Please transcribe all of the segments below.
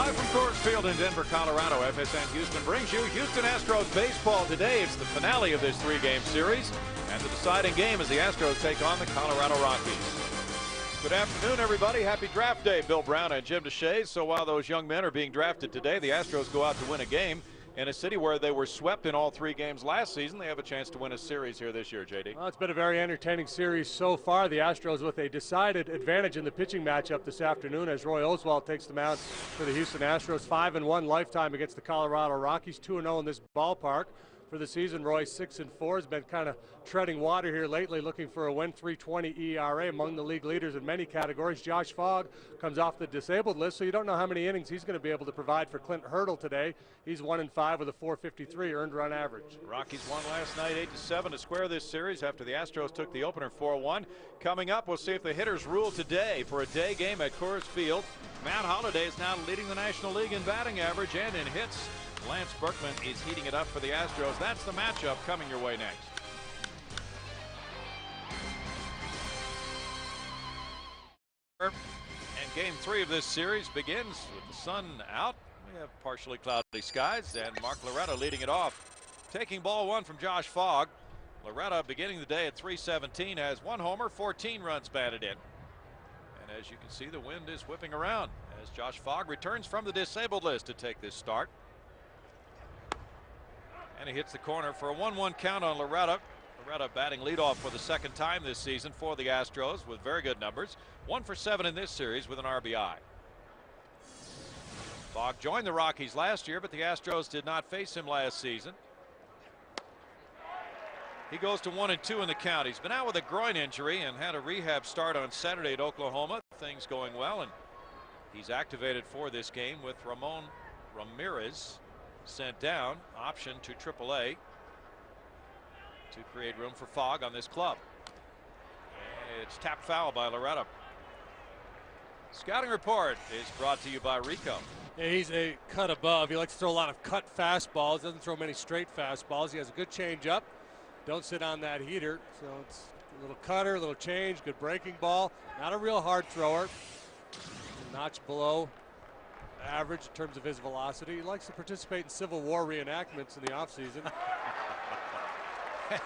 Live from Coors Field in Denver, Colorado, FSN Houston brings you Houston Astros baseball today. It's the finale of this three-game series, and the deciding game as the Astros take on the Colorado Rockies. Good afternoon, everybody. Happy draft day. Bill Brown and Jim DeShays. So while those young men are being drafted today, the Astros go out to win a game in a city where they were swept in all three games last season. They have a chance to win a series here this year, JD. Well, it's been a very entertaining series so far. The Astros with a decided advantage in the pitching matchup this afternoon as Roy Oswalt takes the mound for the Houston Astros. 5-1 lifetime against the Colorado Rockies. 2-0 in this ballpark. For the season, Roy 6-4 has been kind of treading water here lately, looking for a win. 3.20 ERA, among the league leaders in many categories. Josh Fogg comes off the disabled list, so you don't know how many innings he's going to be able to provide for Clint Hurdle today. He's 1-5 with a 4.53 earned run average. Rockies won last night 8-7 to square this series after the Astros took the opener 4-1. Coming up, we'll see if the hitters rule today for a day game at Coors Field. Matt Holliday is now leading the National League in batting average and in hits. Lance Berkman is heating it up for the Astros. That's the matchup coming your way next. And game 3 of this series begins with the sun out. We have partially cloudy skies and Mark Loretta leading it off. Taking ball 1 from Josh Fogg. Loretta beginning the day at .317 has 1 homer, 14 runs batted in. And as you can see, the wind is whipping around as Josh Fogg returns from the disabled list to take this start. And he hits the corner for a 1-1 count on Loretta. Loretta batting leadoff for the second time this season for the Astros with very good numbers. 1 for 7 in this series with an RBI. Fogg joined the Rockies last year, but the Astros did not face him last season. He goes to 1-2 in the count. He's been out with a groin injury and had a rehab start on Saturday at Oklahoma. Things going well, and he's activated for this game with Ramon Ramirez sent down, option to AAA to create room for Fogg on this club. It's tapped foul by Loretta. Scouting report is brought to you by Rico. Yeah, he's a cut above. He likes to throw a lot of cut fastballs. Doesn't throw many straight fastballs. He has a good changeup. Don't sit on that heater. So it's a little cutter, a little change, good breaking ball. Not a real hard thrower. A notch below average in terms of his velocity. He likes to participate in Civil War reenactments in the offseason.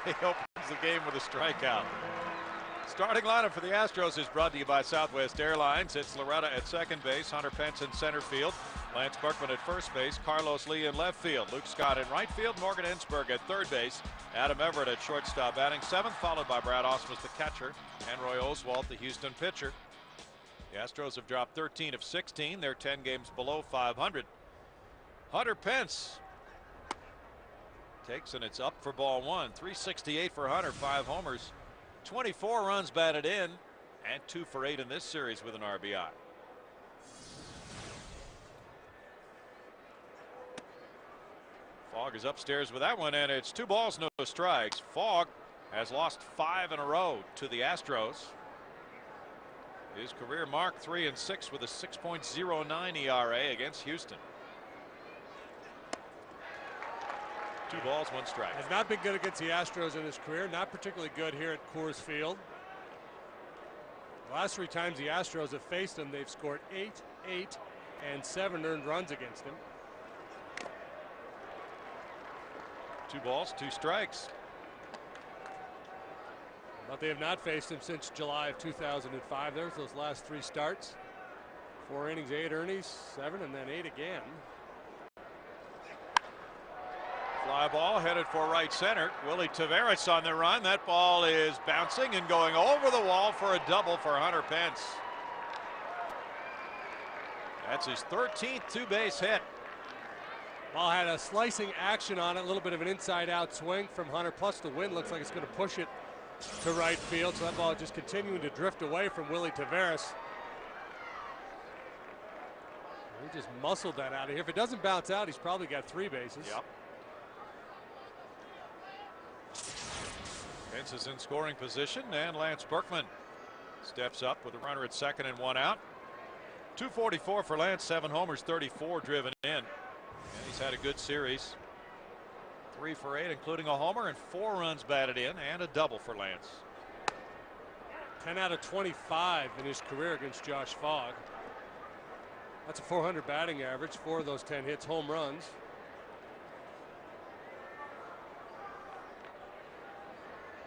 He opens the game with a strikeout. Starting lineup for the Astros is brought to you by Southwest Airlines. It's Loretta at second base, Hunter Pence in center field, Lance Berkman at first base, Carlos Lee in left field, Luke Scott in right field, Morgan Ensberg at third base, Adam Everett at shortstop batting seventh, followed by Brad Ausmus the catcher and Roy Oswalt the Houston pitcher. The Astros have dropped 13 of 16. They're 10 games below 500. Hunter Pence takes, and it's up for ball 1. 368 for Hunter, 5 homers, 24 runs batted in, and 2 for 8 in this series with an RBI. Fogg is upstairs with that one, and it's 2 balls, no strikes. Fogg has lost 5 in a row to the Astros. His career mark 3-6 with a 6.09 ERA against Houston. 2 balls, 1 strike. Has not been good against the Astros in his career. Not particularly good here at Coors Field. The last 3 times the Astros have faced him, they've scored 8, 8, and 7 earned runs against him. 2 balls, 2 strikes. But they have not faced him since July of 2005. There's those last 3 starts. 4 innings, 8 earnings, 7, and then 8 again. Fly ball headed for right center. Willie Taveras on the run. That ball is bouncing and going over the wall for a double for Hunter Pence. That's his 13th 2-base hit. Ball had a slicing action on it, a little bit of an inside-out swing from Hunter. Plus the wind looks like it's going to push it to right field, so that ball just continuing to drift away from Willie Taveras. He just muscled that out of here. If it doesn't bounce out, he's probably got 3 bases. Yep. Pence is in scoring position, and Lance Berkman steps up with a runner at second and 1 out. 244 for Lance, 7 homers, 34 driven in. And he's had a good series. 3 for 8, including a homer and 4 runs batted in, and a double for Lance. 10 out of 25 in his career against Josh Fogg. That's a .400 batting average. 4 of those 10 hits, home runs.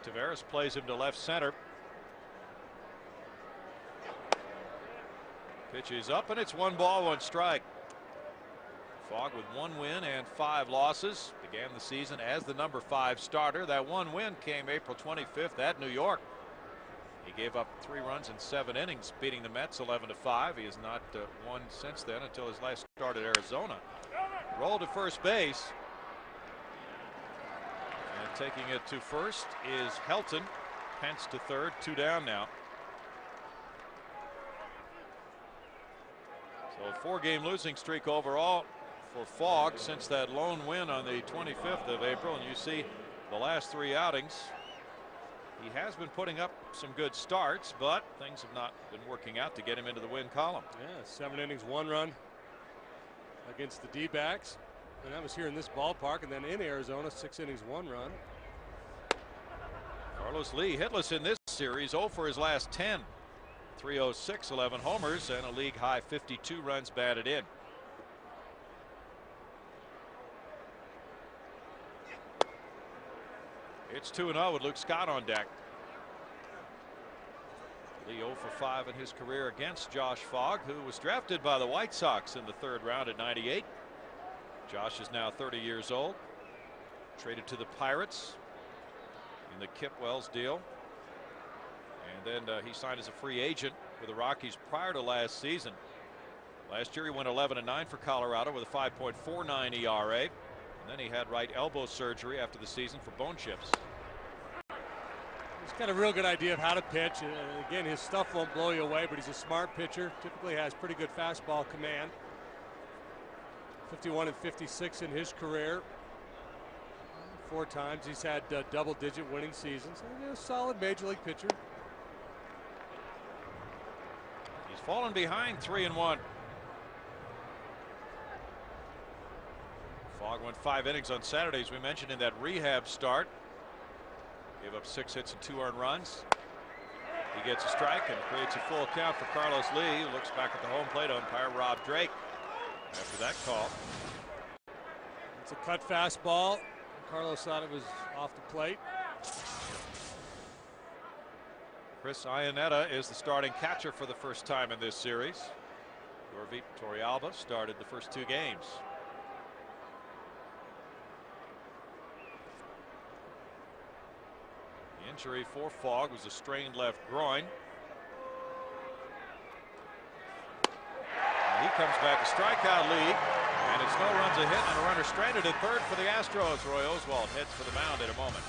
Taveras plays him to left center. Pitch is up, and it's 1 ball, 1 strike. Fogg with 1 win and 5 losses. Began the season as the number 5 starter. That 1 win came April 25th at New York. He gave up 3 runs in 7 innings, beating the Mets 11-5. He has not won since then until his last start at Arizona. Roll to first base. And taking it to first is Helton. Pence to third, 2 down now. So a 4-game losing streak overall for Fogg since that lone win on the 25th of April. And you see the last 3 outings. He has been putting up some good starts, but things have not been working out to get him into the win column. Yeah, 7 innings, 1 run against the D-backs. And that was here in this ballpark, and then in Arizona, 6 innings, 1 run. Carlos Lee hitless in this series, 0 for his last 10. 306, 11 homers, and a league high 52 runs batted in. It's 2-0 with Luke Scott on deck. Lee 0 for 5 in his career against Josh Fogg, who was drafted by the White Sox in the 3rd round at 98. Josh is now 30 years old. Traded to the Pirates in the Kip Wells deal. And then he signed as a free agent with the Rockies prior to last season. Last year he went 11-9 for Colorado with a 5.49 ERA. And then he had right elbow surgery after the season for bone chips. He's got a real good idea of how to pitch. Again, his stuff won't blow you away, but he's a smart pitcher. Typically has pretty good fastball command. 51 and 56 in his career. 4 times he's had double-digit winning seasons. A solid major league pitcher. He's fallen behind 3-1. Fogg went 5 innings on Saturday, as we mentioned in that rehab start. Gave up 6 hits and 2 earned runs. He gets a strike and creates a full count for Carlos Lee, who looks back at the home plate umpire Rob Drake after that call. It's a cut fastball. Carlos thought it was off the plate. Chris Iannetta is the starting catcher for the first time in this series. Yorvit Torrealba started the first 2 games. The injury for Fogg was a strained left groin. And he comes back, a strikeout lead, and it's no runs a hit and a runner stranded at third for the Astros. Roy Oswalt heads for the mound in a moment.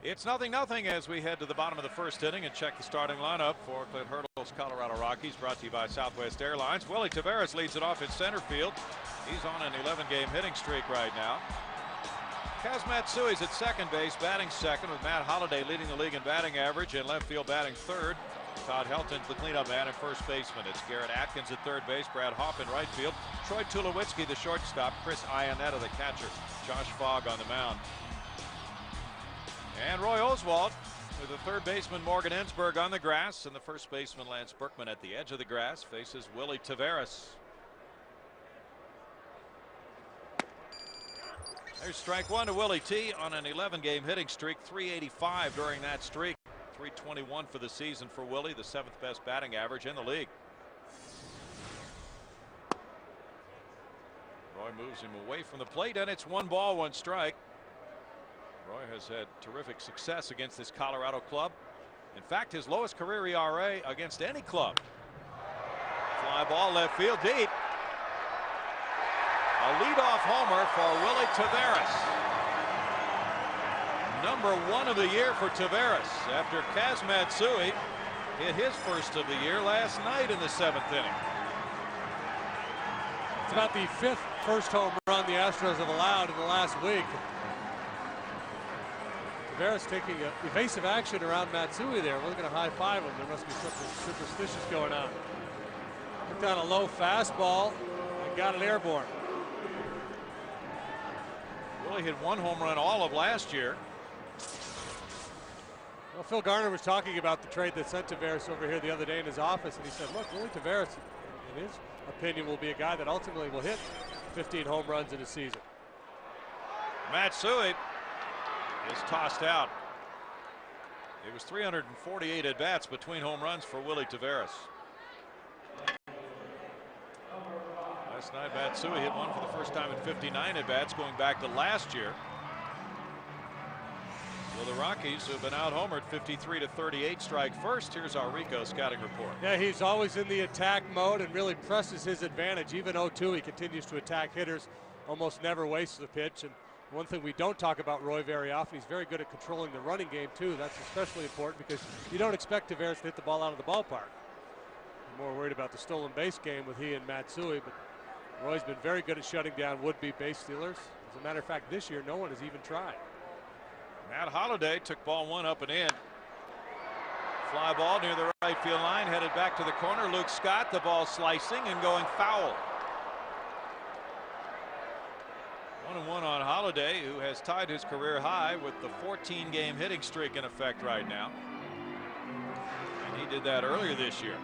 It's 0-0 as we head to the bottom of the 1st inning and check the starting lineup for Clint Hurdle's Colorado Rockies, brought to you by Southwest Airlines. Willie Taveras leads it off in center field. He's on an 11-game hitting streak right now. Kaz Matsui's at second base, batting second, with Matt Holliday leading the league in batting average, and left field batting third. Todd Helton's the cleanup man and first baseman. It's Garrett Atkins at third base, Brad Hoff in right field, Troy Tulowitzki the shortstop, Chris Iannetta the catcher, Josh Fogg on the mound. And Roy Oswalt with the third baseman Morgan Ensberg on the grass, and the first baseman Lance Berkman at the edge of the grass faces Willie Taveras. There's strike 1 to Willie T on an 11-game hitting streak, 385 during that streak. 321 for the season for Willie, the 7th best batting average in the league. Roy moves him away from the plate, and it's 1 ball, 1 strike. Roy has had terrific success against this Colorado club. In fact, his lowest career ERA against any club. Fly ball left field deep. A leadoff homer for Willie Taveras. Number 1 of the year for Taveras after Kaz Matsui hit his first of the year last night in the 7th inning. It's about the 5th first home run the Astros have allowed in the last week. Taveras taking evasive action around Matsui there. We're going to high-five him. There must be something superstitious going on. Took down a low fastball and got it airborne. Willie hit 1 home run all of last year. Well, Phil Garner was talking about the trade that sent Taveras over here the other day in his office, and he said, look, Willie Taveras, in his opinion, will be a guy that ultimately will hit 15 home runs in a season. Matsui is tossed out. It was 348 at-bats between home runs for Willie Taveras. Last night, Matsui hit one for the first time in 59 at-bats going back to last year. So the Rockies, who have been out-homered 53-38, strike first. Here's our Rico scouting report. Yeah, he's always in the attack mode and really presses his advantage. Even 0-2, he continues to attack hitters, almost never wastes a pitch. And one thing we don't talk about Roy very often, he's very good at controlling the running game too. That's especially important because you don't expect Taveras to hit the ball out of the ballpark. You're more worried about the stolen base game with he and Matsui, but Roy's been very good at shutting down would-be base stealers. As a matter of fact, this year no one has even tried. Matt Holliday took ball one up and in. Fly ball near the right field line, headed back to the corner. Luke Scott, the ball slicing and going foul. 1-1 on Holliday, who has tied his career high with the 14-game hitting streak in effect right now. And he did that earlier this year.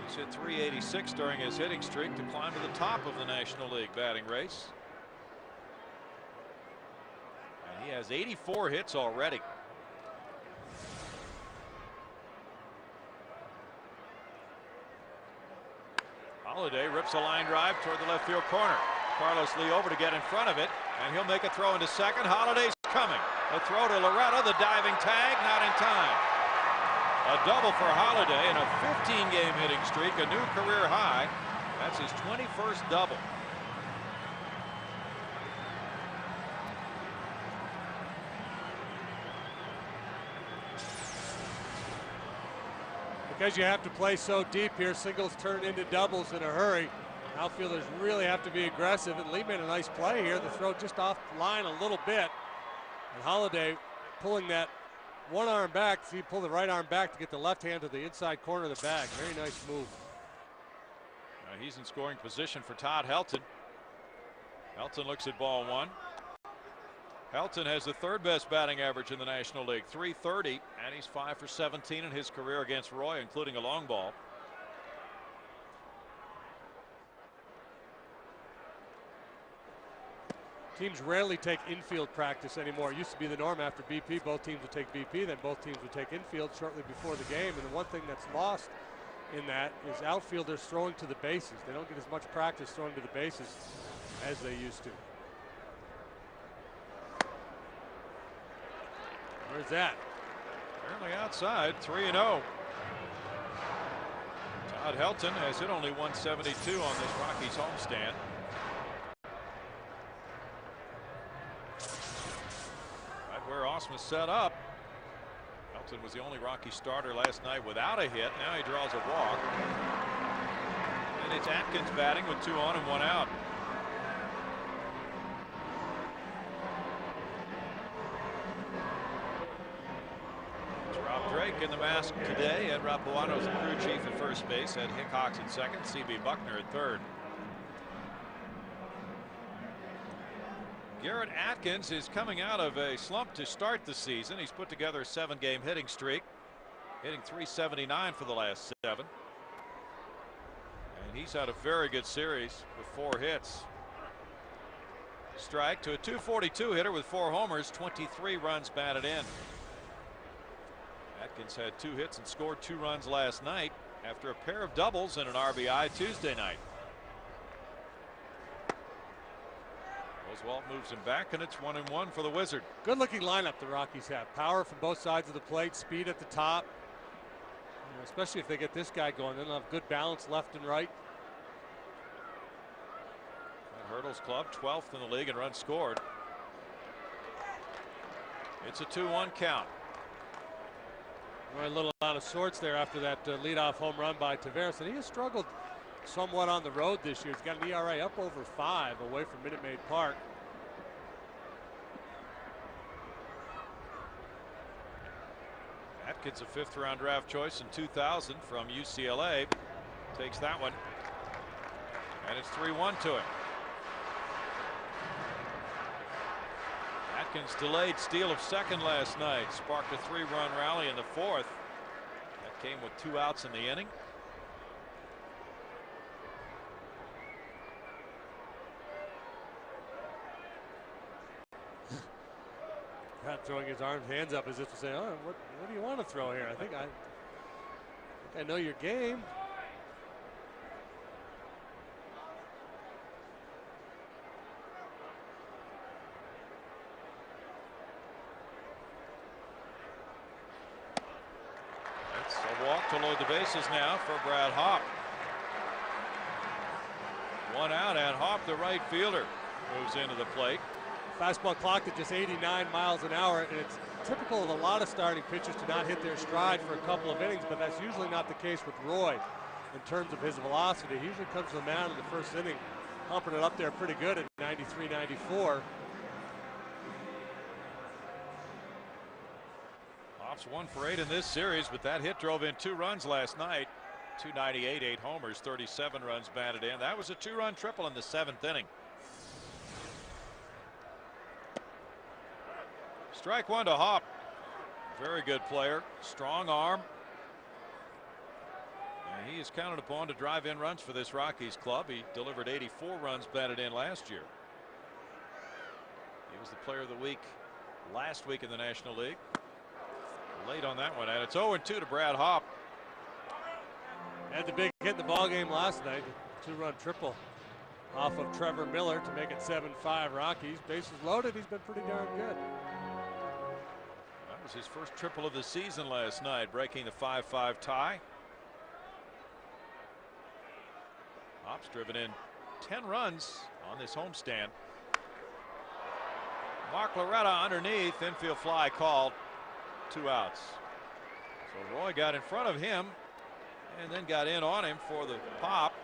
He's hit 386 during his hitting streak to climb to the top of the National League batting race. And he has 84 hits already. Holliday rips a line drive toward the left field corner. Carlos Lee over to get in front of it, and he'll make a throw into second. Holliday's coming. A throw to Loretta, the diving tag, not in time. A double for Holliday and a 15-game hitting streak, a new career high. That's his 21st double. Because you have to play so deep here, singles turn into doubles in a hurry. Outfielders really have to be aggressive, and Lee made a nice play here. The throw just off the line a little bit. And Holliday pulling that one arm back. See, he pulled the right arm back to get the left hand to the inside corner of the bag. Very nice move. He's in scoring position for Todd Helton. Helton looks at ball one. Helton has the third best batting average in the National League, .330, and he's 5 for 17 in his career against Roy, including a long ball. Teams rarely take infield practice anymore. It used to be the norm after BP. Both teams would take BP, then both teams would take infield shortly before the game. And the one thing that's lost in that is outfielders throwing to the bases. They don't get as much practice throwing to the bases as they used to. Where's that? Apparently outside, 3-0. Todd Helton has hit only 172 on this Rockies homestand. Right where Ausmus set up. Helton was the only Rocky starter last night without a hit. Now he draws a walk. And it's Atkins batting with 2 on and 1 out. Drake in the mask today. Ed Rapuano's the crew chief at first base. Ed Hickox at second. C.B. Buckner at third. Garrett Atkins is coming out of a slump to start the season. He's put together a 7-game hitting streak, hitting .379 for the last 7. And he's had a very good series with 4 hits. Strike to a .242 hitter with 4 homers, 23 runs batted in. Atkins had 2 hits and scored 2 runs last night after a pair of doubles and an RBI Tuesday night. Oswalt moves him back, and it's 1-1 for the Wizard. Good looking lineup the Rockies have. Power from both sides of the plate, speed at the top. Especially if they get this guy going, then they'll have good balance left and right. That Hurdles Club 12th in the league in runs scored. It's a 2-1 count. A little out of sorts there after that leadoff home run by Taveras, and he has struggled somewhat on the road this year. He's got an ERA up over 5 away from Minute Maid Park. Atkins, a 5th-round draft choice in 2000 from UCLA, takes that one, and it's 3-1 to him. Atkins delayed steal of second last night. Sparked a 3-run rally in the fourth. That came with 2 outs in the inning. Kind of throwing his hands up as if to say, "Oh, what do you want to throw here? I think I know your game." That's a walk to load the bases now for Brad Hopp. 1 out, and Hopp, the right fielder, moves into the plate. Fastball clocked at just 89 miles an hour, and it's typical of a lot of starting pitchers to not hit their stride for a couple of innings, but that's usually not the case with Roy in terms of his velocity. He usually comes to the mound in the first inning, humping it up there pretty good at 93, 94. Hopp's 1 for 8 in this series, but that hit drove in 2 runs last night. 298, 8 homers, 37 runs batted in. That was a 2-run triple in the 7th inning. Strike 1 to Hopp. Very good player, strong arm. And he is counted upon to drive in runs for this Rockies club. He delivered 84 runs batted in last year. He was the player of the week last week in the National League. Late on that one, and it's 0-2 to Brad Hopp. Had the big hit in the ball game last night, 2-run triple off of Trevor Miller to make it 7-5 Rockies. Bases loaded, he's been pretty darn good. That was his first triple of the season last night, breaking the 5-5 tie. Hopp's driven in 10 runs on this homestand. Mark Loretta underneath, infield fly called, 2 outs. So Roy got in front of him and then got in on him for the pop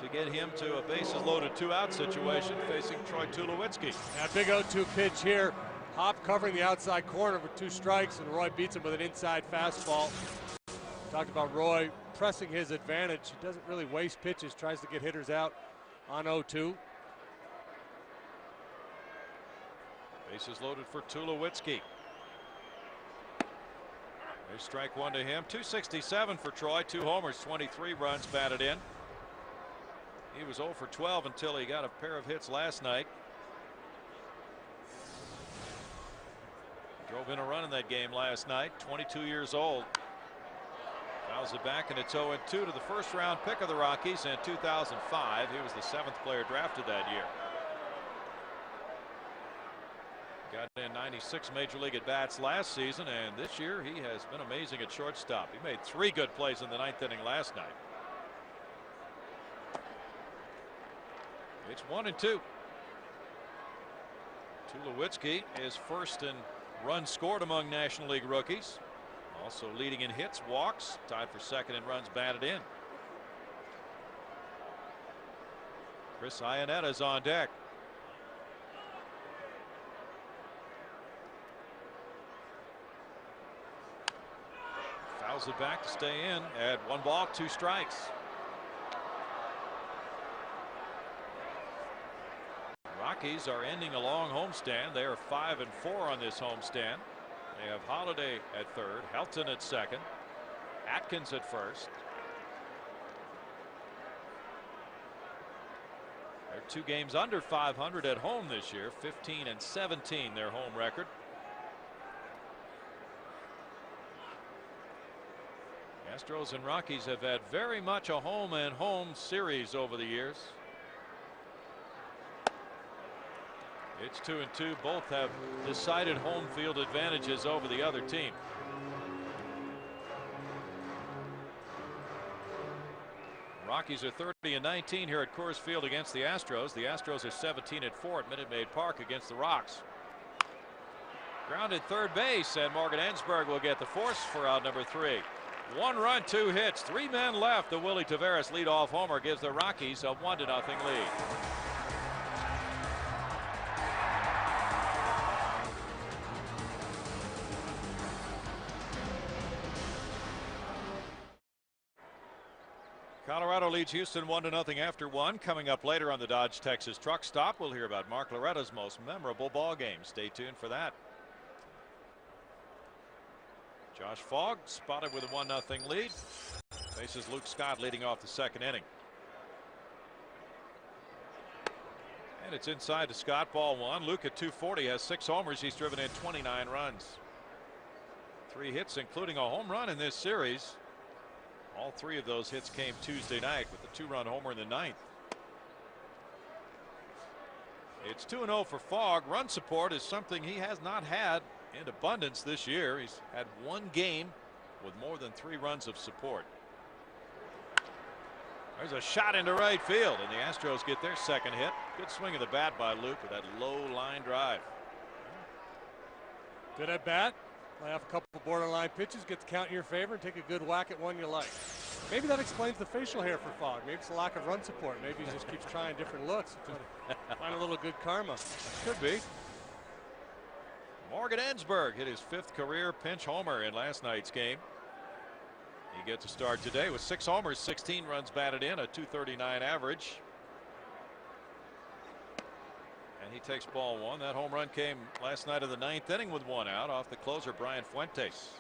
to get him to a bases loaded 2-out situation facing Troy Tulowitzki. That big 0-2 pitch here. Hopp covering the outside corner with 2 strikes, and Roy beats him with an inside fastball. Talked about Roy pressing his advantage. He doesn't really waste pitches, tries to get hitters out on 0-2. Bases loaded for Tulowitzki. There's strike 1 to him. 267 for Troy, 2 homers, 23 runs batted in. He was 0 for 12 until he got a pair of hits last night. Drove in a run in that game last night. 22 years old. Fouls it back, and it's 0-2 to the first-round pick of the Rockies in 2005. He was the 7th player drafted that year. Got in 96 major league at bats last season, and this year he has been amazing at shortstop. He made 3 good plays in the 9th inning last night. It's 1-2. Tulowitzki is first in runs scored among National League rookies. Also leading in hits, walks, tied for second in runs batted in. Chris Iannetta is on deck. Fouls it back to stay in at 1 ball, 2 strikes. Rockies are ending a long homestand. They are 5-4 on this homestand. They have Holiday at third, Helton at second, Atkins at first. They're 2 games under 500 at home this year, 15-17 their home record. Astros and Rockies have had very much a home and home series over the years. It's 2-2. Both have decided home field advantages over the other team. Rockies are 30-19 here at Coors Field against the Astros. The Astros are 17-4 at Minute Maid Park against the Rocks. Grounded third base, and Morgan Ensberg will get the force for out number 3. 1 run, 2 hits, 3 men left. The Willie Taveras leadoff homer gives the Rockies a 1-0 lead. Colorado leads Houston 1-0 after one. Coming up later on the Dodge Texas Truck Stop, we'll hear about Mark Loretta's most memorable ball game. Stay tuned for that. Josh Fogg spotted with a 1-0 lead. Faces Luke Scott leading off the second inning. And it's inside to Scott, ball one. Luke at 240 has 6 homers. He's driven in 29 runs. 3 hits, including a home run in this series. All 3 of those hits came Tuesday night with the 2-run homer in the 9th. It's 2-0 for Fogg. Run support is something he has not had in abundance this year. He's had 1 game with more than 3 runs of support. There's a shot into right field, and the Astros get their second hit. Good swing of the bat by Luke with that low line drive. Good at bat. Play off a couple of borderline pitches, get the count in your favor, and take a good whack at one you like. Maybe that explains the facial hair for Fogg. Maybe it's a lack of run support. Maybe he just keeps trying different looks to find a little good karma. Could be. Morgan Ensberg hit his 5th career pinch homer in last night's game. He gets a start today with 6 homers, 16 runs batted in, a .239 average. And he takes ball one. That home run came last night of the 9th inning with 1 out off the closer Brian Fuentes.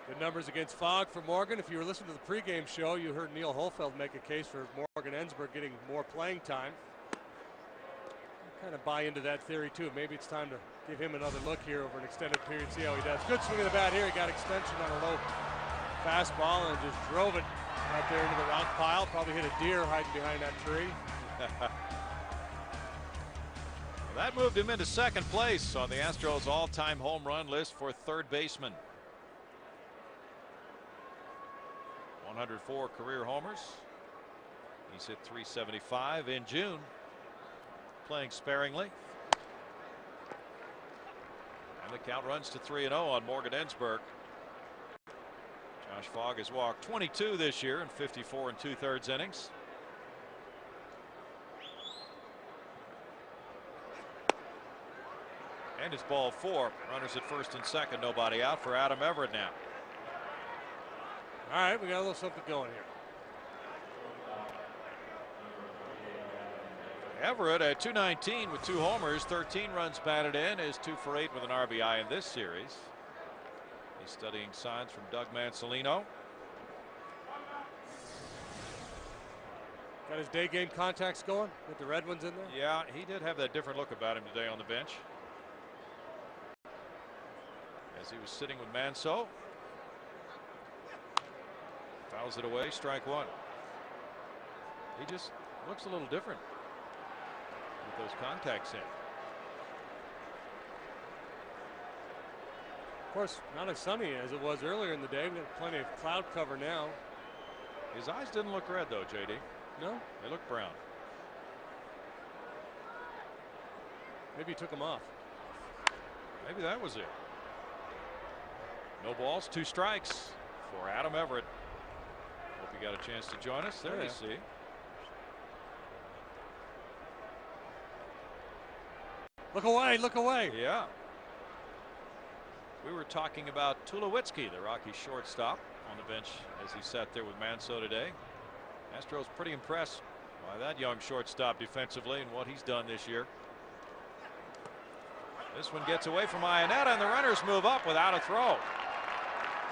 Good numbers against Fogg for Morgan. If you were listening to the pregame show, you heard Neil Holfeld make a case for Morgan Ensberg getting more playing time. I kind of buy into that theory too. Maybe it's time to give him another look here over an extended period, see how he does. Good swing of the bat here. He got extension on a low fastball and just drove it out there into the rock pile. Probably hit a deer hiding behind that tree. That moved him into second place on the Astros all-time home run list for third baseman. 104 career homers. He's hit .375 in June. Playing sparingly. And the count runs to 3-0 on Morgan Ensberg. Josh Fogg has walked 22 this year in 54 2/3 innings. And it's ball 4. Runners at first and second, nobody out for Adam Everett now. All right, we got a little something going here. Everett at .219 with 2 homers, 13 runs batted in, is 2 for 8 with an RBI in this series. He's studying signs from Doug Mansolino. Got his day game contacts going with the red ones in there. Yeah, he did have that different look about him today on the bench. As he was sitting with Manso. Fouls it away, strike 1. He just looks a little different with those contacts in. Of course, not as sunny as it was earlier in the day. We've got plenty of cloud cover now. His eyes didn't look red though, JD. No? They look brown. Maybe he took them off. Maybe that was it. No balls, 2 strikes for Adam Everett. Hope you got a chance to join us. There you see. Look away, look away. Yeah. We were talking about Tulowitzki, the Rockies shortstop, on the bench as he sat there with Manso today. Astros pretty impressed by that young shortstop defensively and what he's done this year. This one gets away from Iannetta, and the runners move up without a throw.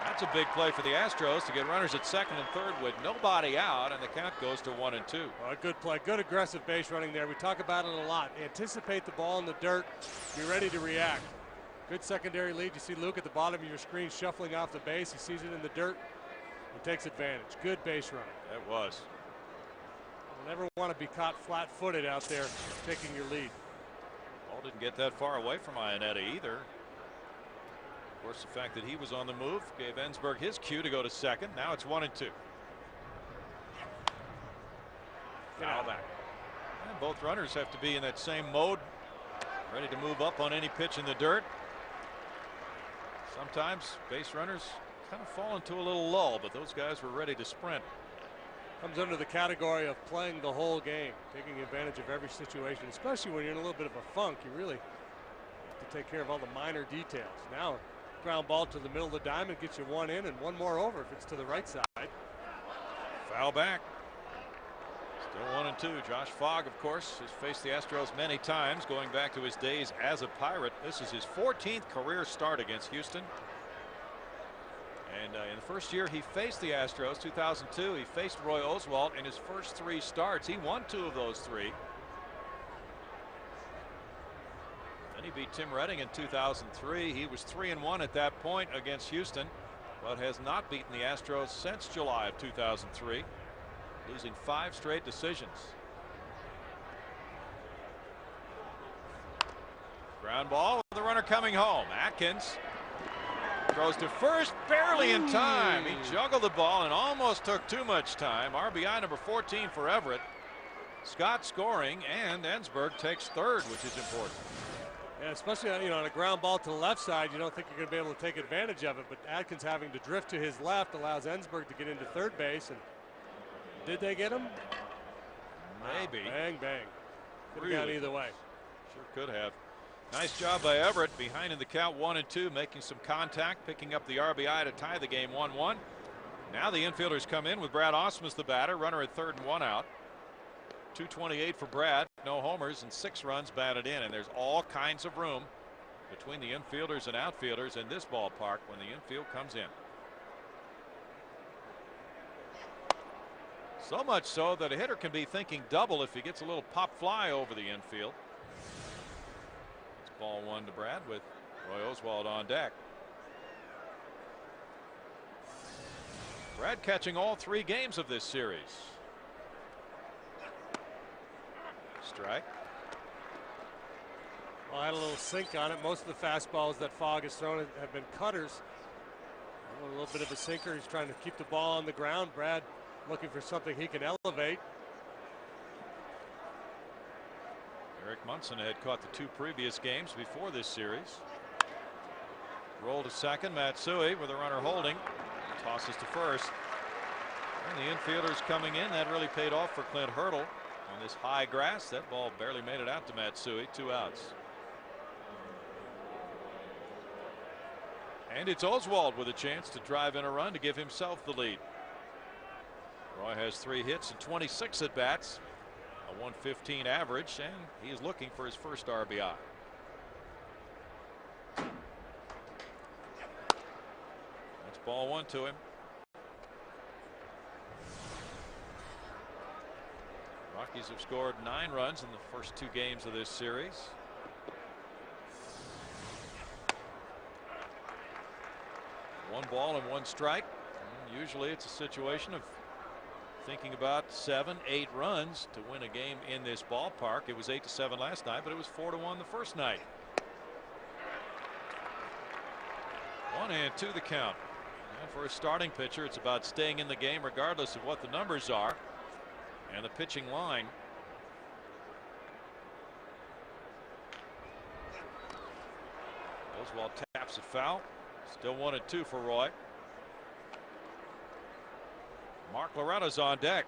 That's a big play for the Astros to get runners at second and third with nobody out, and the count goes to 1-2. Well, good play, good aggressive base running there. We talk about it a lot. Anticipate the ball in the dirt, be ready to react. Good secondary lead. You see Luke at the bottom of your screen shuffling off the base. He sees it in the dirt and takes advantage. Good base running. It was. You never want to be caught flat-footed out there taking your lead. Ball didn't get that far away from Iannetta either. Of course, the fact that he was on the move gave Ensberg his cue to go to second. Now it's 1-2. Foul back. And both runners have to be in that same mode, ready to move up on any pitch in the dirt. Sometimes base runners kind of fall into a little lull, but those guys were ready to sprint. Comes under the category of playing the whole game, taking advantage of every situation, especially when you're in a little bit of a funk. You really have to take care of all the minor details. Now ground ball to the middle of the diamond, gets you one in and one more over if it's to the right side. Foul back. Still 1-2. Josh Fogg, of course, has faced the Astros many times going back to his days as a Pirate. This is his 14th career start against Houston. And in the first year he faced the Astros, 2002, he faced Roy Oswalt in his first 3 starts. He won 2 of those 3. Then he beat Tim Redding in 2003. He was 3-1 at that point against Houston, but has not beaten the Astros since July of 2003, losing 5 straight decisions. Ground ball, the runner coming home. Atkins throws to first, barely in time. He juggled the ball and almost took too much time. RBI number 14 for Everett. Scott scoring, and Ensberg takes third, which is important. Yeah, especially on a ground ball to the left side, you don't think you're going to be able to take advantage of it. But Atkins having to drift to his left allows Ensberg to get into third base. And did they get him? Maybe. Wow, bang, bang. Could have gone either way. Sure could have. Nice job by Everett, behind in the count 1-2, making some contact, picking up the RBI to tie the game 1-1. Now the infielders come in with Brad Ausmus the batter, runner at third and 1 out. 228 for Brad, no homers and 6 runs batted in, and there's all kinds of room between the infielders and outfielders in this ballpark when the infield comes in. So much so that a hitter can be thinking double if he gets a little pop fly over the infield. It's ball 1 to Brad with Roy Oswalt on deck. Brad catching all 3 games of this series. Strike. Well, I had a little sink on it. Most of the fastballs that Fogg has thrown have been cutters. A little bit of a sinker. He's trying to keep the ball on the ground. Brad looking for something he can elevate. Eric Munson had caught the 2 previous games before this series. Roll to second. Matsui with a runner holding. Tosses to first. And the infielders coming in. That really paid off for Clint Hurdle. On this high grass, that ball barely made it out to Matsui. 2 outs. And it's Oswalt with a chance to drive in a run to give himself the lead. Roy has 3 hits and 26 at bats, a 115 average, and he is looking for his first RBI. That's ball 1 to him. Rockies have scored 9 runs in the first 2 games of this series. One ball and 1 strike. And usually it's a situation of thinking about 7, 8 runs to win a game in this ballpark. It was 8-7 last night, but it was 4-1 the first night. 1-2 the count. And for a starting pitcher, it's about staying in the game regardless of what the numbers are. And the pitching line. Oswalt taps it foul. Still 1-2 for Roy. Mark Loretta's on deck.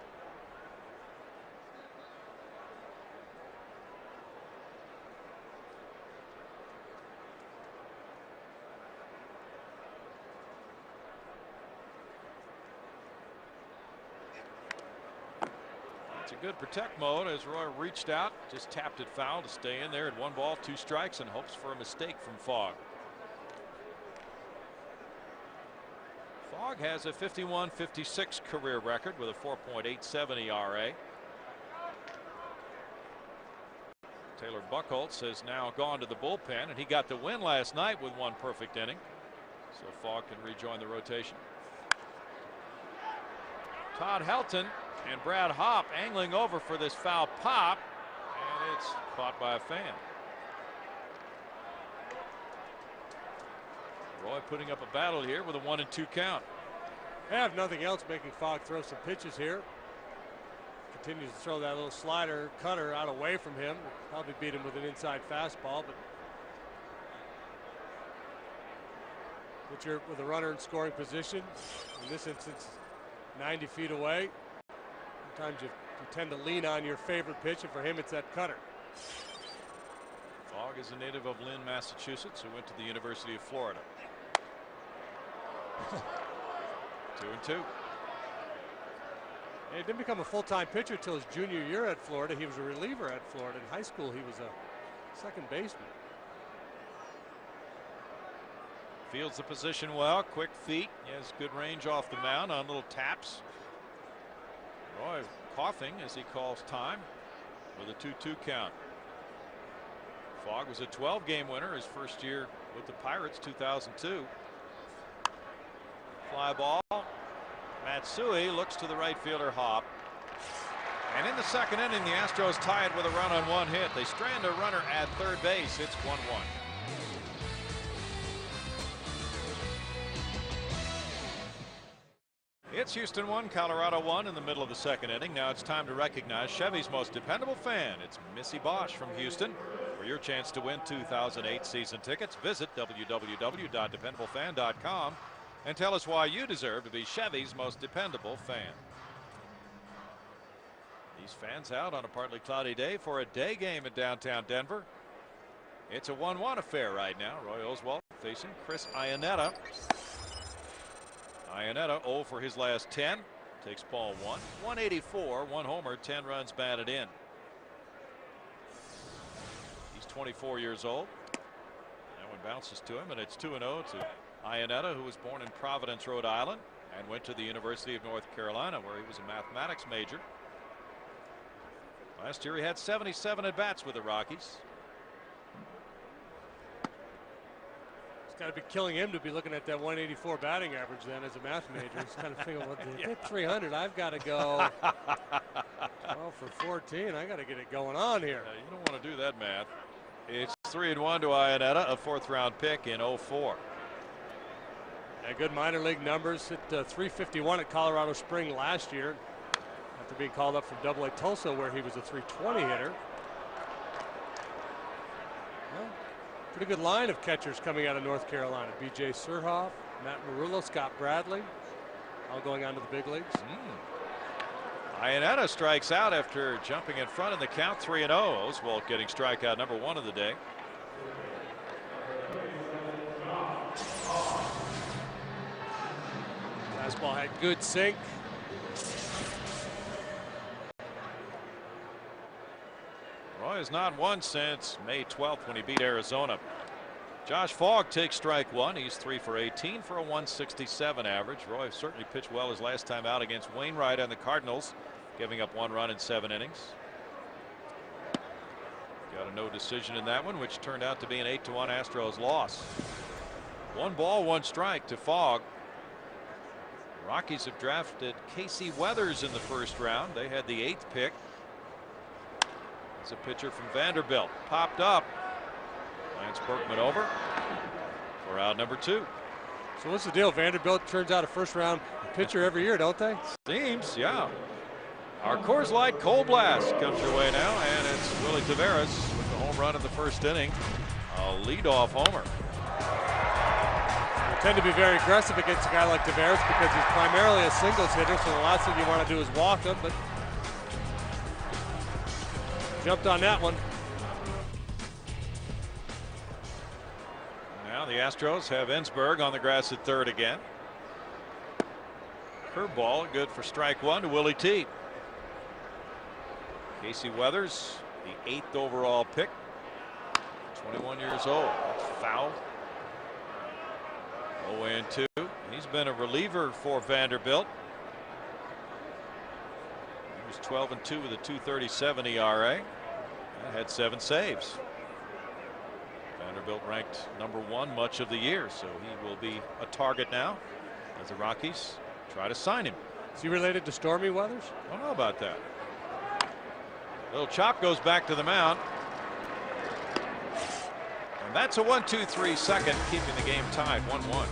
It's a good protect mode as Roy reached out, just tapped it foul to stay in there at 1 ball, 2 strikes, and hopes for a mistake from Fogg. Fogg has a 51-56 career record with a 4.87 ERA. Taylor Buchholz has now gone to the bullpen, and he got the win last night with 1 perfect inning. So Fogg can rejoin the rotation. Todd Helton and Brad Hopp angling over for this foul pop, and it's caught by a fan. Roy putting up a battle here with a 1-2 count. They have nothing else making Fogg throw some pitches here. Continues to throw that little slider cutter out away from him. Probably beat him with an inside fastball, but pitcher with a runner in scoring position. In this instance, 90 feet away. Sometimes you tend to lean on your favorite pitch, and for him it's that cutter. Fogg is a native of Lynn, Massachusetts, who went to the University of Florida. 2-2. He didn't become a full-time pitcher until his junior year at Florida. He was a reliever at Florida. In high school, he was a second baseman. Fields the position well, quick feet. He has good range off the mound on little taps. Roy coughing as he calls time with a 2-2 count. Fogg was a 12-game winner his first year with the Pirates, 2002. Fly ball. Matsui looks to the right fielder Hop. And in the second inning, the Astros tie it with a run on one hit. They strand a runner at third base. It's 1-1. It's Houston 1, Colorado 1 in the middle of the second inning. Now it's time to recognize Chevy's most dependable fan. It's Missy Bosch from Houston. For your chance to win 2008 season tickets, visit www.dependablefan.com and tell us why you deserve to be Chevy's most dependable fan. These fans out on a partly cloudy day for a day game in downtown Denver. It's a 1-1 affair right now. Roy Oswalt facing Chris Iannetta. Iannetta 0 for his last 10. Takes ball 1. 184, 1 homer, 10 runs batted in. He's 24 years old. That one bounces to him, and it's 2-0 to Iannetta, who was born in Providence, Rhode Island, and went to the University of North Carolina, where he was a mathematics major. Last year he had 77 at-bats with the Rockies. It's got to be killing him to be looking at that 184 batting average then as a math major. He's kind of thinking, well, to hit 300, I've got to go 12 for 14. I got to get it going on here. You don't want to do that math. It's 3-1 to Iannetta, a fourth-round pick in 04. Yeah, good minor league numbers. Hit 351 at Colorado Spring last year after being called up from Double-A Tulsa, where he was a 320 hitter. Well, pretty good line of catchers coming out of North Carolina. B.J. Surhoff, Matt Marullo, Scott Bradley, all going on to the big leagues. Iannetta strikes out after jumping in front in the count. 3-0. Oswalt getting strikeout number 1 of the day. Fastball had good sink. Roy has not won since May 12th when he beat Arizona. Josh Fogg takes strike 1. He's 3 for 18 for a 167 average. Roy certainly pitched well his last time out against Wainwright and the Cardinals, giving up 1 run in 7 innings. Got a no decision in that one, which turned out to be an 8-1 Astros loss. 1 ball, 1 strike to Fogg. The Rockies have drafted Casey Weathers in the first round. They had the 8th pick. It's a pitcher from Vanderbilt. Popped up. Lance Berkman over for out number 2. So what's the deal? Vanderbilt turns out a first-round pitcher every year, don't they? Seems, yeah. Our Coors Light Cold Blast comes your way now, and it's Willie Taveras with the home run in the first inning. A leadoff homer. You tend to be very aggressive against a guy like Taveras because he's primarily a singles hitter, so the last thing you want to do is walk him, but jumped on that one. Now the Astros have Ensberg on the grass at third again. Curveball good for strike 1 to Willie T. Casey Weathers, the 8th overall pick, 21 years old. That's foul. 0-2. He's been a reliever for Vanderbilt. He was 12-2 with a 2.37 ERA. And had 7 saves. Vanderbilt ranked number 1 much of the year, so he will be a target now as the Rockies try to sign him. Is he related to Stormy Weathers? I don't know about that. Little chop goes back to the mound. And that's a 1-2-3 second, keeping the game tied 1-1.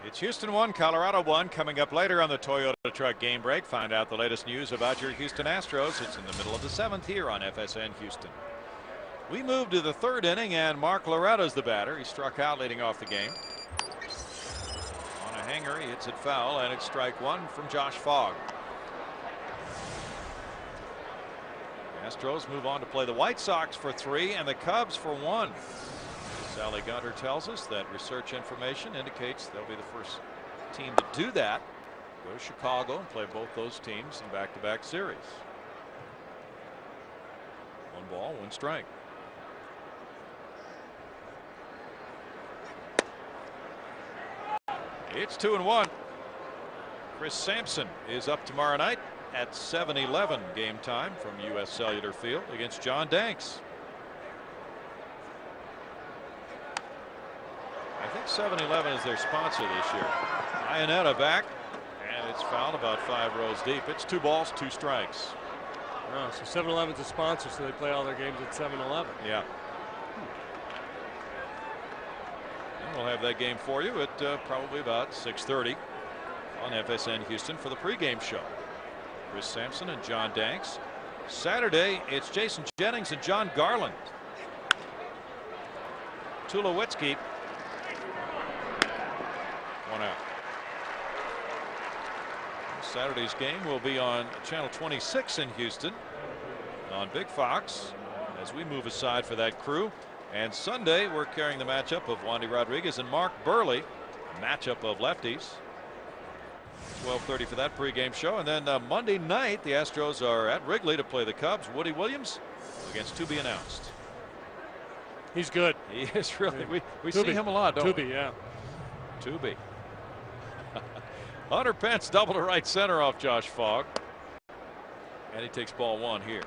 It's Houston 1, Colorado 1. Coming up later on the Toyota Truck Game Break, find out the latest news about your Houston Astros. It's in the middle of the 7th here on FSN Houston. We move to the 3rd inning, and Mark Loretta's the batter. He struck out leading off the game. On a hanger, he hits it foul, and it's strike 1 from Josh Fogg. Astros move on to play the White Sox for 3 and the Cubs for 1. Sally Gunter tells us that research information indicates they'll be the first team to do that. Go to Chicago and play both those teams in back-to-back series. 1 ball, 1 strike. It's 2-1. Chris Sampson is up tomorrow night at 7:11 game time from U.S. Cellular Field against John Danks. I think 7-Eleven is their sponsor this year. Iannetta back, and it's fouled about 5 rows deep. It's 2 balls, 2 strikes. Oh, so 7-Eleven's a sponsor, so they play all their games at 7-Eleven. Yeah. And we'll have that game for you at probably about 6:30 on FSN Houston for the pregame show. Chris Sampson and John Danks. Saturday, it's Jason Jennings and John Garland. Tulowitzki. 1 out. Saturday's game will be on channel 26 in Houston on Big Fox as we move aside for that crew. And Sunday we're carrying the matchup of Wandy Rodriguez and Mark Burley, a matchup of lefties. 12:30 for that pregame show, and then Monday night the Astros are at Wrigley to play the Cubs. Woody Williams against to be announced. He's good. He is really. We see him a lot, don't we? Yeah. To be. Hunter Pence double to right center off Josh Fogg, and he takes ball 1 here.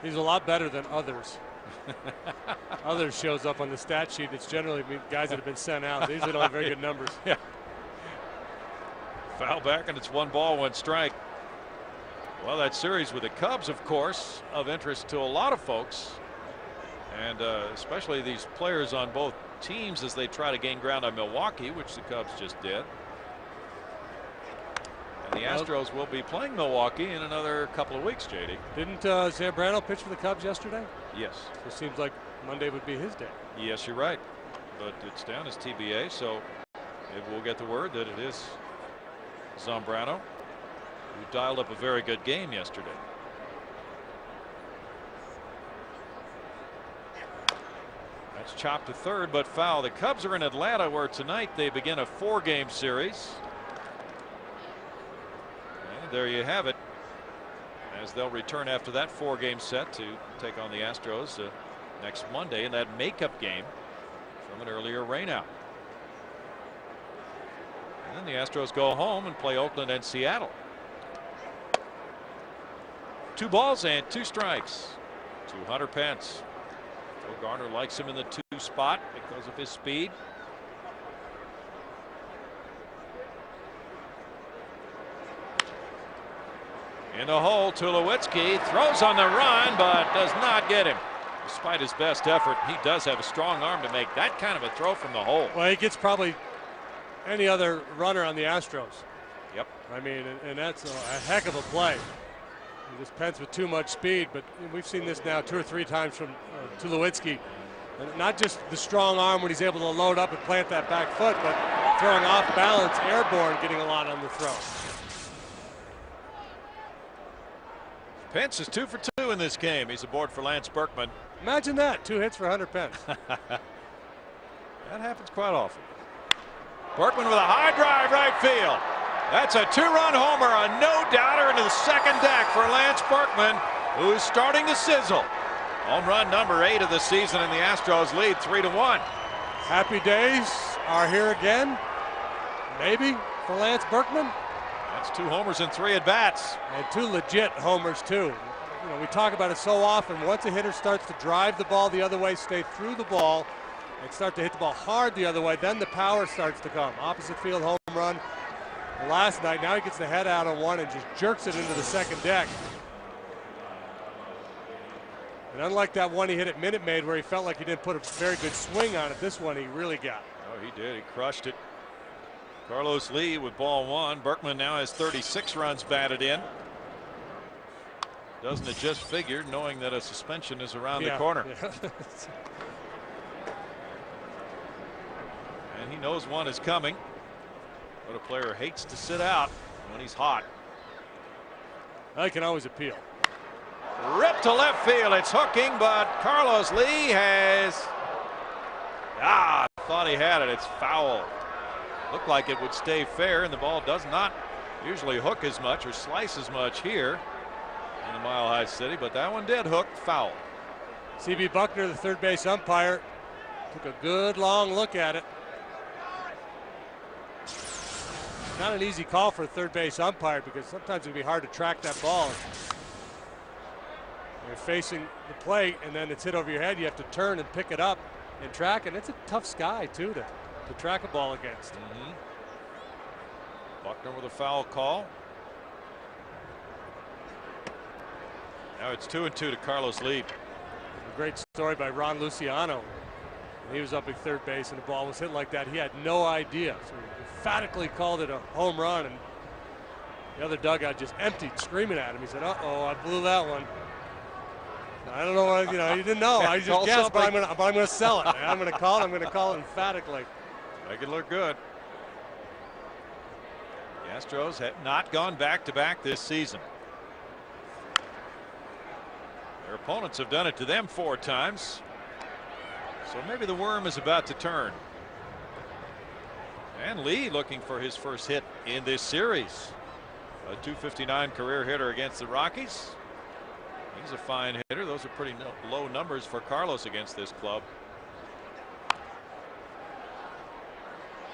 He's a lot better than others. Others shows up on the stat sheet. It's generally guys that have been sent out. These don't have very good numbers. Yeah. Foul back, and it's 1 ball, 1 strike. Well, that series with the Cubs, of course, of interest to a lot of folks, and especially these players on both teams as they try to gain ground on Milwaukee, which the Cubs just did. And the Astros will be playing Milwaukee in another couple of weeks, JD. Didn't Zambrano pitch for the Cubs yesterday? Yes. So it seems like Monday would be his day. Yes, you're right. But it's down as TBA, so we'll get the word that it is Zambrano, who dialed up a very good game yesterday. That's chopped to third, but foul. The Cubs are in Atlanta, where tonight they begin a 4-game series. And there you have it, as they'll return after that 4-game set to take on the Astros next Monday in that makeup game from an earlier rainout. And then the Astros go home and play Oakland and Seattle. 2 balls and 2 strikes to Hunter Pence. Joe Garner likes him in the 2 spot because of his speed. In the hole, Tulowitzki throws on the run, but does not get him. Despite his best effort, he does have a strong arm to make that kind of a throw from the hole. Well, he gets probably any other runner on the Astros. Yep. I mean, and that's a heck of a play. This Pence with too much speed, but we've seen this now 2 or 3 times from Tulowitzki. And not just the strong arm when he's able to load up and plant that back foot, but throwing off balance, airborne, getting a lot on the throw. Pence is 2 for 2 in this game. He's aboard for Lance Berkman. Imagine that, 2 hits for Hunter Pence. That happens quite often. Berkman with a high drive right field. That's a 2-run homer, a no-doubter into the second deck for Lance Berkman, who's starting to sizzle. Home run number 8 of the season, and the Astros lead 3-1. Happy days are here again, maybe, for Lance Berkman. That's 2 homers and 3 at-bats. And 2 legit homers, too. You know, we talk about it so often. Once a hitter starts to drive the ball the other way, stay through the ball, and start to hit the ball hard the other way, then the power starts to come. Opposite field home run last night. Now he gets the head out on one and just jerks it into the second deck. And unlike that one he hit at Minute Maid where he felt like he didn't put a very good swing on it, this one he really got. Oh, he did. He crushed it. Carlos Lee with ball 1. Berkman now has 36 runs batted in. Doesn't it just figure, knowing that a suspension is around the corner? Yeah. And he knows one is coming. But a player hates to sit out when he's hot. I can always appeal. Ripped to left field. It's hooking, but Carlos Lee has. Thought he had it. It's foul. Looked like it would stay fair, and the ball does not usually hook as much or slice as much here in the Mile High City, but that one did hook. Foul. C.B. Buckner, the third base umpire, took a good long look at it. Not an easy call for a third base umpire because sometimes it can be hard to track that ball. You're facing the plate and then it's hit over your head. You have to turn and pick it up and track it. It's a tough sky too to track a ball against. Buckner with a foul call. Now it's 2-2 to Carlos Lee. A great story by Ron Luciano. He was up at third base and the ball was hit like that. He had no idea. So he emphatically called it a home run, and the other dugout just emptied, screaming at him. He said, "Uh-oh, I blew that one." I don't know what, he didn't know. I just guessed, but I'm gonna sell it. I'm gonna call it emphatically. Make it look good. The Astros have not gone back-to-back this season. Their opponents have done it to them 4 times. So maybe the worm is about to turn. And Lee looking for his first hit in this series. A .259 career hitter against the Rockies. He's a fine hitter. Those are pretty low numbers for Carlos against this club.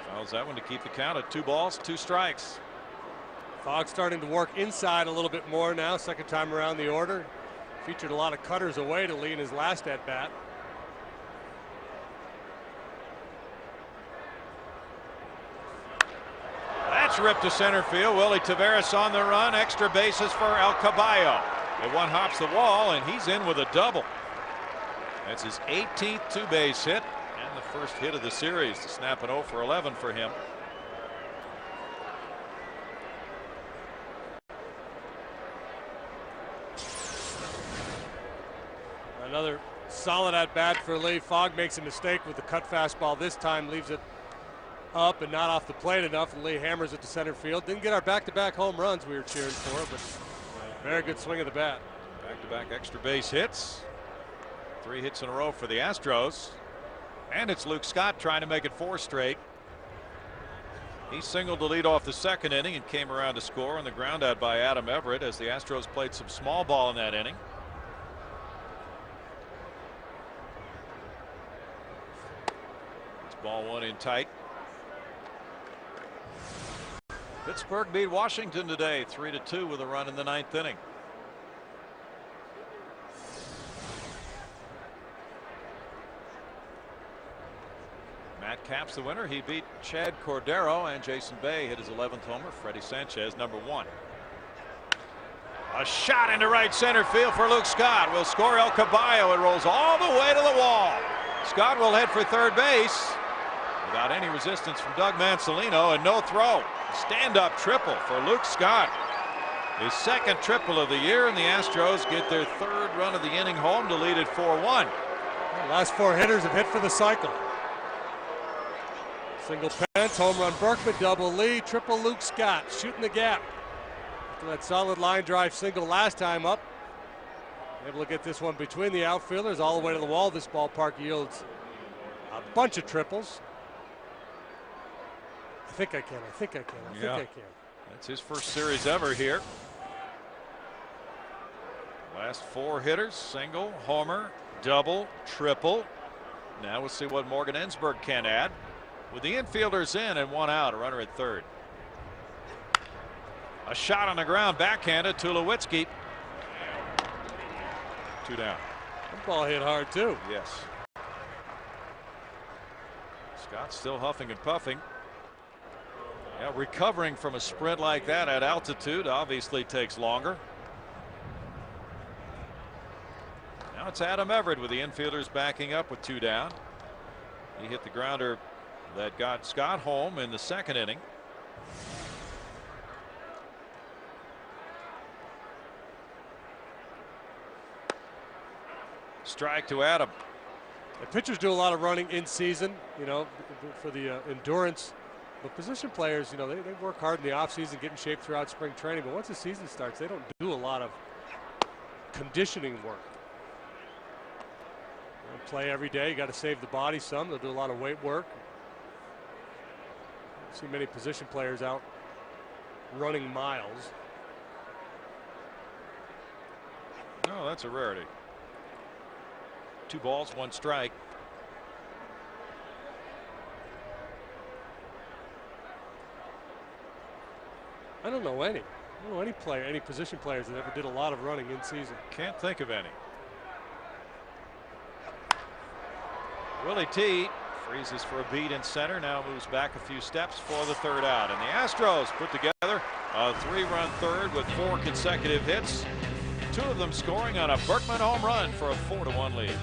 Fouls that one to keep the count at 2 balls, 2 strikes. Fogg starting to work inside a little bit more now. Second time around the order. Featured a lot of cutters away to Lee in his last at bat. That's ripped to center field. Willie Taveras on the run. Extra bases for El Caballo. The one hops the wall, and he's in with a double. That's his 18th 2-base hit and the first hit of the series to snap an 0 for 11 for him. Another solid at bat for Lee. Fogg makes a mistake with the cut fastball this time, leaves it up and not off the plate enough, and Lee hammers it to center field. Didn't get our back-to-back home runs we were cheering for, but very good swing of the bat. Back-to-back extra base hits. 3 hits in a row for the Astros. And it's Luke Scott trying to make it 4 straight. He singled to lead off the second inning and came around to score on the ground out by Adam Everett as the Astros played some small ball in that inning. It's ball 1 in tight. Pittsburgh beat Washington today 3-2 with a run in the 9th inning. Matt Capps the winner. He beat Chad Cordero, and Jason Bay hit his 11th homer. Freddie Sanchez number 1. A shot into right center field for Luke Scott. Will score El Caballo. It rolls all the way to the wall. Scott will head for third base without any resistance from Doug Mansolino, and no throw. Stand-up triple for Luke Scott. His 2nd triple of the year, and the Astros get their 3rd run of the inning home to lead at 4-1. The last 4 hitters have hit for the cycle. Single Pence, home run Berkman, double Lee, triple Luke Scott, shooting the gap. After that solid line drive single last time up. Able to get this one between the outfielders all the way to the wall. This ballpark yields a bunch of triples. I think I can. That's his first series ever here. Last 4 hitters, single, homer, double, triple. Now we'll see what Morgan Ensberg can add. With the infielders in and 1 out, a runner at third. A shot on the ground, backhanded to Tulowitzki. 2 down. That ball hit hard too. Yes. Scott still huffing and puffing. Yeah, recovering from a sprint like that at altitude obviously takes longer. Now it's Adam Everett with the infielders backing up with 2 down. He hit the grounder that got Scott home in the 2nd inning. Strike to Adam. The pitchers do a lot of running in season, for the endurance But position players, you know, they work hard in the offseason, get in shape throughout spring training. But once the season starts, they don't do a lot of conditioning work. They play every day. You got to save the body some. They'll do a lot of weight work. Don't see many position players out running miles. No, that's a rarity. 2 balls, 1 strike. I don't know any. I don't know any player, any position players that ever did a lot of running in season. Can't think of any. Willie T freezes for a beat in center. Now moves back a few steps for the 3rd out. And the Astros put together a 3-run third with 4 consecutive hits. 2 of them scoring on a Berkman home run for a 4-1 lead.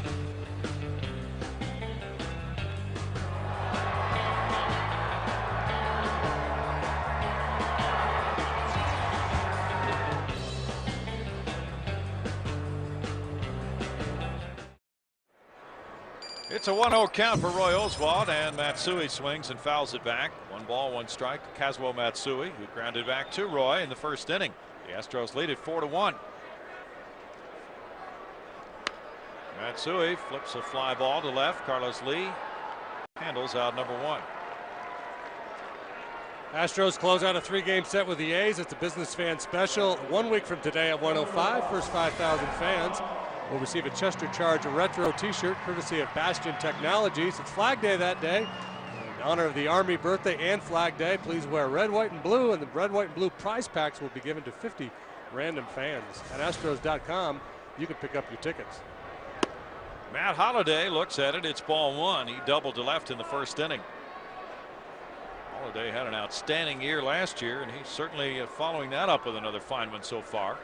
It's a 1-0 count for Roy Oswalt, and Matsui swings and fouls it back. 1 ball, 1 strike to Kazuo Matsui, who grounded back to Roy in the 1st inning. The Astros lead it 4-1. Matsui flips a fly ball to left. Carlos Lee handles out number 1. Astros close out a 3-game set with the A's. It's a business fan special. 1 week from today at 1:05, first 5,000 fans will receive a Chester Charge Retro t-shirt courtesy of Bastion Technologies. It's Flag Day that day. In honor of the Army birthday and Flag Day, please wear red, white, and blue, and the red, white, and blue prize packs will be given to 50 random fans. At Astros.com, you can pick up your tickets. Matt Holliday looks at it. It's ball 1. He doubled to left in the 1st inning. Holliday had an outstanding year last year, and he's certainly following that up with another fine one so far.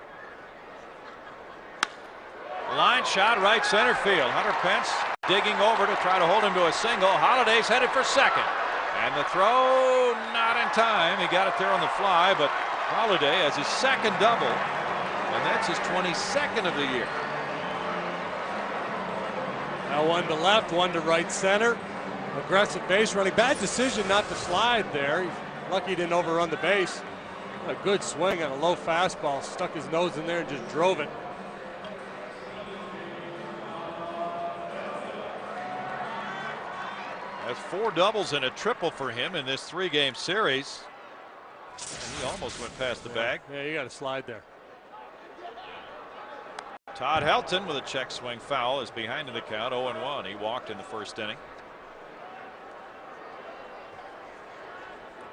Line shot right center field. Hunter Pence digging over to try to hold him to a single. Holliday's headed for second. And the throw not in time. He got it there on the fly, but Holliday has his 2nd double, and that's his 22nd of the year. Now 1 to left, 1 to right center. Aggressive base running. Bad decision not to slide there. He's lucky he didn't overrun the base. A good swing on a low fastball. Stuck his nose in there and just drove it. That's 4 doubles and a triple for him in this 3-game series. And he almost went past the bag. Yeah, you got to slide there. Todd Helton with a check swing foul is behind in the count. 0-1. He walked in the 1st inning.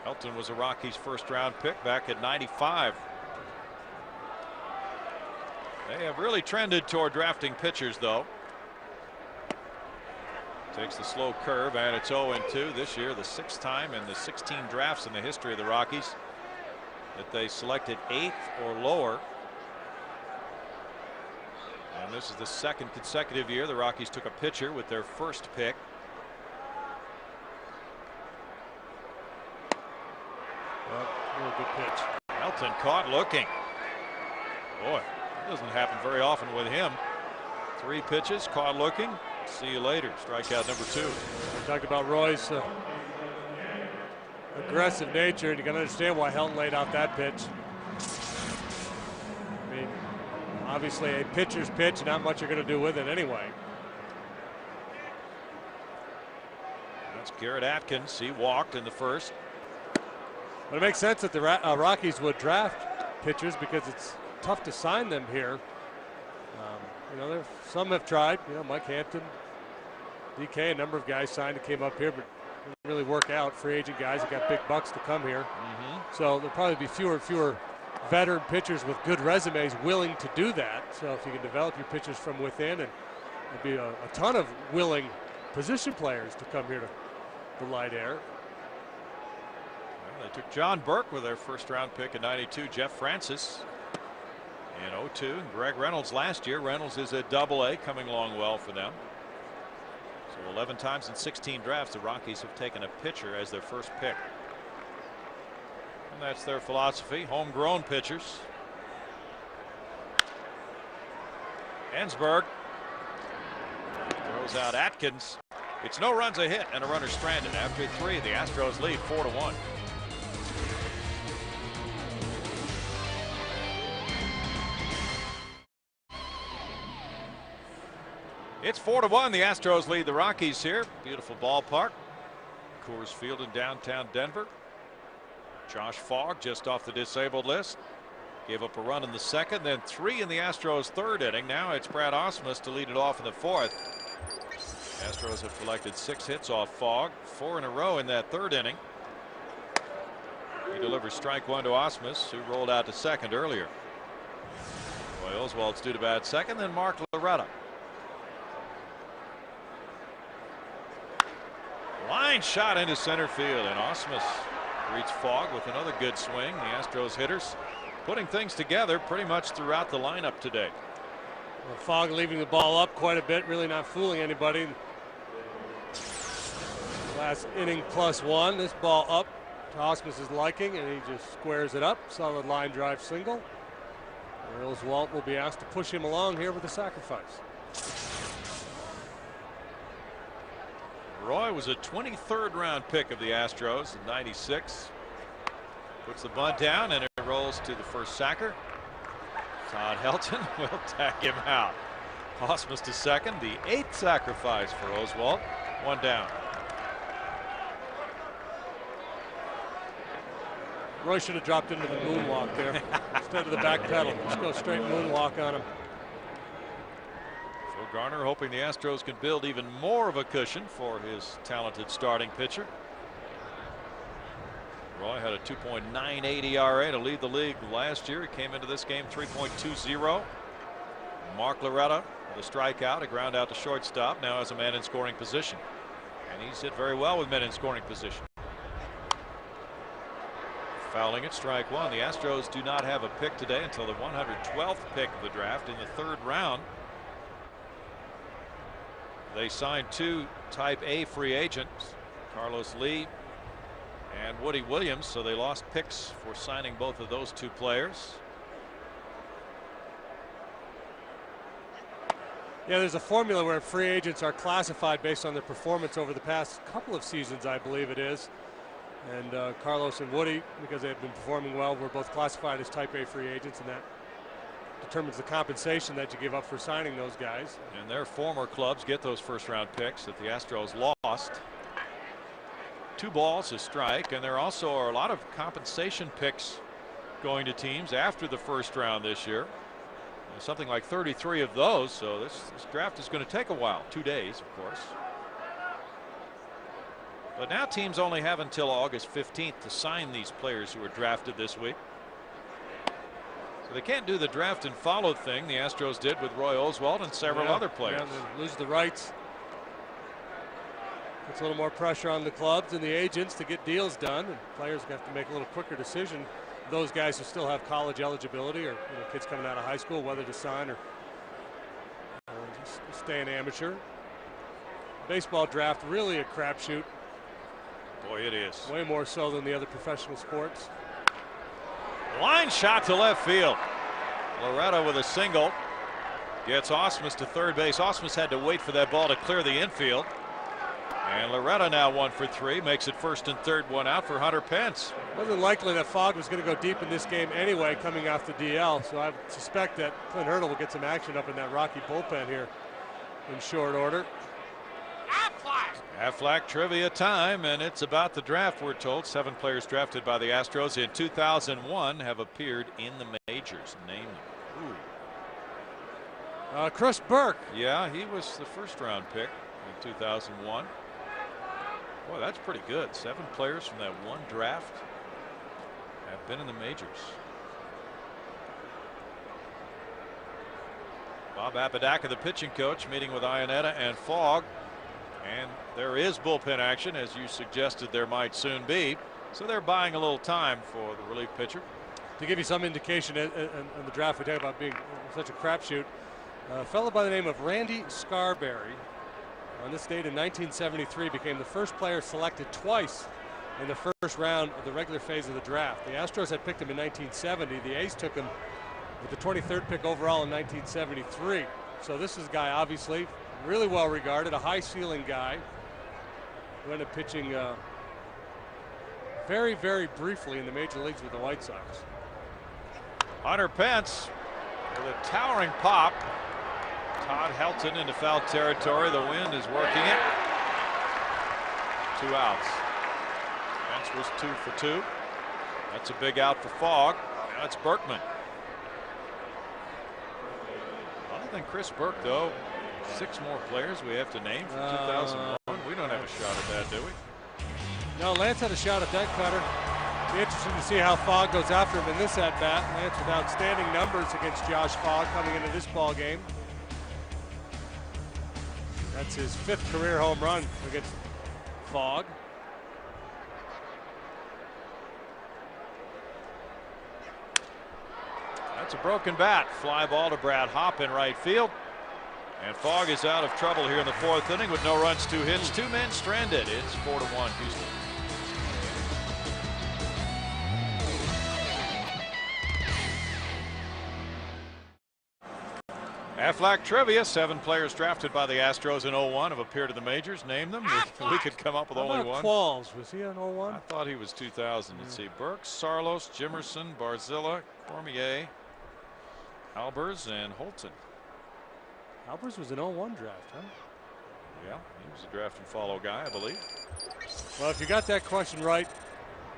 Helton was a Rockies 1st-round pick back at 95. They have really trended toward drafting pitchers, though. Takes the slow curve, and it's 0-2 this year, the 6th time in the 16 drafts in the history of the Rockies that they selected 8th or lower. And this is the 2nd consecutive year the Rockies took a pitcher with their 1st pick. Really good pitch. Helton caught looking. Boy, that doesn't happen very often with him. 3 pitches, caught looking. See you later. Strikeout number 2. We talked about Roy's aggressive nature, and you can understand why Helton laid out that pitch. I mean, obviously a pitcher's pitch, not much you're going to do with it anyway. That's Garrett Atkins. He walked in the 1st. But it makes sense that the Rockies would draft pitchers because it's tough to sign them here. You know, some have tried. You know, Mike Hampton, DK, a number of guys signed and came up here, but didn't really work out. Free agent guys that got big bucks to come here. So there'll probably be fewer and fewer veteran pitchers with good resumes willing to do that. So if you can develop your pitchers from within, and there'll be a ton of willing position players to come here to the light air. Well, they took John Burke with their 1st-round pick in '92. Jeff Francis in '02, and Greg Reynolds last year. Reynolds is a Double-A, coming along well for them. So 11 times in 16 drafts the Rockies have taken a pitcher as their 1st pick. And that's their philosophy. Homegrown pitchers. Ensberg throws out Atkins. It's no runs, a hit, and a runner stranded. After 3, the Astros lead 4-1. It's 4-1. The Astros lead the Rockies here. Beautiful ballpark. Coors Field in downtown Denver. Josh Fogg just off the disabled list. Gave up a run in the second, then 3 in the Astros' third inning. Now it's Brad Ausmus to lead it off in the fourth. Astros have collected 6 hits off Fogg, 4 in a row in that third inning. He delivers strike 1 to Ausmus, who rolled out to second earlier. Roy Oswalt's due to bat second, then Mark Loretta. Line shot into center field, and Ausmus greets Fogg with another good swing. The Astros hitters putting things together pretty much throughout the lineup today. Well, Fogg leaving the ball up quite a bit, really not fooling anybody. Last inning +1. This ball up to Ausmus's liking, and he just squares it up. Solid line drive single. Oswalt will be asked to push him along here with a sacrifice. Roy was a 23rd round pick of the Astros in '96. Puts the bunt down, and it rolls to the first sacker. Todd Helton will tag him out. Ausmus to second, the 8th sacrifice for Oswalt. 1 down. Roy should have dropped into the moonwalk there instead of the back pedal. Just go straight moonwalk on him. Phil Garner hoping the Astros can build even more of a cushion for his talented starting pitcher. Roy had a 2.98 ERA to lead the league last year. He came into this game 3.20. Mark Loretta with a strikeout, a ground out to shortstop, now has a man in scoring position. And he's hit very well with men in scoring position. Fouling it, strike 1. The Astros do not have a pick today until the 112th pick of the draft in the 3rd round. They signed 2 type A free agents, Carlos Lee and Woody Williams, so they lost picks for signing both of those 2 players. Yeah, there's a formula where free agents are classified based on their performance over the past couple of seasons, I believe it is. And Carlos and Woody, because they've been performing well, were both classified as type A free agents, and that determines the compensation that you give up for signing those guys. And their former clubs get those first-round picks that the Astros lost. 2 balls, a strike, and there also are a lot of compensation picks going to teams after the first round this year. Something like 33 of those, so this draft is going to take a while, 2 days, of course. But now teams only have until August 15th to sign these players who were drafted this week. So they can't do the draft and follow thing the Astros did with Roy Oswalt and several other players. Yeah, they lose the rights. Puts a little more pressure on the clubs and the agents to get deals done, and players have to make a little quicker decision. Those guys who still have college eligibility, or kids coming out of high school, whether to sign or just stay an amateur. Baseball draft really a crapshoot. Boy, it is. Way more so than the other professional sports. Line shot to left field. Loretta with a single gets Ausmus to third base. Ausmus had to wait for that ball to clear the infield. And Loretta now 1 for 3, makes it first and third, 1 out for Hunter Pence. It wasn't likely that Fogg was going to go deep in this game anyway, coming off the DL. So I suspect that Clint Hurdle will get some action up in that Rocky bullpen here in short order. Aflac trivia time, and it's about the draft, we're told. 7 players drafted by the Astros in 2001 have appeared in the majors. Name them. Chris Burke. Yeah, he was the first-round pick in 2001. Boy, that's pretty good. 7 players from that one draft have been in the majors. Bob Apodaca, the pitching coach, meeting with Ionetta and Fogg. And there is bullpen action, as you suggested there might soon be. So they're buying a little time for the relief pitcher. To give you some indication, in the draft we talk about being such a crapshoot, a fellow by the name of Randy Scarberry, on this date in 1973, became the first player selected twice in the first round of the regular phase of the draft. The Astros had picked him in 1970. The A's took him with the 23rd pick overall in 1973. So this is a guy obviously really well regarded, a high ceiling guy. who ended up pitching very, very briefly in the major leagues with the White Sox. Hunter Pence with a towering pop. Todd Helton into foul territory. The wind is working it. 2 outs. Pence was 2 for 2. That's a big out for Fogg. Now it's Berkman. Other than Chris Burke, though, 6 more players we have to name from 2001. We don't have a shot at that, do we? No, Lance had a shot at that, Cutter. Be interesting to see how Fogg goes after him in this at-bat. Lance with outstanding numbers against Josh Fogg coming into this ball game. That's his 5th career home run against Fogg. That's a broken bat. Fly ball to Brad Hopp in right field. And Fogg is out of trouble here in the 4th inning with no runs, 2 hits, 2 men stranded. It's 4-1 Houston. Aflac trivia: 7 players drafted by the Astros in 01 have appeared in the majors. Name them. We could come up with How only about one. Qualls? Was he an 01? I thought he was 2000. Let's see: Burke, Sarlos, Jimerson, Barzilla, Cormier, Albers, and Holton. Albers was an 01 draft, huh? Yeah, he was a draft and follow guy, I believe. Well, if you got that question right,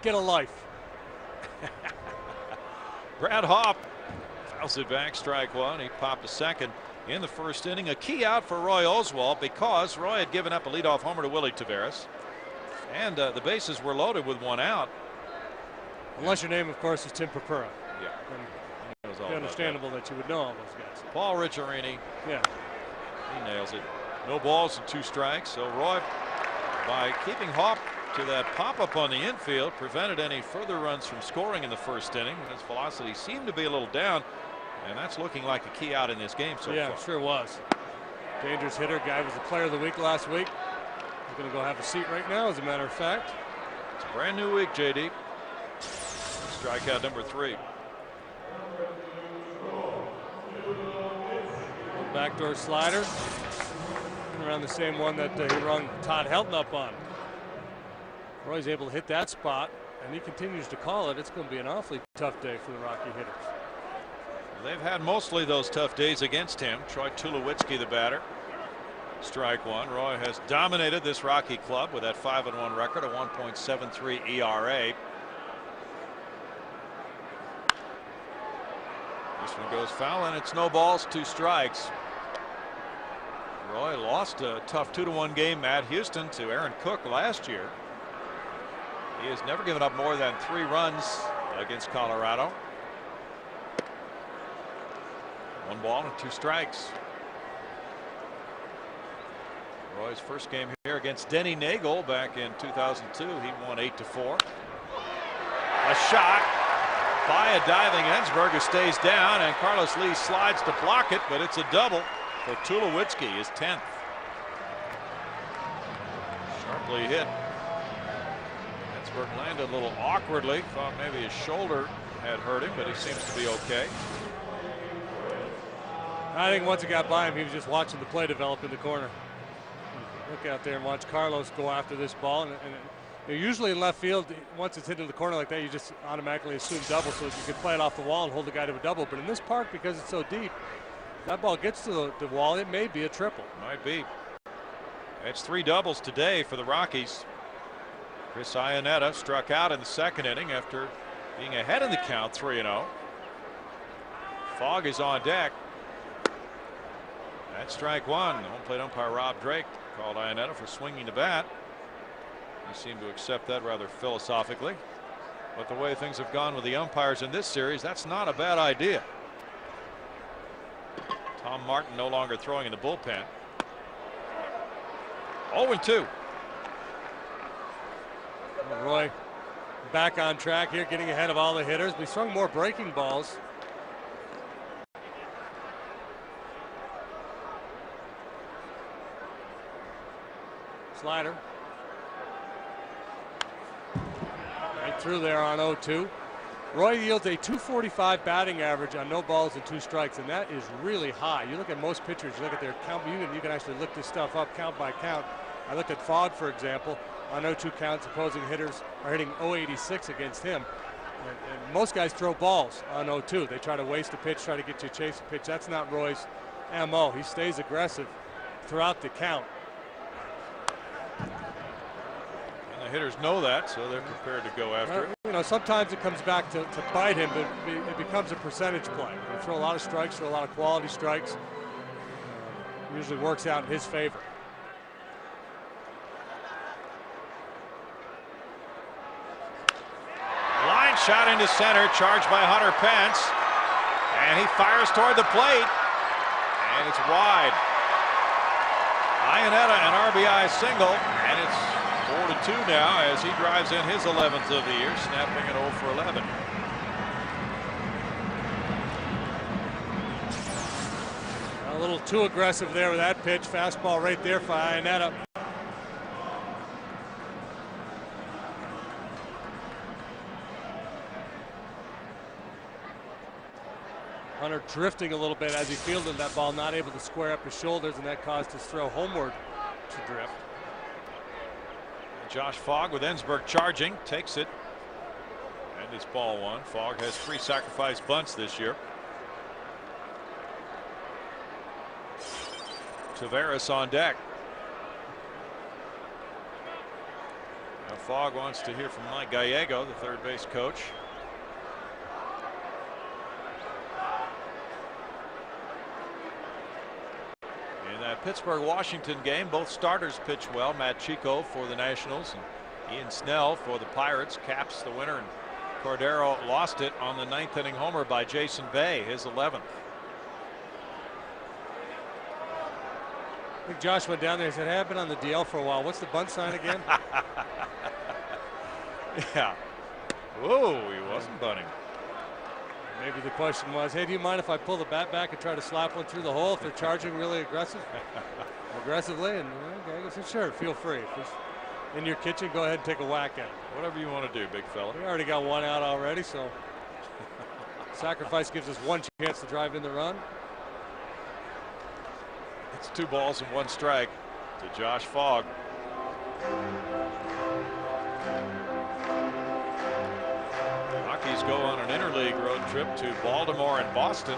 get a life. Brad Hopp fouls it back, strike 1. He popped a second in the 1st inning. A key out for Roy Oswalt because Roy had given up a leadoff homer to Willie Taveras, and the bases were loaded with 1 out. Unless your name, of course, is Tim Purpura. Yeah. It's understandable that you would know all those guys. Paul Ricciarini. Yeah. He nails it. No balls and 2 strikes. So Roy, by keeping Hopp to that pop-up on the infield, prevented any further runs from scoring in the 1st inning. His velocity seemed to be a little down, and that's looking like a key out in this game so far. Yeah, sure was. Dangerous hitter. Guy was the player of the week last week. He's going to go have a seat right now, as a matter of fact. It's a brand new week, JD. Strikeout number 3. Backdoor slider. Around the same one that he rung Todd Helton up on. Roy's able to hit that spot, and he continues to call it. It's going to be an awfully tough day for the Rocky hitters. They've had mostly those tough days against him. Troy Tulowitzki, the batter. Strike 1. Roy has dominated this Rocky club with that 5-1 record, a 1.73 ERA. This one goes foul, and it's no balls, 2 strikes. Roy lost a tough 2-1 game at Houston to Aaron Cook last year. He has never given up more than 3 runs against Colorado. 1 ball and 2 strikes. Roy's first game here against Denny Nagel back in 2002. He won 8-4. A shot by a diving Ensberg, who stays down, and Carlos Lee slides to block it, but it's a double for Tulowitzki, his 10th. Sharply hit. Ensberg landed a little awkwardly. Thought maybe his shoulder had hurt him, but he seems to be okay. I think once it got by him, he was just watching the play develop in the corner. Look out there and watch Carlos go after this ball. And usually in left field, once it's hit in the corner like that, you just automatically assume double so that you can play it off the wall and hold the guy to a double. But in this park, because it's so deep, that ball gets to the wall, it may be a triple. Might be. It's 3 doubles today for the Rockies. Chris Iannetta struck out in the 2nd inning after being ahead in the count 3-0. Fogg is on deck. That's strike 1. Home plate umpire Rob Drake called Iannetta for swinging the bat. He seemed to accept that rather philosophically. But the way things have gone with the umpires in this series, that's not a bad idea. Tom Martin no longer throwing in the bullpen. 0-2. Roy back on track here, getting ahead of all the hitters. We swung more breaking balls. Slider. Right through there on 0-2. Roy yields a 245 batting average on no balls and 2 strikes, and that is really high. You look at most pitchers, you look at their count, you can actually look this stuff up count by count. I looked at Fogg, for example. On 0-2 counts, opposing hitters are hitting .086 against him. And most guys throw balls on 0-2. They try to waste a pitch, try to get you a chase a pitch. That's not Roy's MO. He stays aggressive throughout the count. And the hitters know that, so they're prepared to go after it. You know, sometimes it comes back to bite him, but it becomes a percentage play. You throw a lot of strikes, throw a lot of quality strikes. Usually works out in his favor. Line shot into center, charged by Hunter Pence. And he fires toward the plate. And it's wide. Iannetta an RBI single, and it's 4-2 now as he drives in his 11th of the year, snapping at 0 for 11. A little too aggressive there with that pitch. Fastball right there for Iannetta. Hunter drifting a little bit as he fielded that ball, not able to square up his shoulders, and that caused his throw homeward to drift. Josh Fogg with Ensberg charging, takes it, and it's ball one. Fogg has 3 sacrifice bunts this year. Taveras on deck. Now Fogg wants to hear from Mike Gallego, the third base coach. In that Pittsburgh-Washington game, both starters pitched well. Matt Chico for the Nationals and Ian Snell for the Pirates caps the winner, and Cordero lost it on the 9th inning homer by Jason Bay, his 11th. I think Josh went down there and said, hey, I've been on the DL for a while. What's the bunt sign again? Yeah. Whoa, he wasn't bunting. Maybe the question was, hey, do you mind if I pull the bat back and try to slap one through the hole if they're charging really aggressively? And okay, I said, sure, feel free. If it's in your kitchen, go ahead and take a whack at it. Whatever you want to do, big fella. We already got one out already, so sacrifice gives us one chance to drive in the run. It's 2 balls and 1 strike to Josh Fogg. Rockies go on an interleague road trip to Baltimore and Boston.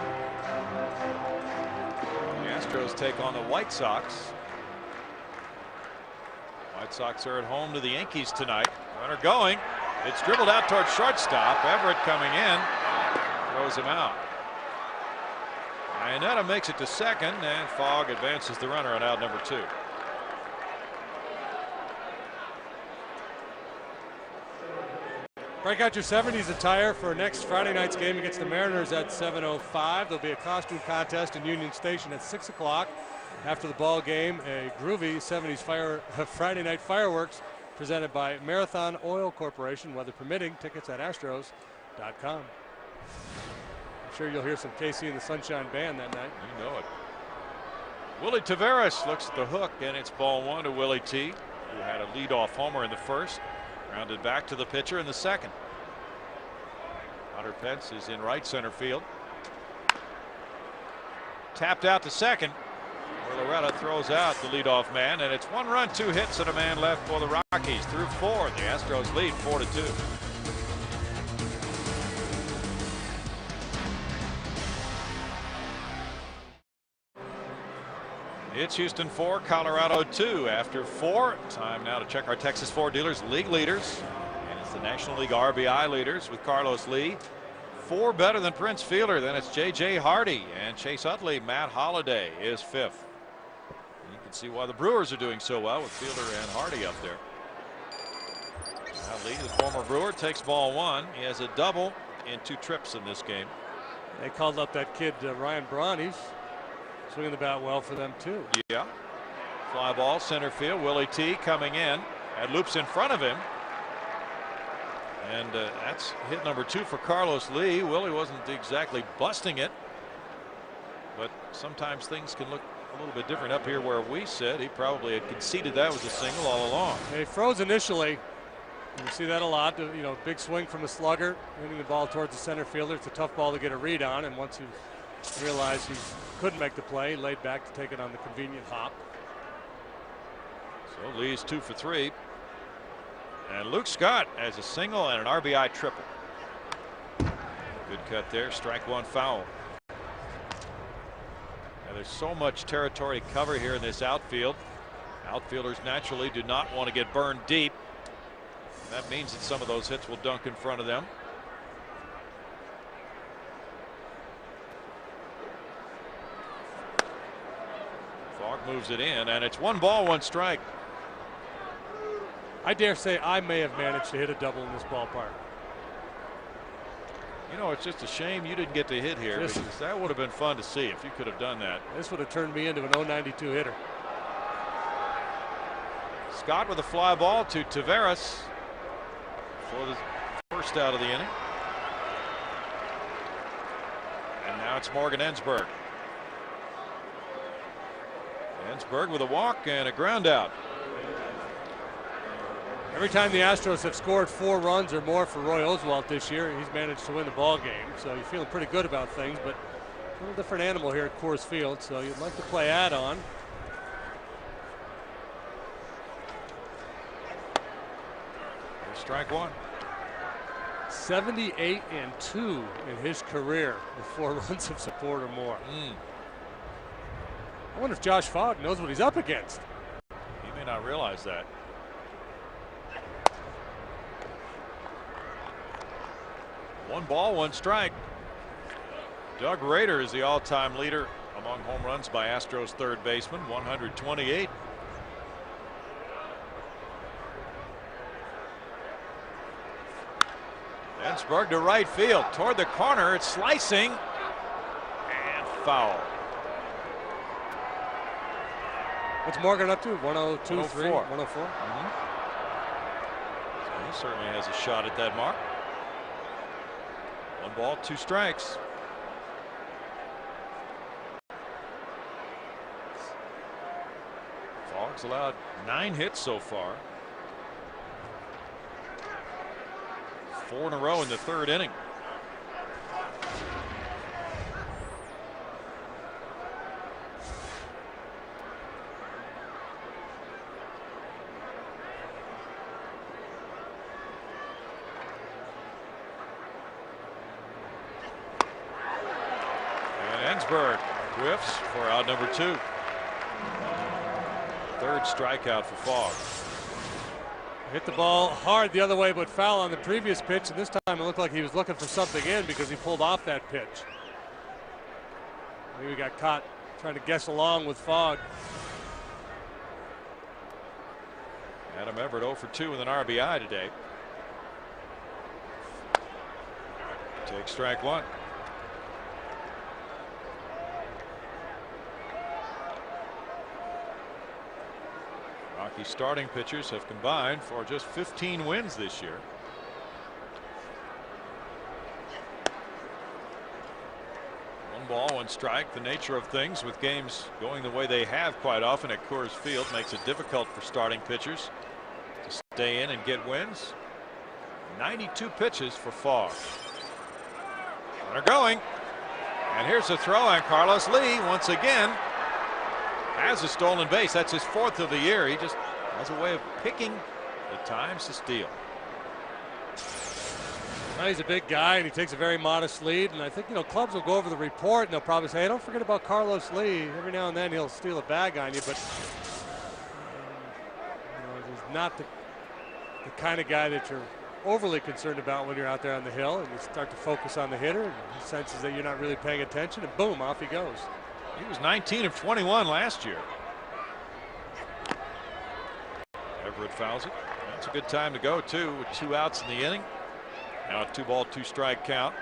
The Astros take on the White Sox. White Sox are at home to the Yankees tonight. Runner going. It's dribbled out towards shortstop. Everett coming in. Throws him out. Iannetta makes it to second, and Fogg advances the runner on out number 2. Break out your 70s attire for next Friday night's game against the Mariners at 7:05. There'll be a costume contest in Union Station at 6 o'clock. After the ball game, a groovy 70s Friday night fireworks presented by Marathon Oil Corporation, weather permitting. Tickets at astros.com. I'm sure you'll hear some KC and the Sunshine Band that night. You know it. Willie Taveras looks at the hook, and it's ball 1 to Willie T, who had a leadoff homer in the first. Rounded back to the pitcher in the second. Hunter Pence is in right center field. Tapped out to second, where Loretta throws out the leadoff man, and it's 1 run, 2 hits, and a man left for the Rockies. Through 4, the Astros lead 4-2. It's Houston 4, Colorado 2 after 4. Time now to check our Texas Ford dealers league leaders. And it's the National League RBI leaders with Carlos Lee. 4 better than Prince Fielder. Then it's J.J. Hardy and Chase Utley. Matt Holliday is 5th. And you can see why the Brewers are doing so well with Fielder and Hardy up there. Now Lee, the former Brewer, takes ball 1. He has a double and 2 trips in this game. They called up that kid Ryan Braun. He's swinging the bat well for them too. Yeah. Fly ball center field. Willie T coming in and loops in front of him. And that's hit number 2 for Carlos Lee. Willie wasn't exactly busting it, but sometimes things can look a little bit different up here where we sit. He probably had conceded that was a single all along. He froze initially. You see that a lot. You know, big swing from a slugger, hitting the ball towards the center fielder. It's a tough ball to get a read on, and once he realized he couldn't make the play, he laid back to take it on the convenient hop. So Lee's 2 for 3. And Luke Scott has a single and an RBI triple. Good cut there. Strike one, foul. Now there's so much territory to cover here in this outfield. Outfielders naturally do not want to get burned deep. And that means that some of those hits will dunk in front of them. Fogg moves it in, and it's 1 ball, 1 strike. I dare say I may have managed to hit a double in this ballpark. You know, it's just a shame you didn't get to hit here, because that would have been fun to see if you could have done that. This would have turned me into an 092 hitter. Scott with a fly ball to Taveras for the first out of the inning. And now it's Morgan Ensberg. Ensberg with a walk and a ground out. Every time the Astros have scored 4 runs or more for Roy Oswalt this year, he's managed to win the ball game. So you're feeling pretty good about things, but a little different animal here at Coors Field. So you'd like to play add-on. Strike one. 78-2 in his career with 4 runs of support or more. I wonder if Josh Fogg knows what he's up against. He may not realize that. One ball, 1 strike. Doug Rader is the all-time leader among home runs by Astros third baseman, 128. Ensberg to right field toward the corner. It's slicing and foul. What's Morgan up to? 102, 104. 104. So he certainly has a shot at that mark. 1 ball, 2 strikes. Fogg's allowed 9 hits so far. 4 in a row in the 3rd inning. And Ensberg whiffs for out number 2. 3rd strikeout for Fogg. Hit the ball hard the other way, but foul on the previous pitch, and this time it looked like he was looking for something in because he pulled off that pitch. Maybe he got caught trying to guess along with Fogg. Adam Everett 0 for 2 with an RBI today. Take strike 1. Rockies starting pitchers have combined for just 15 wins this year. One ball, 1 strike. The nature of things with games going the way they have quite often at Coors Field makes it difficult for starting pitchers to stay in and get wins. 92 pitches for Fogg. They're going. And here's a throw, and Carlos Lee once again has a stolen base. That's his 4th of the year. He just has a way of picking the times to steal. Well, he's a big guy and he takes a very modest lead, and I think, you know, clubs will go over the report and they'll probably say, hey, don't forget about Carlos Lee. Every now and then he'll steal a bag on you, but you know, he's not the kind of guy that you're overly concerned about when you're out there on the hill, and you start to focus on the hitter and he senses that you're not really paying attention, and boom, off he goes. He was 19 of 21 last year. Everett fouls it. That's a good time to go too, with 2 outs in the inning. Now a 2 ball, 2 strike count.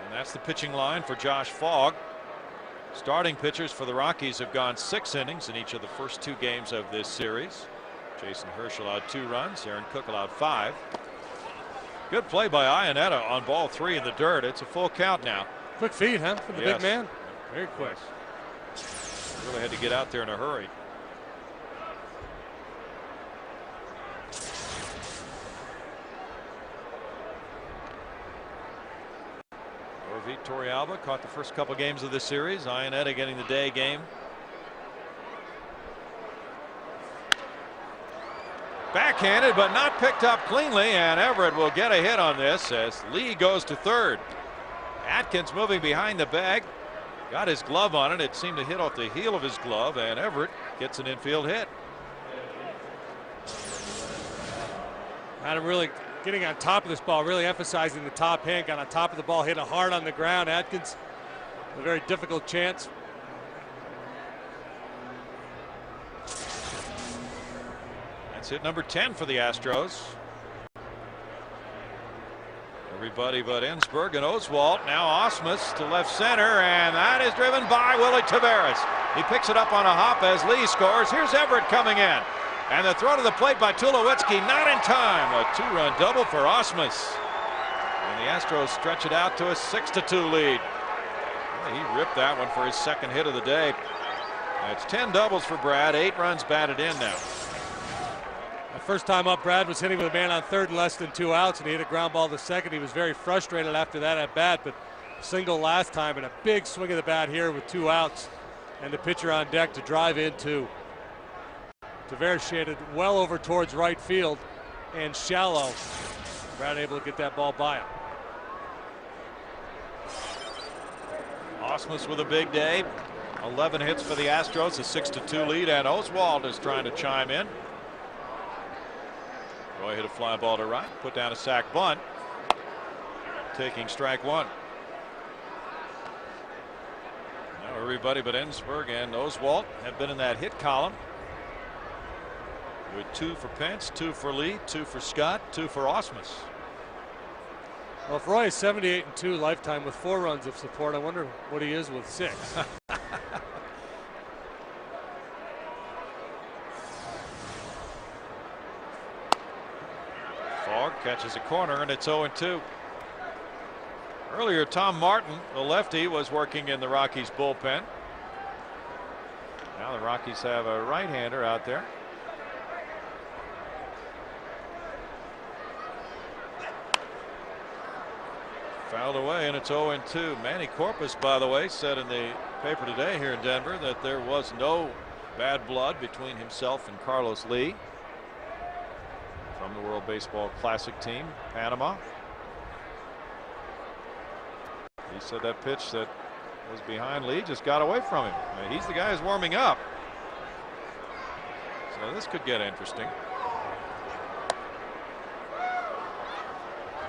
And that's the pitching line for Josh Fogg. Starting pitchers for the Rockies have gone 6 innings in each of the first 2 games of this series. Jason Hirsch allowed 2 runs. Aaron Cook allowed 5. Good play by Iannetta on ball 3 in the dirt. It's a full count now. Quick feed, huh, for the big man? Very quick. Really had to get out there in a hurry. beat Torrealba, caught the first couple games of the series. Iannetta getting the day game. Backhanded, but not picked up cleanly, and Everett will get a hit on this as Lee goes to third. Atkins moving behind the bag, got his glove on it. It seemed to hit off the heel of his glove, and Everett gets an infield hit. Adam really getting on top of this ball, really emphasizing the top hand, got on top of the ball, hit it hard on the ground. Atkins, a very difficult chance. That's hit number 10 for the Astros. Everybody but Ensberg and Oswalt. Now Osmus to left center, and that is driven by Willie Taveras. He picks it up on a hop as Lee scores. Here's Everett coming in. And the throw to the plate by Tulowitzki, not in time. A 2-run double for Osmus. And the Astros stretch it out to a 6-2 lead. Well, he ripped that one for his second hit of the day. That's 10 doubles for Brad, 8 runs batted in now. The first time up, Brad was hitting with a man on third and less than 2 outs, and he hit a ground ball to second. He was very frustrated after that at bat, but single last time and a big swing of the bat here with 2 outs, and the pitcher on deck to drive into. Taveras shaded well over towards right field and shallow. Brad able to get that ball by him. Osmus with a big day. 11 hits for the Astros, a 6-2 lead, and Oswalt is trying to chime in. Roy hit a fly ball to right, put down a sac bunt, taking strike 1. Now everybody but Ensberg and Oswalt have been in that hit column, with 2 for Pence, 2 for Lee, 2 for Scott, 2 for Osmus. Well, if Roy is 78-2 lifetime with 4 runs of support, I wonder what he is with 6. Fogg catches a corner, and it's 0-2. Earlier, Tom Martin, the lefty, was working in the Rockies bullpen. Now the Rockies have a right-hander out there. Fouled away, and it's 0-2. Manny Corpus, by the way, said in the paper today here in Denver that there was no bad blood between himself and Carlos Lee from the World Baseball Classic team, Panama. He said that pitch that was behind Lee just got away from him. I mean, he's the guy who's warming up. So this could get interesting.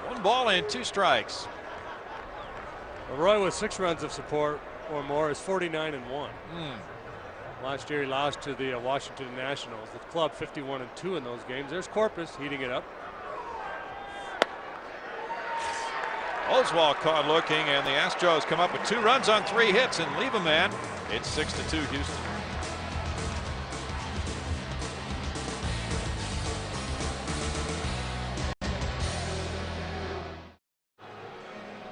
1 ball and 2 strikes. Roy with 6 runs of support or more is 49-1. Last year he lost to the Washington Nationals. The club 51-2 in those games. There's Corpus heating it up. Oswalt caught looking, and the Astros come up with 2 runs on 3 hits and leave a man. It's 6-2 Houston.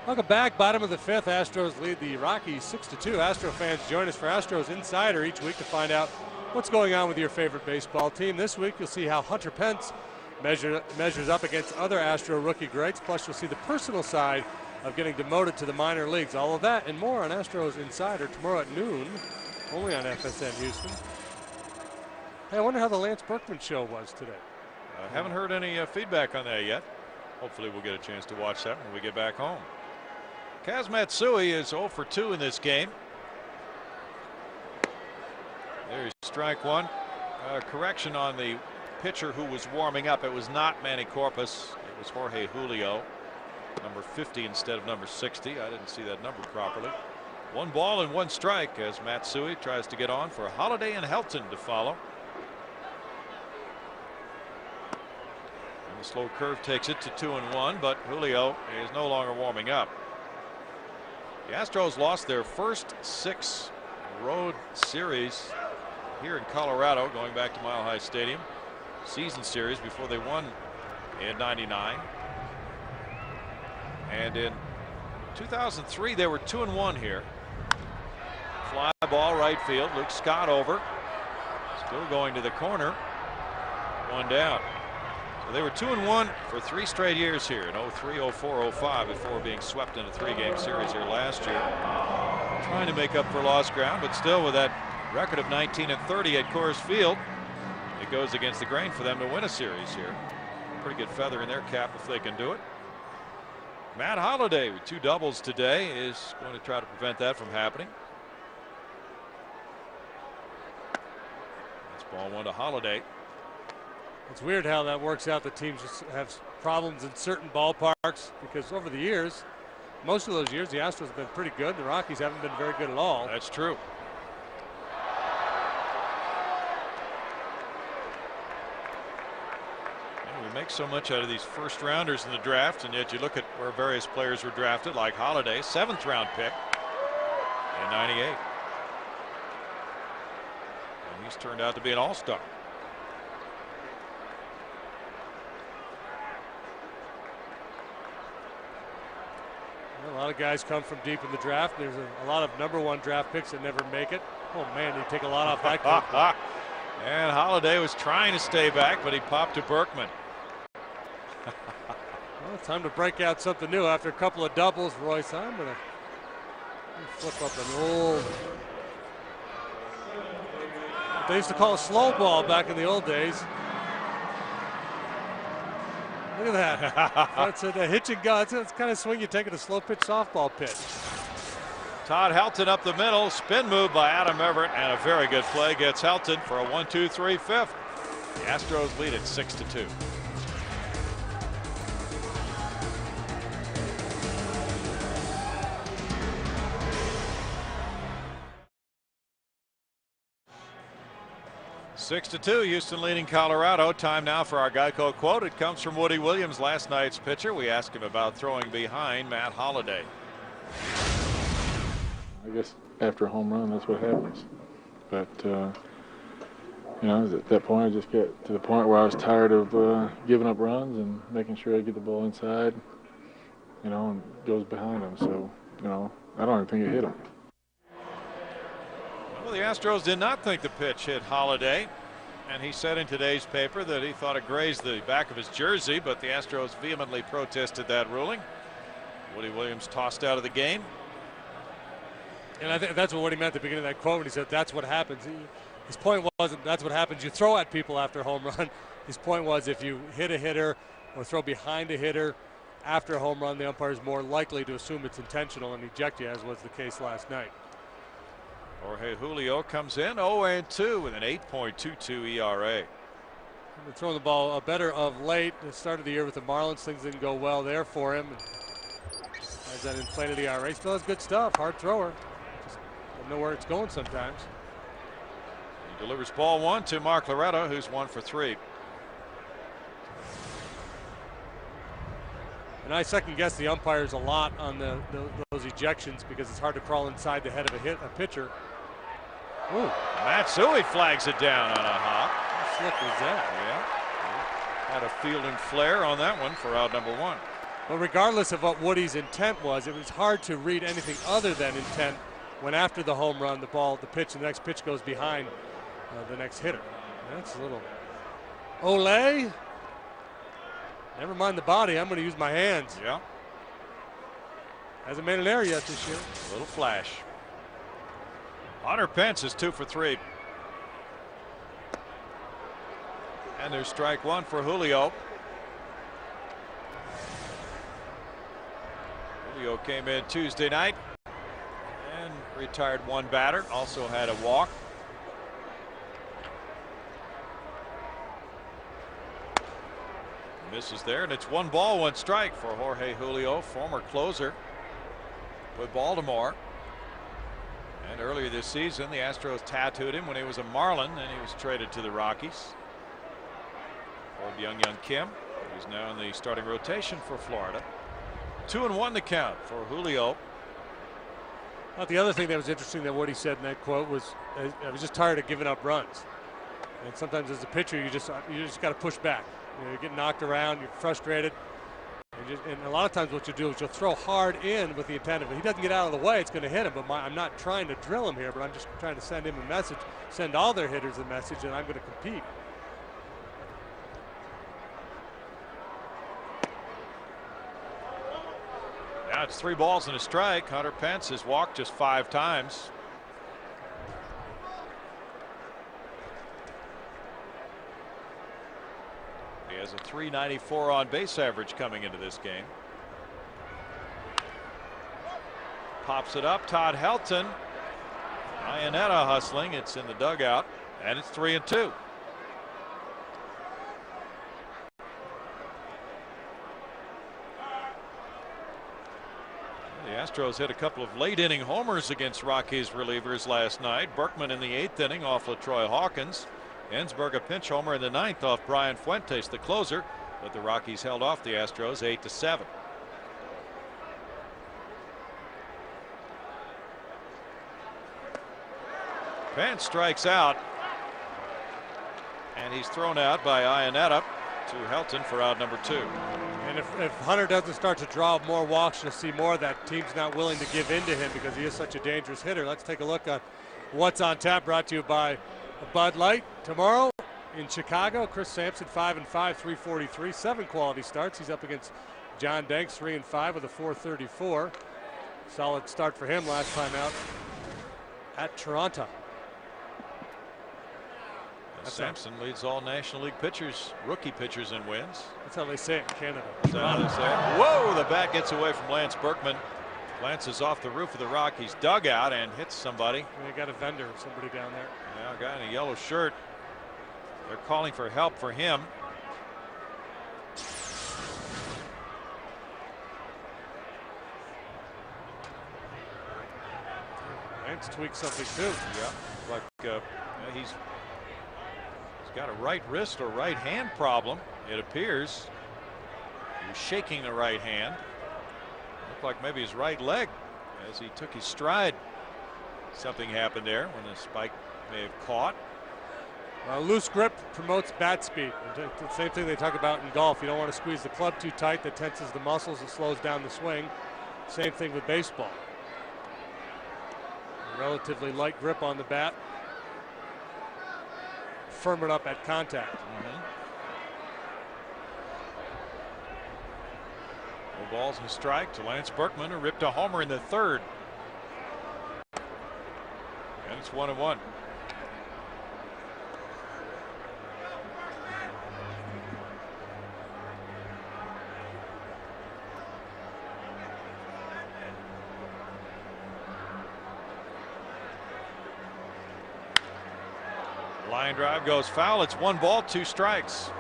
Welcome back. Bottom of the 5th. Astros lead the Rockies 6-2. Astro fans join us for Astros Insider each week to find out what's going on with your favorite baseball team. This week you'll see how Hunter Pence measures up against other Astro rookie greats. Plus you'll see the personal side of getting demoted to the minor leagues. All of that and more on Astros Insider tomorrow at noon, only on FSN Houston. Hey, I wonder how the Lance Berkman show was today. I haven't heard any feedback on that yet. Hopefully we'll get a chance to watch that when we get back home. Kaz Matsui is 0 for 2 in this game. There's strike 1. Correction on the pitcher who was warming up. It was not Manny Corpus. It was Jorge Julio, number 50 instead of number 60. I didn't see that number properly. 1 ball and 1 strike as Matsui tries to get on for Holiday and Helton to follow. And the slow curve takes it to 2-1, but Julio is no longer warming up. The Astros lost their first 6 road series here in Colorado, going back to Mile High Stadium. Season series before they won in '99. And in 2003, they were 2-1 here. Fly ball right field. Luke Scott over. Still going to the corner. 1 down. They were 2-1 for 3 straight years here in 03, 04, 05 before being swept in a 3-game series here last year. Trying to make up for lost ground, but still with that record of 19-30 at Coors Field, it goes against the grain for them to win a series here. Pretty good feather in their cap if they can do it. Matt Holliday with 2 doubles today is going to try to prevent that from happening. That's ball 1 to Holliday. It's weird how that works out. The teams just have problems in certain ballparks because over the years, most of those years, the Astros have been pretty good. The Rockies haven't been very good at all. That's true. And we make so much out of these first rounders in the draft, and yet you look at where various players were drafted, like Holliday, 7th round pick in '98. And he's turned out to be an all-star. A lot of guys come from deep in the draft. There's a lot of #1 draft picks that never make it. Oh man, they take a lot off that clip. And Holliday was trying to stay back, but he popped to Berkman. Well, it's time to break out something new after a couple of doubles. Royce, I'm going to flip up an old, what they used to call a slow ball back in the old days. Look at that. That's a hitch and gun. That's kind of swing you take at a slow pitch softball pitch. Todd Helton up the middle. Spin move by Adam Everett, and a very good play gets Helton for a 1-2-3 fifth. The Astros lead at 6-2. Houston leading Colorado. Time now for our Geico quote. It comes from Woody Williams, last night's pitcher. We asked him about throwing behind Matt Holliday. I guess after a home run, that's what happens. But, you know, at that point, I just get to the point where I was tired of giving up runs and making sure I get the ball inside, you know, and goes behind him. So, you know, I don't even think it hit him. Well, the Astros did not think the pitch hit Holliday, and he said in today's paper that he thought it grazed the back of his jersey, but the Astros vehemently protested that ruling. Woody Williams tossed out of the game. And I think that's what Woody meant at the beginning of that quote when he said that's what happens. His point wasn't that's what happens. You throw at people after a home run. His point was if you hit a hitter or throw behind a hitter after a home run, the umpire is more likely to assume it's intentional and eject you, as was the case last night. Jorge Julio comes in 0-2 with an 8.22 ERA. Been throwing the ball better of late. The start of the year with the Marlins, things didn't go well there for him. Has that inflated ERA. Still has good stuff. Hard thrower. Just don't know where it's going sometimes. He delivers ball 1 to Mark Loretta, who's 1 for 3. And I second guess the umpires a lot on those ejections because it's hard to crawl inside the head of a pitcher. Ooh. Matsui flags it down on a hop. How slick was that? Yeah. Had a fielding flare on that one for out number 1. But regardless of what Woody's intent was, it was hard to read anything other than intent when after the home run, the next pitch goes behind the next hitter. That's a little Olay. Never mind the body, I'm going to use my hands. Yeah. Hasn't made an error yet this year. A little flash. Hunter Pence is 2 for 3. And there's strike 1 for Julio. Julio came in Tuesday night and retired 1 batter. Also had a walk. Misses there, and it's 1 ball, 1 strike for Jorge Julio, former closer with Baltimore. And earlier this season, the Astros tattooed him when he was a Marlin, and he was traded to the Rockies. Old young Kim, who's now in the starting rotation for Florida. 2-1 the count for Julio. Well, the other thing that was interesting that Woody said in that quote was, I was just tired of giving up runs. And sometimes as a pitcher, you just got to push back. You know, you get knocked around, you're frustrated. And a lot of times what you do is you'll throw hard in with the intent of, if he doesn't get out of the way, it's going to hit him. But I'm not trying to drill him here, but I'm just trying to send him a message, send all their hitters a message, and I'm going to compete. That's 3 balls and a strike. Hunter Pence has walked just 5 times. He has a .394 on base average coming into this game. Pops it up. Todd Helton. Iannetta hustling. It's in the dugout, and it's 3-2. The Astros hit a couple of late inning homers against Rockies relievers last night. Berkman in the 8th inning off LaTroy Hawkins. Ensberg a pinch homer in the 9th off Brian Fuentes, the closer, but the Rockies held off the Astros 8-7. Pence strikes out, and he's thrown out by Iannetta to Helton for out number 2. And if Hunter doesn't start to draw more walks, you'll see more of that. Team's not willing to give in to him because he is such a dangerous hitter. Let's take a look at what's on tap, brought to you by Bud Light. Tomorrow in Chicago, Chris Sampson 5-5, 343, 7 quality starts. He's up against John Danks 3-5 with a 434. Solid start for him last time out at Toronto. Sampson leads all National League pitchers, rookie pitchers in wins. That's how they say it in Canada. That's how they say it. Whoa, the bat gets away from Lance Berkman. Glances off the roof of the Rockies dugout and hits somebody. They got a vendor, somebody down there. Yeah, a guy in a yellow shirt. They're calling for help for him. Lance tweaked something too. Yeah, like he's got a right wrist or right hand problem. It appears he was shaking the right hand. Looked like maybe his right leg as he took his stride. Something happened there when the spike may have caught. Loose grip promotes bat speed. The same thing they talk about in golf. You don't want to squeeze the club too tight. That tenses the muscles. It slows down the swing. Same thing with baseball. A relatively light grip on the bat. Firm it up at contact. No balls and a strike to Lance Berkman, who ripped a homer in the 3rd. And it's 1-1. Line drive goes foul. It's 1 ball, 2 strikes.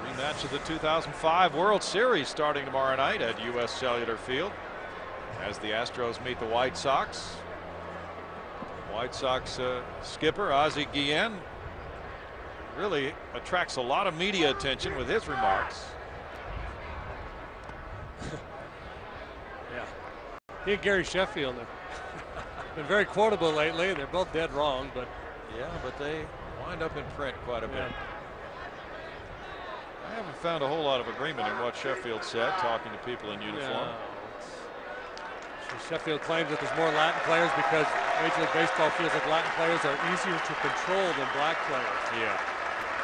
Rematch of the 2005 World Series starting tomorrow night at U.S. Cellular Field as the Astros meet the White Sox. White Sox skipper Ozzie Guillen really attracts a lot of media attention with his remarks. Yeah, he and Gary Sheffield have been very quotable lately. They're both dead wrong, but yeah, but they wind up in print quite a bit. Yeah. I haven't found a whole lot of agreement in what Sheffield said, talking to people in uniform. Sheffield claims that there's more Latin players because Major League Baseball feels like Latin players are easier to control than black players. Yeah.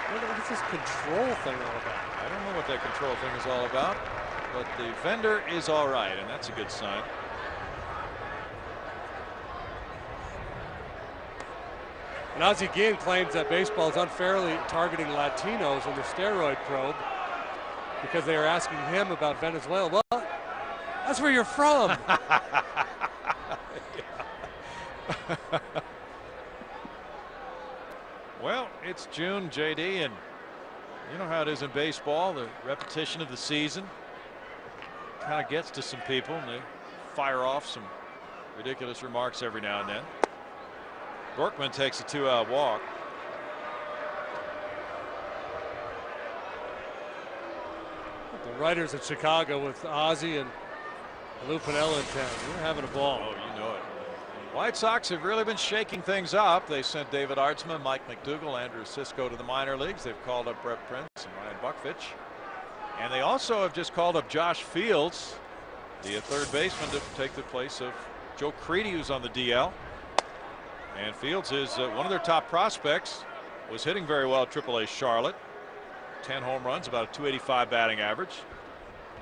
What is this control thing all about? I don't know what that control thing is all about, but the vendor is all right, and that's a good sign. And Ozzie Guillen claims that baseball is unfairly targeting Latinos in the steroid probe because they are asking him about Venezuela. Well, that's where you're from. Well, it's June, JD, and you know how it is in baseball. The repetition of the season kind of gets to some people, and they fire off some ridiculous remarks every now and then. Berkman takes a 2-out walk. The writers at Chicago with Ozzie and Lou Piniella in town. We're having a ball. Oh, you know it. White Sox have really been shaking things up. They sent David Artsma, Mike McDougal, Andrew Sisco to the minor leagues. They've called up Brett Prince and Ryan Buckfitch. And they also have just called up Josh Fields, the third baseman, to take the place of Joe Creedy, who's on the DL. And Fields is one of their top prospects. Was hitting very well at AAA Charlotte. 10 home runs, about a .285 batting average.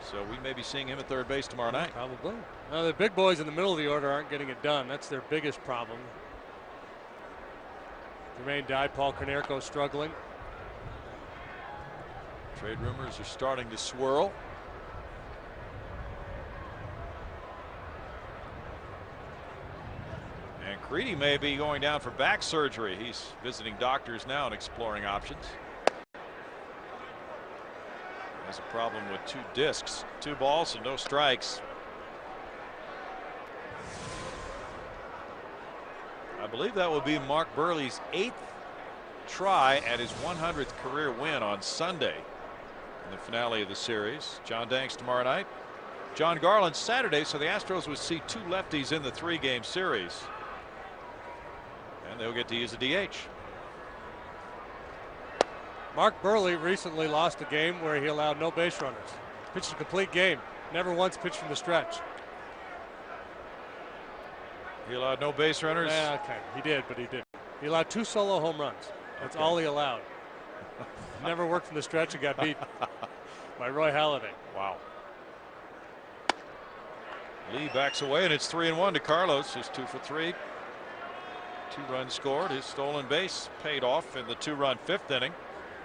So we may be seeing him at third base tomorrow night. Probably. Now the big boys in the middle of the order aren't getting it done. That's their biggest problem. Jermaine Dye, Paul Konerko struggling. Trade rumors are starting to swirl. And Creedy may be going down for back surgery. He's visiting doctors now and exploring options. Has a problem with 2 discs, 2 balls and no strikes. I believe that will be Mark Burley's 8th try at his 100th career win on Sunday in the finale of the series. John Danks tomorrow night. John Garland Saturday, so the Astros will see 2 lefties in the 3-game series. And they'll get to use a DH. Mark Burley recently lost a game where he allowed no base runners. Pitched a complete game. Never once pitched from the stretch. He allowed no base runners. Yeah, okay, he did, but he didn't. He allowed 2 solo home runs. That's all he allowed. Never worked from the stretch and got beat by Roy Halladay. Wow. Lee backs away, and it's 3-1 to Carlos. He's 2 for 3. 2 runs scored. His stolen base paid off in the 2-run 5th inning.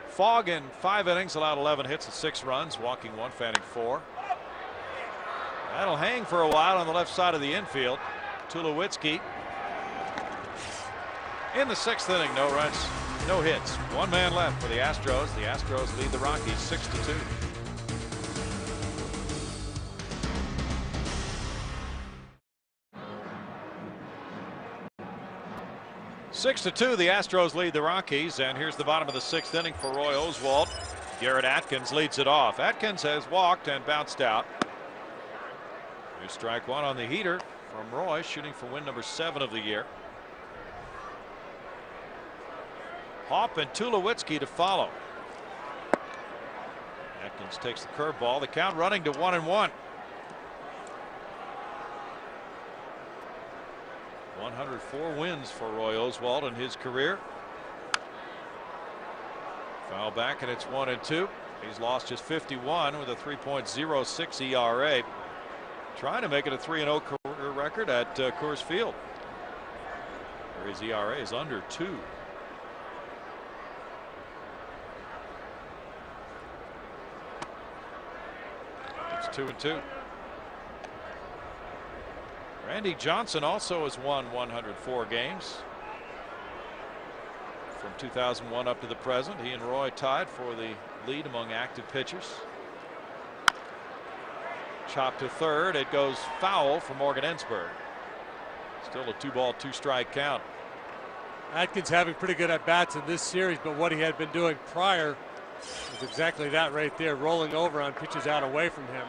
Fogg in 5 innings allowed 11 hits and 6 runs, walking 1, fanning 4. That'll hang for a while on the left side of the infield. Tulowitzki in the 6th inning, no runs, no hits. 1 man left for the Astros. The Astros lead the Rockies 6-2. 6-2, the Astros lead the Rockies, and here's the bottom of the 6th inning for Roy Oswalt. Garrett Atkins leads it off. Atkins has walked and bounced out. Here's strike 1 on the heater from Roy, shooting for win number 7 of the year. Hopp and Tulowitzki to follow. Atkins takes the curveball. The count running to 1-1. 104 wins for Roy Oswalt in his career. Foul back, and it's 1-2. He's lost just 51 with a 3.06 ERA. Trying to make it a 3-0 career record at Coors Field, where his ERA is under 2. It's 2-2. Randy Johnson also has won 104 games from 2001 up to the present. He and Roy tied for the lead among active pitchers. Chop to third. It goes foul for Morgan Ensberg. Still a 2-ball, 2-strike count. Atkins having pretty good at bats in this series, but what he had been doing prior was exactly that right there, rolling over on pitches out away from him.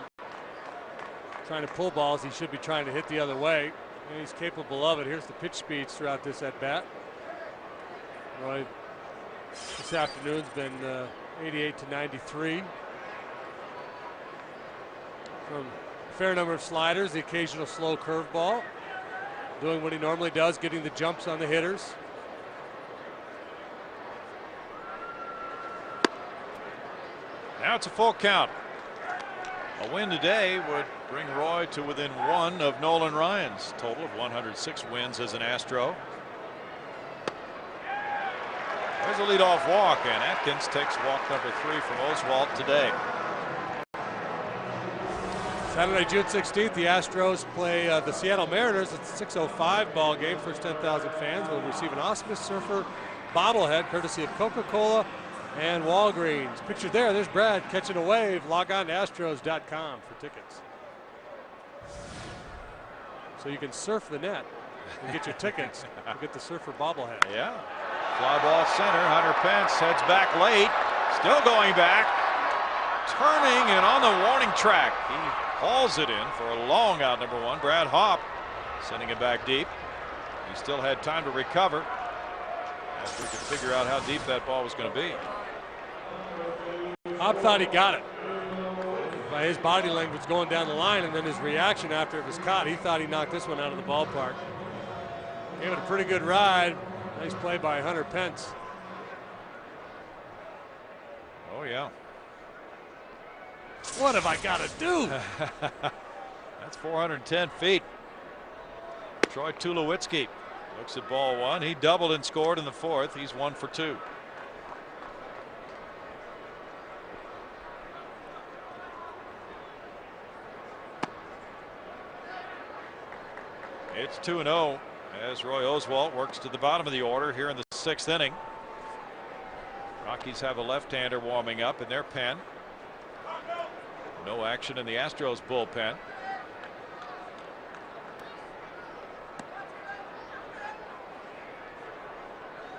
Trying to pull balls he should be trying to hit the other way, and he's capable of it. Here's the pitch speeds throughout this at bat. Roy this afternoon's been 88 to 93. From a fair number of sliders, the occasional slow curveball. Doing what he normally does, getting the jumps on the hitters. Now it's a full count. A win today would bring Roy to within 1 of Nolan Ryan's total of 106 wins as an Astro. There's a leadoff walk, and Atkins takes walk number 3 from Oswalt today. Saturday, June 16th, the Astros play the Seattle Mariners. It's a 6:05 ball game. First 10,000 fans will receive an Oscar Surfer bobblehead courtesy of Coca-Cola and Walgreens. Pictured there, there's Brad catching a wave. Log on to Astros.com for tickets. So you can surf the net and get your tickets and get the Surfer bobblehead. Yeah. Fly ball center. Hunter Pence heads back late. Still going back. Turning and on the warning track. He hauls it in for a long out, number 1. Brad Hopp sending it back deep. He still had time to recover after he could figure out how deep that ball was going to be. Hopp thought he got it by his body language going down the line, and then his reaction after it was caught. He thought he knocked this one out of the ballpark. Gave it a pretty good ride. Nice play by Hunter Pence. Oh, yeah. What have I got to do? That's 410 feet. Troy Tulowitzki looks at ball one. He doubled and scored in the fourth. He's 1 for 2. It's 2-0 as Roy Oswalt works to the bottom of the order here in the 6th inning. Rockies have a left-hander warming up in their pen. No action in the Astros bullpen.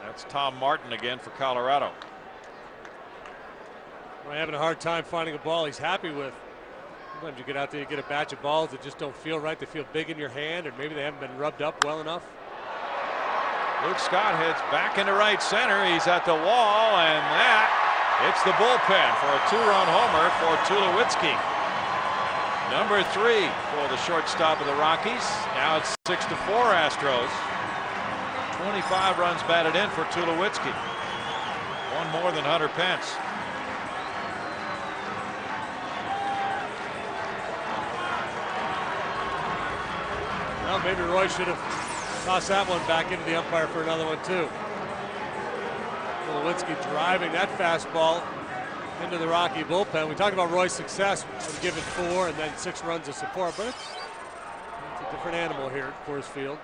That's Tom Martin again for Colorado. We're having a hard time finding a ball he's happy with. Sometimes you get out there, you get a batch of balls that just don't feel right. They feel big in your hand, or maybe they haven't been rubbed up well enough. Luke Scott heads back into right center. He's at the wall, and that hits the bullpen for a 2-run homer for Tulowitzki. Number 3 for the shortstop of the Rockies. Now it's 6-4 Astros. 25 runs batted in for Tulowitzki. One more than Hunter Pence. Well, maybe Roy should have tossed that one back into the umpire for another one too. Tulowitzki driving that fastball into the Rocky bullpen. We talked about Roy's success of giving 4 and then 6 runs of support, but it's a different animal here at Coors Field.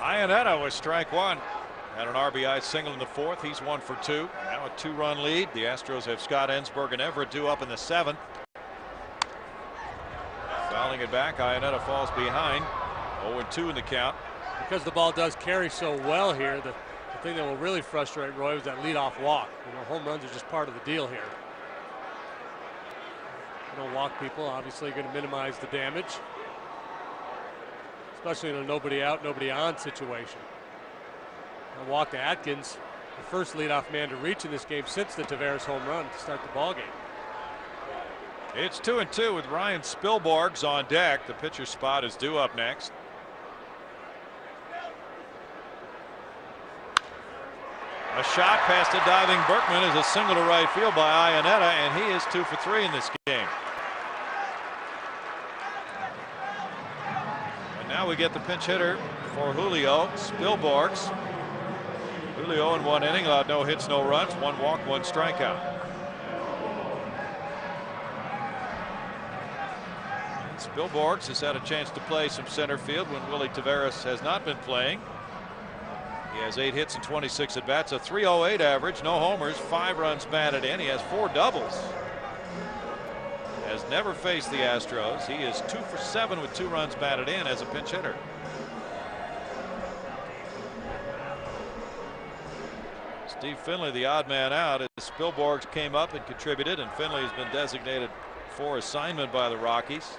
Iannetta with strike 1. Had an RBI single in the 4th. He's 1 for 2. Now a 2-run lead. The Astros have Scott Ensberg and Everett due up in the 7th. Fouling it back. Iannetta falls behind. 0-2 in the count. Because the ball does carry so well here, the thing that will really frustrate Roy was that leadoff walk. You know, home runs are just part of the deal here. You don't walk people, obviously going to minimize the damage, especially in a nobody out, nobody on situation. A walk to Atkins, the first leadoff man to reach in this game since the Taveras home run to start the ball game. It's 2-2 with Ryan Spilborghs on deck. The pitcher's spot is due up next. A shot past a diving Berkman is a single to right field by Iannetta, and he is 2 for 3 in this game. And now we get the pinch hitter for Julio, Spilborghs. Julio in 1 inning allowed no hits, no runs, 1 walk, 1 strikeout. Spilborghs has had a chance to play some center field when Willie Taveras has not been playing. He has 8 hits and 26 at bats, a .308 average, no homers, 5 runs batted in. He has 4 doubles. Has never faced the Astros. He is 2 for 7 with 2 runs batted in as a pinch hitter. Steve Finley, the odd man out, as Spilborghs came up and contributed, and Finley has been designated for assignment by the Rockies.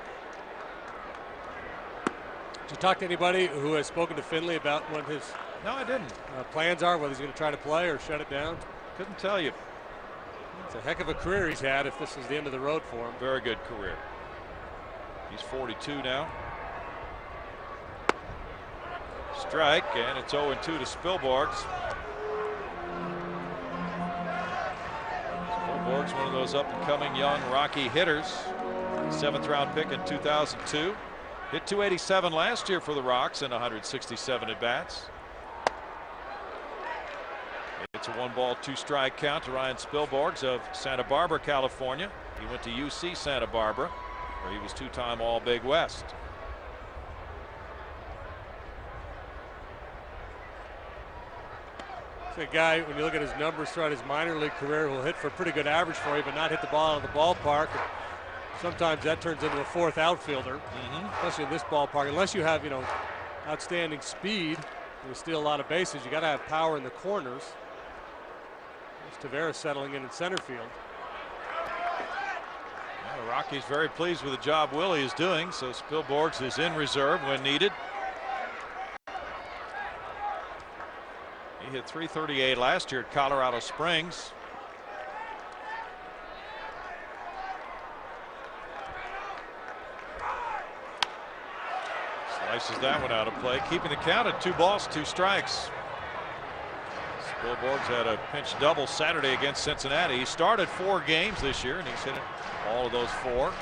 Did you talk to anybody who has spoken to Finley about what his No, I didn't. Plans are, whether he's going to try to play or shut it down? Couldn't tell you. It's a heck of a career he's had if this is the end of the road for him. Very good career. He's 42 now. Strike, and it's 0-2 to Spilborghs. Spilborghs, one of those up-and-coming young Rocky hitters. 7th round pick in 2002. Hit .287 last year for the Rocks in 167 at-bats. It's a 1-ball, 2-strike count to Ryan Spilborghs of Santa Barbara, California. He went to UC Santa Barbara, where he was 2-time All-Big West. It's a guy, when you look at his numbers throughout his minor league career, who will hit for a pretty good average for you, but not hit the ball out of the ballpark. Sometimes that turns into a 4th outfielder, especially in this ballpark. Unless you have, outstanding speed, you steal a lot of bases. You got to have power in the corners. There's Taveras settling in center field. Well, the Rockies very pleased with the job Willie is doing, so Spilborghs is in reserve when needed. He hit .338 last year at Colorado Springs. Slices that one out of play, keeping the count at 2 balls, 2 strikes. Bulldogs had a pinch double Saturday against Cincinnati. He started 4 games this year, and he's hit all of those 4.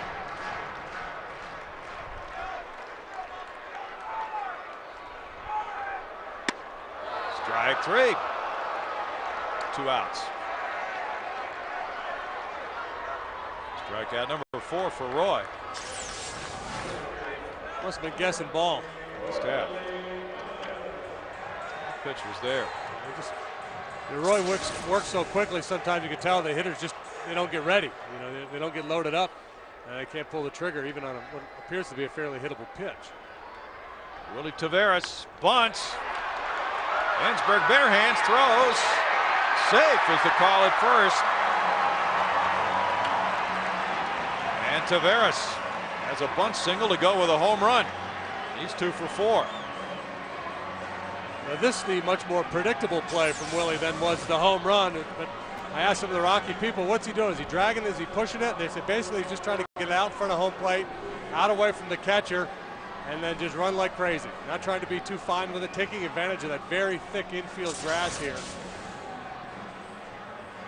Strike 3. 2 outs. Strikeout number 4 for Roy. Must have been guessing ball. Must have. The pitch was there. Roy works so quickly. Sometimes you can tell the hitters they don't get ready. You know, they don't get loaded up, and they can't pull the trigger even on what appears to be a fairly hittable pitch. Willie Taveras bunts. Ensberg bare hands, throws. Safe is the call at first. And Taveras has a bunt single to go with a home run. He's 2 for 4. Now this is the much more predictable play from Willie than was the home run. But I asked some of the Rocky people, what's he doing? Is he dragging? Is he pushing it? And they said basically he's just trying to get it out in front of home plate, out away from the catcher, and then just run like crazy. Not trying to be too fine with it, taking advantage of that very thick infield grass here.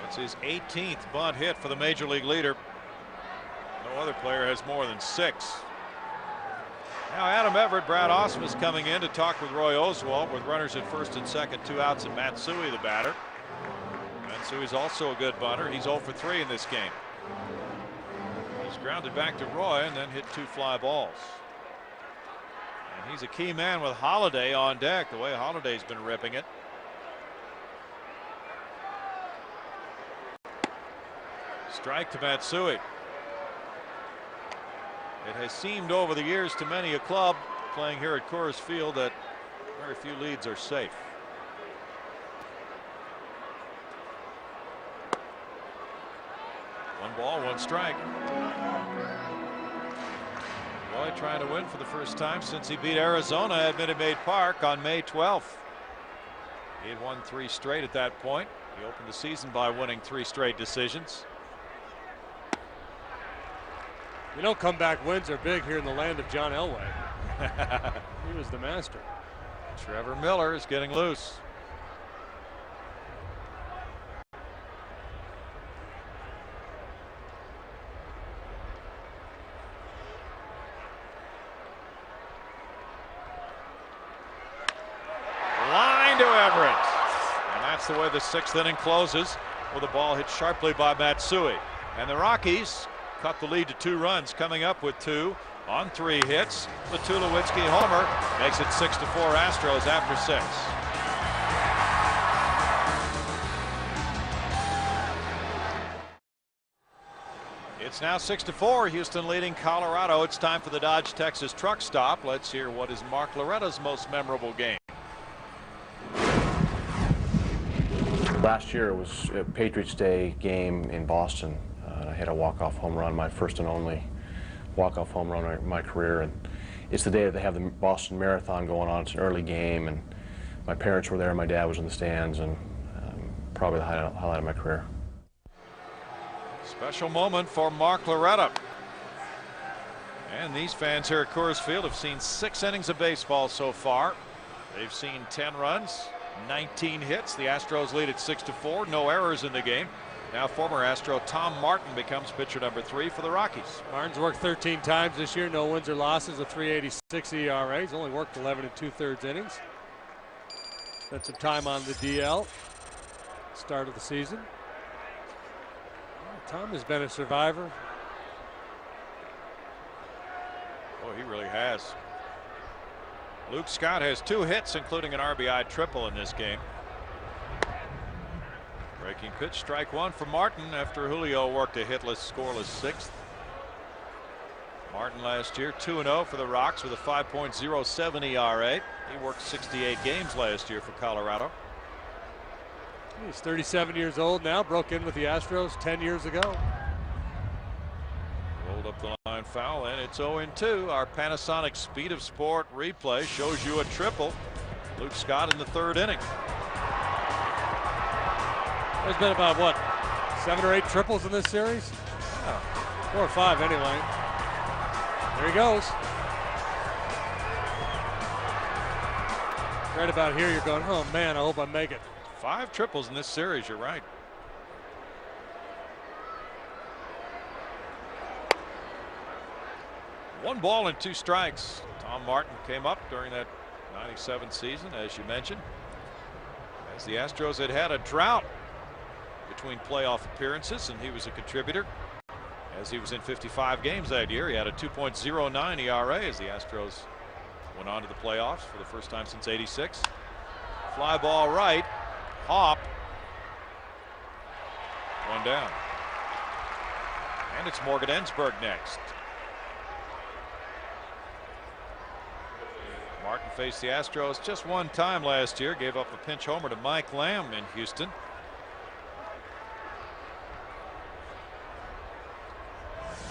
That's his 18th bunt hit for the major league leader. No other player has more than 6. Now Adam Everett, Brad Austin is coming in to talk with Roy Oswalt with runners at first and second, 2 outs, and Matsui the batter. Matsui's also a good bunter. He's 0 for 3 in this game. He's grounded back to Roy and then hit 2 fly balls. And he's a key man with Holiday on deck, the way Holiday's been ripping it. Strike to Matsui. It has seemed over the years to many a club playing here at Coors Field that very few leads are safe. One ball, 1 strike. Roy trying to win for the first time since he beat Arizona at Minute Maid Park on May 12th. He had won 3 straight at that point. He opened the season by winning 3 straight decisions. You know, comeback wins are big here in the land of John Elway. He was the master. Trevor Miller is getting loose. Line to Everett. And that's the way the 6th inning closes, with a ball hit sharply by Matsui. And the Rockies cut the lead to 2 runs, coming up with 2 on 3 hits. The Tulowitzki homer makes it 6-4 Astros after 6. It's now 6-4, Houston leading Colorado. It's time for the Dodge Texas truck stop. Let's hear what is Mark Loretta's most memorable game. Last year it was a Patriots Day game in Boston. I hit a walk-off home run, my first and only walk-off home run in my career. And it's the day that they have the Boston Marathon going on. It's an early game, and my parents were there. My dad was in the stands, and probably the highlight of my career. Special moment for Mark Loretta. And these fans here at Coors Field have seen 6 innings of baseball so far. They've seen 10 runs, 19 hits. The Astros lead at 6-4. No errors in the game. Now former Astro Tom Martin becomes pitcher number 3 for the Rockies. Martin's worked 13 times this year, no wins or losses, a 3.86 ERA. He's only worked 11 2/3 innings. Spent some time on the DL start of the season. Tom has been a survivor. Oh, he really has. Luke Scott has 2 hits, including an RBI triple in this game. Breaking pitch, strike 1 for Martin after Julio worked a hitless, scoreless 6th. Martin last year 2-0 for the Rocks with a 5.07 ERA. He worked 68 games last year for Colorado. He's 37 years old now, broke in with the Astros 10 years ago. Rolled up the line foul, and it's 0-2. Our Panasonic Speed of Sport replay shows you a triple. Luke Scott in the 3rd inning. There's been about, what, 7 or 8 triples in this series? Oh, 4 or 5 anyway. There he goes. Right about here, you're going, oh man, I hope I make it 5 triples in this series, you're right. One ball and 2 strikes. Tom Martin came up during that 97 season, as you mentioned, as the Astros had a drought between playoff appearances, and he was a contributor as he was in 55 games that year. He had a 2.09 ERA as the Astros went on to the playoffs for the first time since '86. Fly ball right, hop, 1 down. And it's Morgan Ensberg next. Martin faced the Astros just 1 time last year, gave up a pinch homer to Mike Lamb in Houston.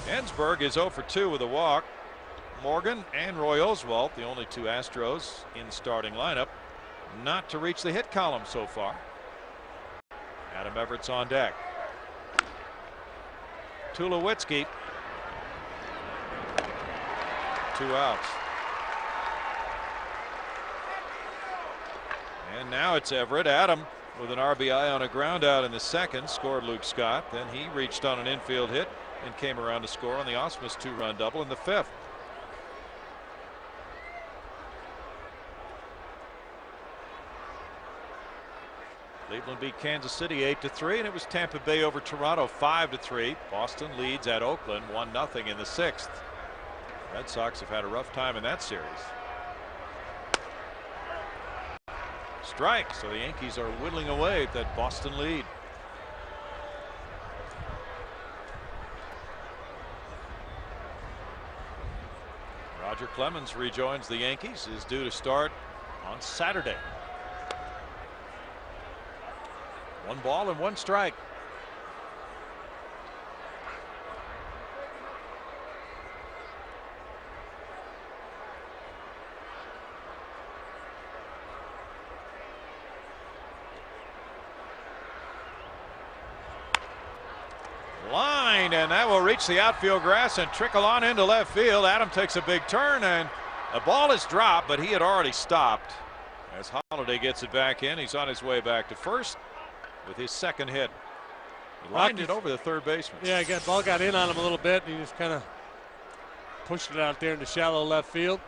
Ensberg is 0 for 2 with a walk. Morgan and Roy Oswalt, the only 2 Astros in the starting lineup, not to reach the hit column so far. Adam Everett's on deck. Tulowitzki, 2 outs. And now it's Everett. Adam with an RBI on a ground out in the 2nd, scored Luke Scott. Then he reached on an infield hit and came around to score on the Ausmus 2-run double in the 5th. Cleveland beat Kansas City 8-3, and it was Tampa Bay over Toronto 5-3. Boston leads at Oakland 1-0 in the 6th. Red Sox have had a rough time in that series. Strike, so the Yankees are whittling away at that Boston lead. Roger Clemens rejoins the Yankees, is due to start on Saturday. 1 ball and 1 strike. Line, and that will reach the outfield grass and trickle on into left field. Adam takes a big turn, and the ball is dropped, but he had already stopped. As Holiday gets it back in, he's on his way back to first with his 2nd hit. He lined it over the 3rd baseman. Yeah, ball got in on him a little bit, and he just kind of pushed it out there into shallow left field.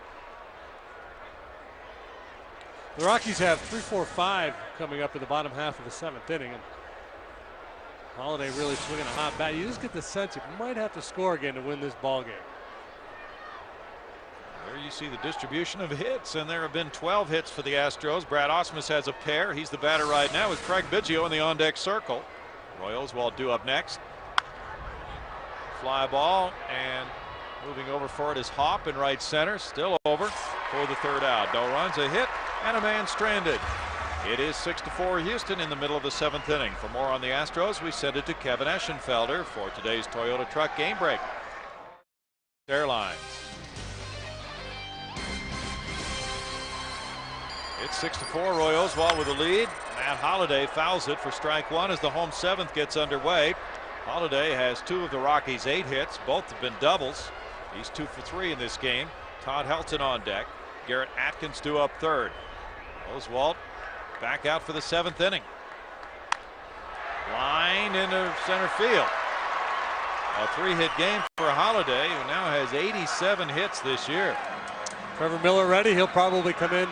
The Rockies have 3-4-5 coming up in the bottom half of the 7th inning. And Holiday really swinging a hot bat. You just get the sense you might have to score again to win this ball game. There you see the distribution of hits, and there have been 12 hits for the Astros. Brad Ausmus has a pair. He's the batter right now with Craig Biggio in the on-deck circle. Roy Oswalt due up next. Fly ball, and moving over for it is Hop in right center. Still over for the 3rd out. No runs, a hit, and a man stranded. It is 6-4 Houston in the middle of the 7th inning. For more on the Astros, we send it to Kevin Eschenfelder for today's Toyota Truck Game Break. Airlines. It's 6-4. Roy Oswalt with the lead. Matt Holliday fouls it for strike 1 as the home 7th gets underway. Holliday has 2 of the Rockies' 8 hits. Both have been doubles. He's 2 for 3 in this game. Todd Helton on deck. Garrett Atkins due up 3rd. Oswalt back out for the 7th inning. Line into center field. A 3-hit game for Holliday, who now has 87 hits this year. Trevor Miller ready. He'll probably come in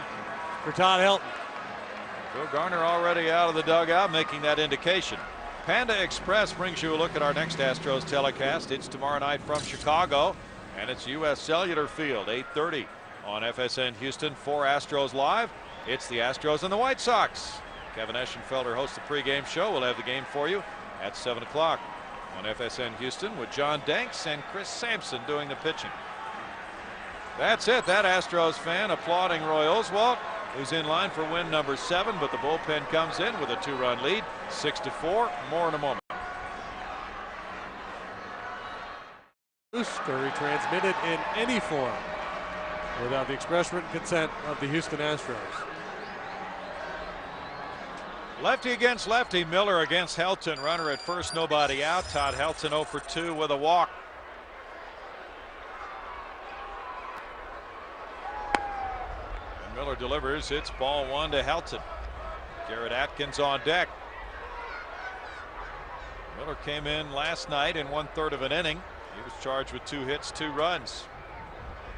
for Todd Helton. Joe Garner already out of the dugout, making that indication. Panda Express brings you a look at our next Astros telecast. It's tomorrow night from Chicago, and it's U.S. Cellular Field, 8:30 on FSN Houston for Astros Live. It's the Astros and the White Sox. Kevin Eschenfelder hosts the pregame show. We'll have the game for you at 7 o'clock on FSN Houston with John Danks and Chris Sampson doing the pitching. That's it. That Astros fan applauding Roy Oswalt, who's in line for win number 7, but the bullpen comes in with a 2-run lead, 6-4. More in a moment. Booster retransmitted in any form without the express written consent of the Houston Astros. Lefty against lefty. Miller against Helton. Runner at first, nobody out. Todd Helton 0 for 2 with a walk. And Miller delivers. It's ball 1 to Helton. Garrett Atkins on deck. Miller came in last night in 1/3 of an inning. He was charged with 2 hits, 2 runs.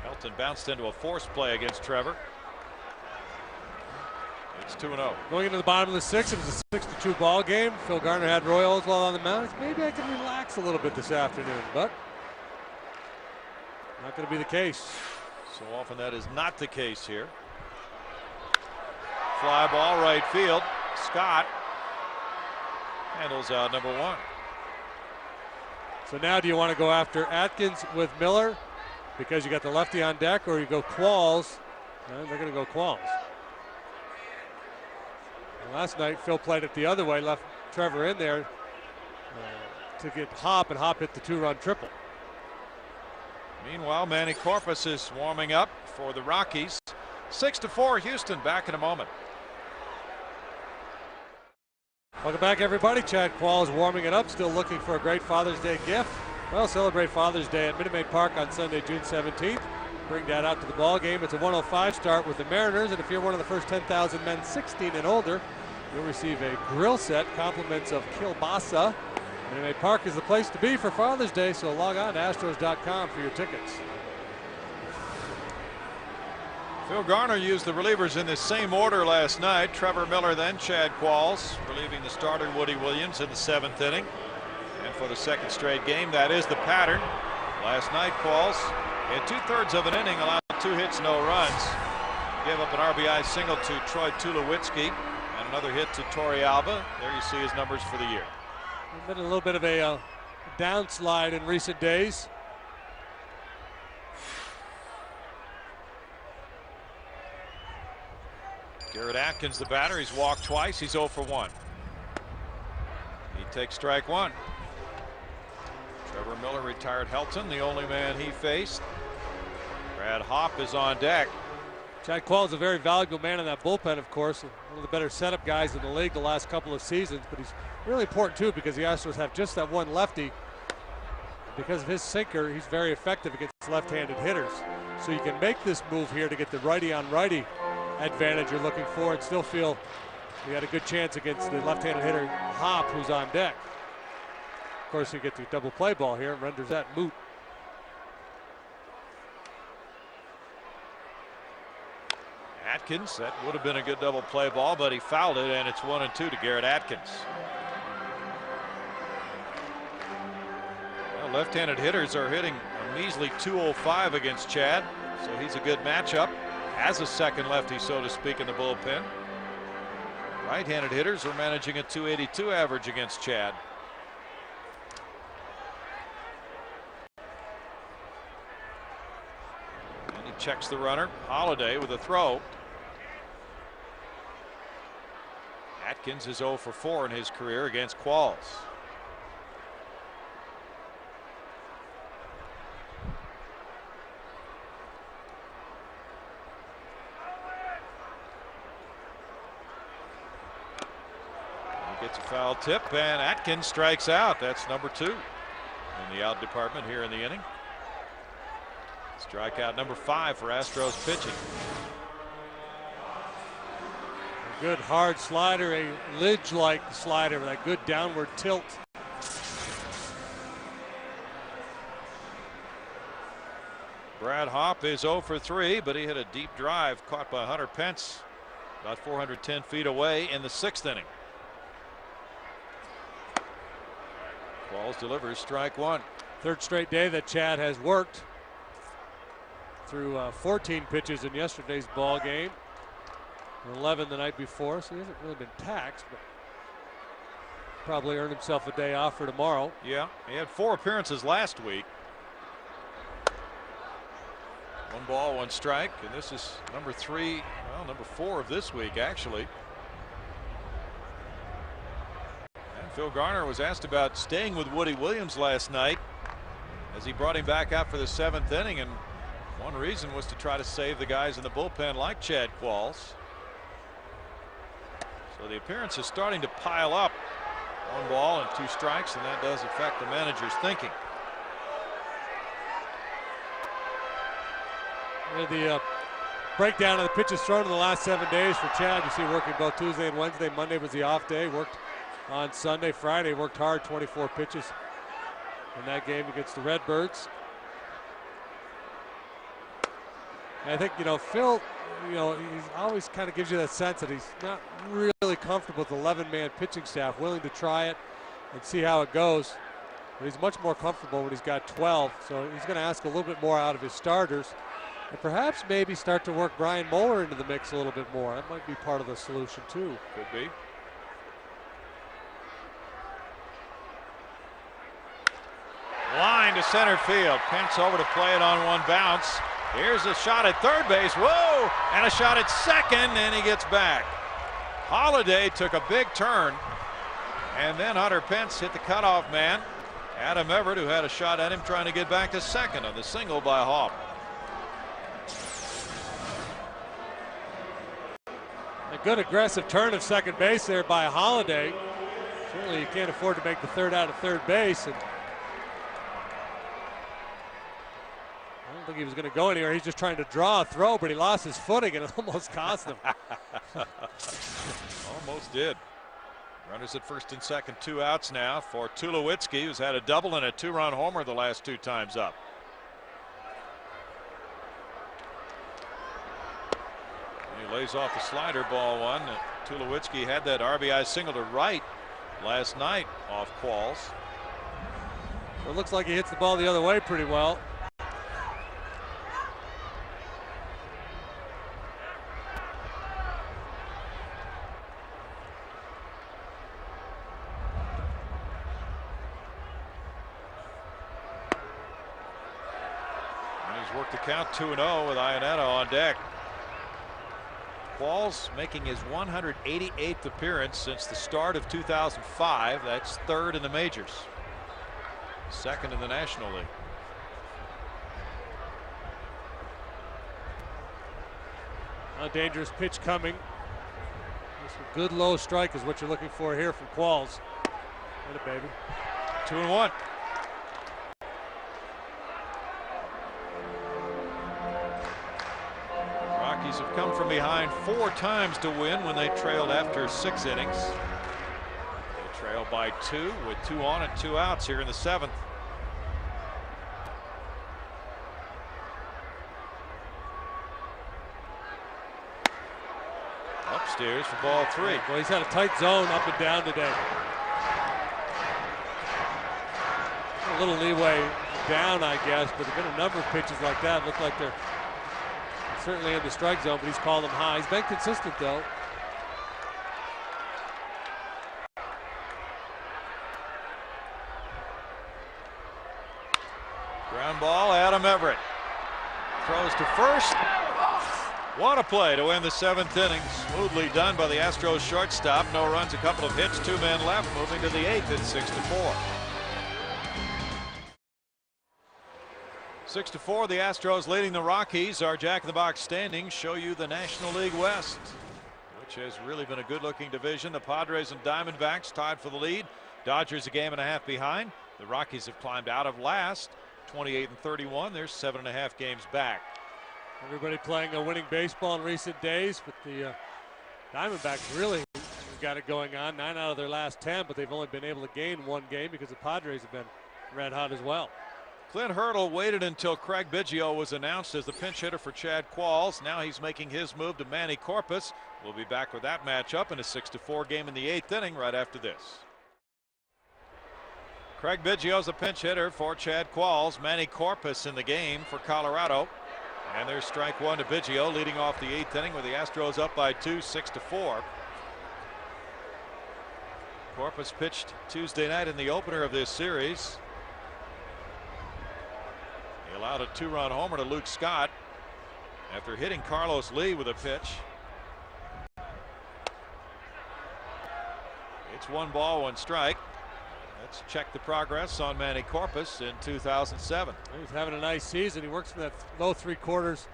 Helton bounced into a force play against Trevor. It's 2-0. Going into the bottom of the 6th, it was a 6-2 ball game. Phil Garner had Roy Oswalt on the mound. Maybe I can relax a little bit this afternoon, but not going to be the case. So often that is not the case here. Fly ball right field. Scott handles out number 1. So now do you want to go after Atkins with Miller because you got the lefty on deck, or you go Qualls? They're going to go Qualls. Last night, Phil played it the other way, left Trevor in there to get Hop, and Hop hit the 2-run triple. Meanwhile, Manny Corpus is warming up for the Rockies. 6-4 Houston. Back in a moment. Welcome back, everybody. Chad Qualls warming it up, still looking for a great Father's Day gift. Well, celebrate Father's Day at Minute Maid Park on Sunday, June 17th. Bring that out to the ball game. It's a 105 start with the Mariners, and if you're one of the first 10,000 men 16 and older, you'll receive a grill set, compliments of kielbasa. Minute Maid Park is the place to be for Father's Day, so log on to Astros.com for your tickets. Phil Garner used the relievers in this same order last night. Trevor Miller, then Chad Qualls, relieving the starter Woody Williams in the 7th inning. And for the 2nd straight game, that is the pattern. Last night, Qualls, in 2/3 of an inning, allowed 2 hits, no runs. Gave up an RBI single to Troy Tulowitzki and another hit to Torey Alba. There you see his numbers for the year. Been a little bit of a downslide in recent days. Garrett Atkins, the batter. He's walked twice. He's 0 for 1. He takes strike 1. Trevor Miller retired Helton, the only man he faced. Brad Hop is on deck. Chad Qualls is a very valuable man in that bullpen, of course. One of the better setup guys in the league the last couple of seasons, but he's really important too because the Astros have just that one lefty. Because of his sinker, he's very effective against left-handed hitters. So you can make this move here to get the righty-on-righty advantage you're looking for and still feel you had a good chance against the left-handed hitter Hop, who's on deck. Of course, you get the double play ball here and renders that moot. Atkins, that would have been a good double play ball, but he fouled it, and it's 1-2 to Garrett Atkins. Well, left-handed hitters are hitting a measly 205 against Chad, so he's a good matchup as a second lefty, so to speak, in the bullpen. Right-handed hitters are managing a 282 average against Chad. And he checks the runner. Holiday with a throw. Atkins is 0 for 4 in his career against Qualls. Gets a foul tip, and Atkins strikes out. That's number 2 in the out department here in the inning. Strikeout number 5 for Astros pitching. A good hard slider, a Lidge-like slider with that good downward tilt. Brad Hop is 0 for 3, but he hit a deep drive caught by Hunter Pence about 410 feet away in the 6th inning. Qualls delivers strike 1. 3rd straight day that Chad has worked through 14 pitches in yesterday's ball game, 11 the night before, so he hasn't really been taxed, but probably earned himself a day off for tomorrow. Yeah, he had 4 appearances last week. 1 ball, 1 strike, and this is number 3, well, number 4 of this week, actually. And Phil Garner was asked about staying with Woody Williams last night as he brought him back out for the 7th inning, and one reason was to try to save the guys in the bullpen like Chad Qualls. So the appearance is starting to pile up. 1 ball and 2 strikes, and that does affect the manager's thinking. The Breakdown of the pitches thrown in the last 7 days for Chad. You see working both Tuesday and Wednesday. Monday was the off day. Worked on Sunday. Friday worked hard, 24 pitches in that game against the Redbirds. And I think, Phil, he's always kind of gives you that sense that he's not really comfortable with the 11-man pitching staff, willing to try it and see how it goes. But he's much more comfortable when he's got 12, so he's going to ask a little bit more out of his starters. And perhaps maybe start to work Brian Moeller into the mix a little bit more. That might be part of the solution too. Could be. Line to center field. Pence over to play it on one bounce. Here's a shot at third base. Whoa! And a shot at second, and he gets back. Holiday took a big turn, and then Hunter Pence hit the cutoff man, Adam Everett, who had a shot at him trying to get back to second on the single by Hall. A good aggressive turn of second base there by Holiday. Certainly you can't afford to make the third out of third base. And I don't think he was going to go anywhere. He's just trying to draw a throw, but he lost his footing and it almost cost him. Almost did. Runners at first and second, 2 outs now for Tulowitzki, who's had a double and a 2-run homer the last 2 times up. He lays off the slider, ball one. Tulowitzki had that RBI single to right last night off Qualls. It looks like he hits the ball the other way pretty well. And he's worked the count 2-0 with Ionetta on deck. Qualls making his 188th appearance since the start of 2005. That's 3rd in the majors, 2nd in the National League. A dangerous pitch coming. Just a good low strike is what you're looking for here from Qualls. Get it, baby. 2-1. Rockies have come from behind 4 times to win when they trailed after 6 innings. They trail by 2 with 2 on and 2 outs here in the 7th. Upstairs for ball 3. Well, he's had a tight zone up and down today. A little leeway down, I guess, but there've been a number of pitches like that. Look like they're certainly in the strike zone, but he's called them high. He's been consistent, though. Ground ball, Adam Everett throws to first. What a play to win the 7th inning. Smoothly done by the Astros shortstop. No runs, a couple of hits, 2 men left, moving to the 8th at 6-4. 6-4, the Astros leading the Rockies. Our Jack-in-the-Box standings show you the National League West, which has really been a good-looking division. The Padres and Diamondbacks tied for the lead. Dodgers a game and a half behind. The Rockies have climbed out of last, 28-31. They're 7.5 games back. Everybody playing a winning baseball in recent days, but the Diamondbacks really got it going on. 9 out of their last 10, but they've only been able to gain 1 game because the Padres have been red hot as well. Clint Hurdle waited until Craig Biggio was announced as the pinch hitter for Chad Qualls. Now he's making his move to Manny Corpus. We'll be back with that matchup in a 6-4 game in the 8th inning right after this. Craig Biggio's the pinch hitter for Chad Qualls. Manny Corpus in the game for Colorado. And there's strike 1 to Biggio, leading off the 8th inning with the Astros up by 2, 6-4. Corpus pitched Tuesday night in the opener of this series. He allowed a 2-run homer to Luke Scott after hitting Carlos Lee with a pitch. It's 1 ball, 1 strike. Let's check the progress on Manny Corpus in 2007. He's having a nice season. He works from that low 3/4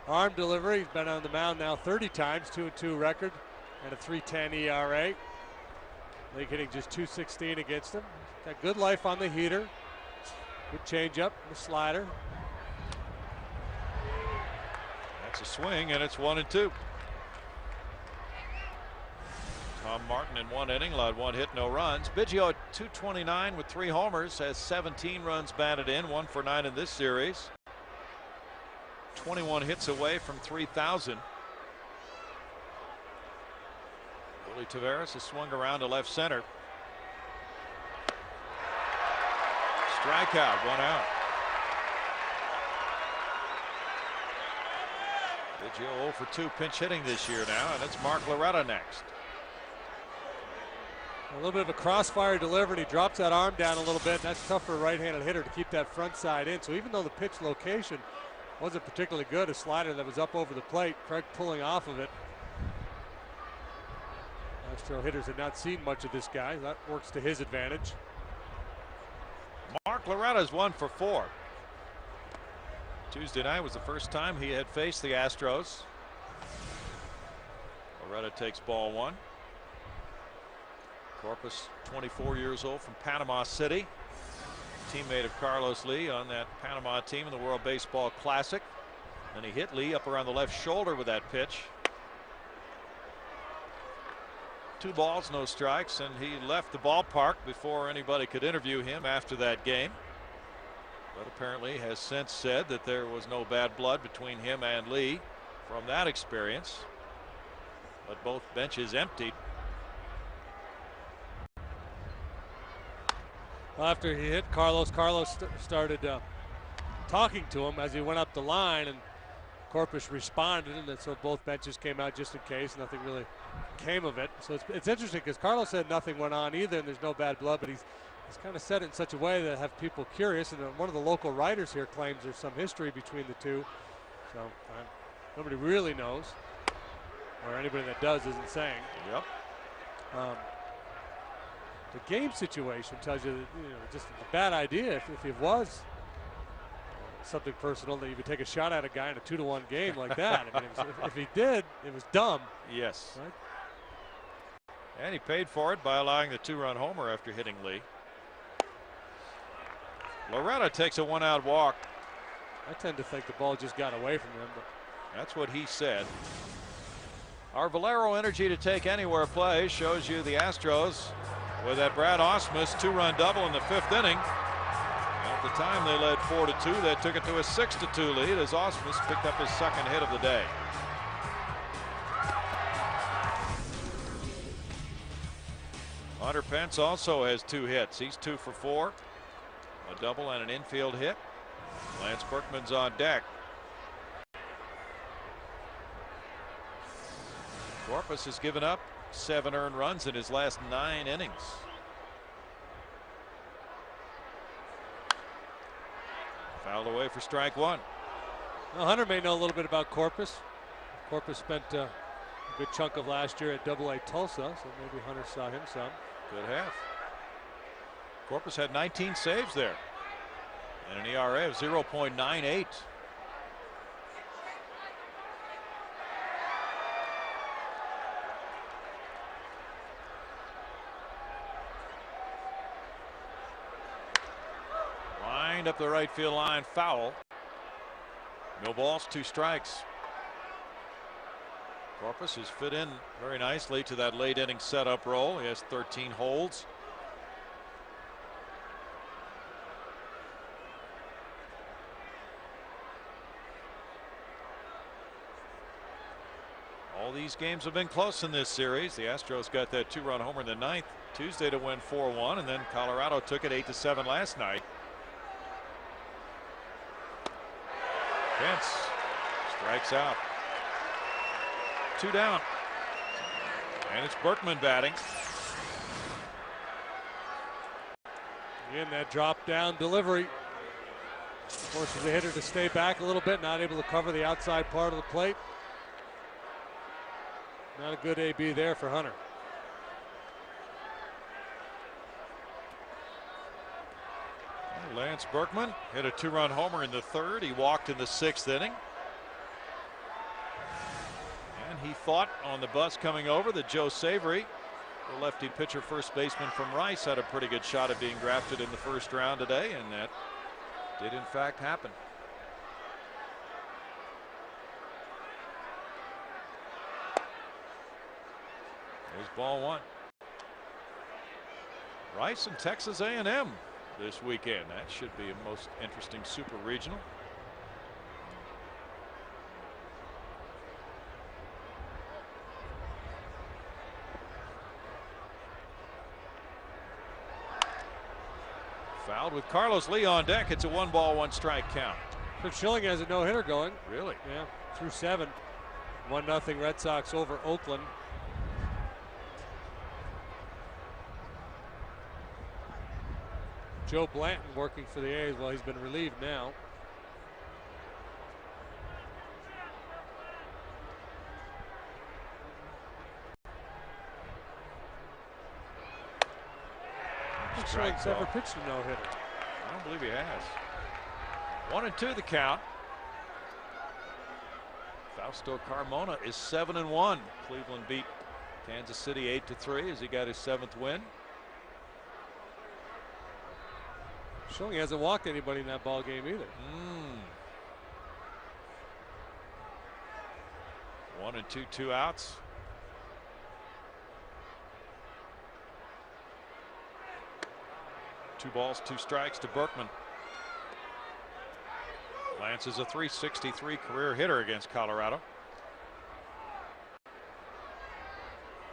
arm delivery. He's been on the mound now 30 times, 2-2 record, and a 3.10 ERA. League hitting just .216 against him. Got good life on the heater. Good changeup, the slider. That's a swing, and it's 1-2. Tom Martin in one inning allowed one hit, no runs. Biggio at 229 with 3 homers, has 17 runs batted in, 1 for 9 in this series. 21 hits away from 3,000. Willie Taveras has swung around to left center. Strikeout, 1 out. Biggio 0 for 2 pinch hitting this year now, and it's Mark Loretta next. A little bit of a crossfire delivery. He drops that arm down a little bit, and that's tough for a right-handed hitter to keep that front side in. So even though the pitch location wasn't particularly good, a slider that was up over the plate, Craig pulling off of it. Astro hitters had not seen much of this guy. That works to his advantage. Mark Loretta's 1 for 4. Tuesday night was the first time he had faced the Astros. Loretta takes ball 1. Corpus, 24 years old, from Panama City. Teammate of Carlos Lee on that Panama team in the World Baseball Classic. And he hit Lee up around the left shoulder with that pitch. 2 balls, no strikes, and he left the ballpark before anybody could interview him after that game. But apparently has since said that there was no bad blood between him and Lee from that experience. But both benches emptied. After he hit Carlos, started talking to him as he went up the line, and Corpus responded, and so both benches came out just in case. Nothing really came of it. So it's interesting because Carlos said nothing went on either, and there's no bad blood, but he's kind of said it in such a way that have people curious. And one of the local writers here claims there's some history between the two. So nobody really knows, or anybody that does isn't saying. Yep. The game situation tells you that, just a bad idea if it was something personal that you would take a shot at a guy in a 2-1 game like that. I mean, if he did, it was dumb. Yes. Right? And he paid for it by allowing the 2-run homer after hitting Lee. Loretta takes a 1-out walk. I tend to think the ball just got away from him, but that's what he said. Our Valero Energy to take anywhere play shows you the Astros with that Brad Ausmus 2-run double in the 5th inning. At the time they led 4-2. They took it to a 6-2 lead as Ausmus picked up his 2nd hit of the day. Hunter Pence also has 2 hits. He's 2 for 4. A double and an infield hit. Lance Berkman's on deck. Corpus has given up 7 earned runs in his last 9 innings. Fouled away for strike 1. Well, Hunter may know a little bit about Corpus. Corpus spent a good chunk of last year at AA Tulsa, so maybe Hunter saw him some. Good half. Corpus had 19 saves there and an ERA of 0.98. Lined up the right field line, foul. No balls, 2 strikes. Corpus has fit in very nicely to that late inning setup role. He has 13 holds. All these games have been close in this series. The Astros got that 2-run homer in the 9th Tuesday to win 4-1, and then Colorado took it 8-7 last night. Pence strikes out. 2 down. And it's Berkman batting. Again, that drop down delivery forces the hitter to stay back a little bit, not able to cover the outside part of the plate. Not a good AB there for Hunter. Lance Berkman hit a 2-run homer in the 3rd. He walked in the 6th inning. And he thought on the bus coming over that Joe Savory, the lefty pitcher first baseman from Rice, had a pretty good shot at being drafted in the 1st round today, and that did in fact happen. ball one. Rice and Texas A&M this weekend. That should be a most interesting super regional. Fouled with Carlos Lee on deck. It's a 1-ball, 1-strike count. Kurt Schilling has a no-hitter going. Really? Yeah, through 7. 1-0 Red Sox over Oakland. Joe Blanton working for the A's. Well, he's been relieved now. Schilling's never pitched a no-hitter. I don't believe he has. 1-2 the count. Fausto Carmona is 7-1. Cleveland beat Kansas City 8-3 as he got his 7th win. Schilling hasn't walked anybody in that ball game either. 1-2, 2 outs. Two balls, 2 strikes to Berkman. Lance is a .363 career hitter against Colorado.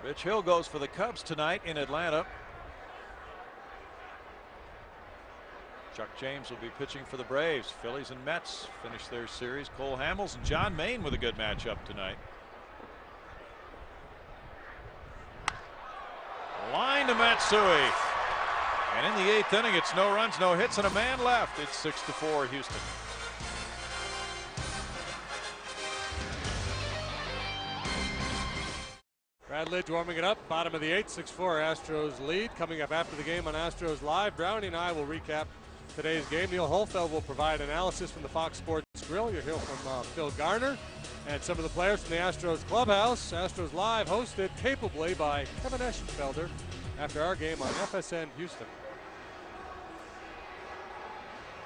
Rich Hill goes for the Cubs tonight in Atlanta. Chuck James will be pitching for the Braves. Phillies and Mets finish their series. Cole Hamels and John Maine with a good matchup tonight. Line to Matsui. And in the 8th inning, it's no runs, no hits, and a man left. It's 6-4 Houston. Brad Lidge warming it up. Bottom of the 8th, 6-4 Astros lead. Coming up after the game on Astros Live, Brownie and I will recap today's game. Neil Holfeld will provide analysis from the Fox Sports Grill. You'll hear from Phil Garner and some of the players from the Astros clubhouse. Astros Live hosted capably by Kevin Eschenfelder after our game on FSN Houston.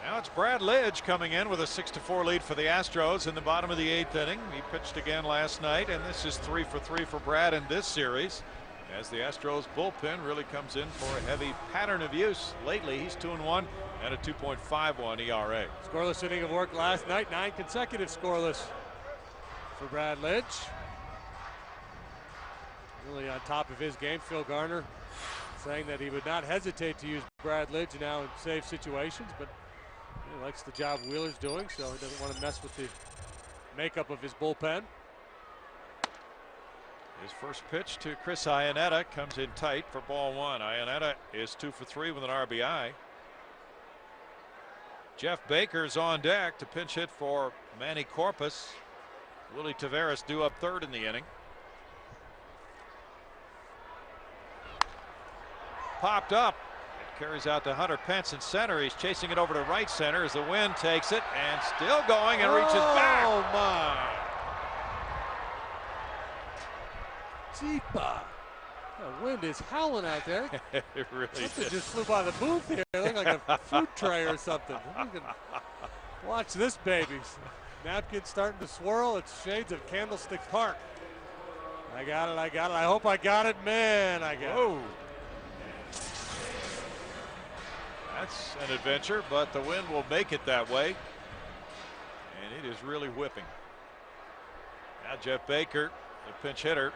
Now it's Brad Lidge coming in with a 6-4 lead for the Astros in the bottom of the 8th inning. He pitched again last night, and this is 3 for 3 for Brad in this series, as the Astros bullpen really comes in for a heavy pattern of use. Lately, he's 2-1 and a 2.51 ERA. Scoreless inning of work last night, 9 consecutive scoreless for Brad Lidge. Really on top of his game. Phil Garner saying that he would not hesitate to use Brad Lidge now in safe situations, but he likes the job Wheeler's doing, so he doesn't want to mess with the makeup of his bullpen. His first pitch to Chris Iannetta comes in tight for ball 1. Iannetta is 2 for 3 with an RBI. Jeff Baker's on deck to pinch hit for Manny Corpus. Willie Taveras due up 3rd in the inning. Popped up. Carries out to Hunter Pence in center. He's chasing it over to right center as the wind takes it and still going and reaches back. Oh my! Jeepa. The wind is howling out there. It really Something is. just flew by the booth here. It looked like a food tray or something. You can watch this, baby. Napkin starting to swirl. It's shades of Candlestick Park. I got it. I got it. I hope I got it. Man, I got it. That's an adventure, but the wind will make it that way. And it is really whipping. Now Jeff Baker, the pinch hitter.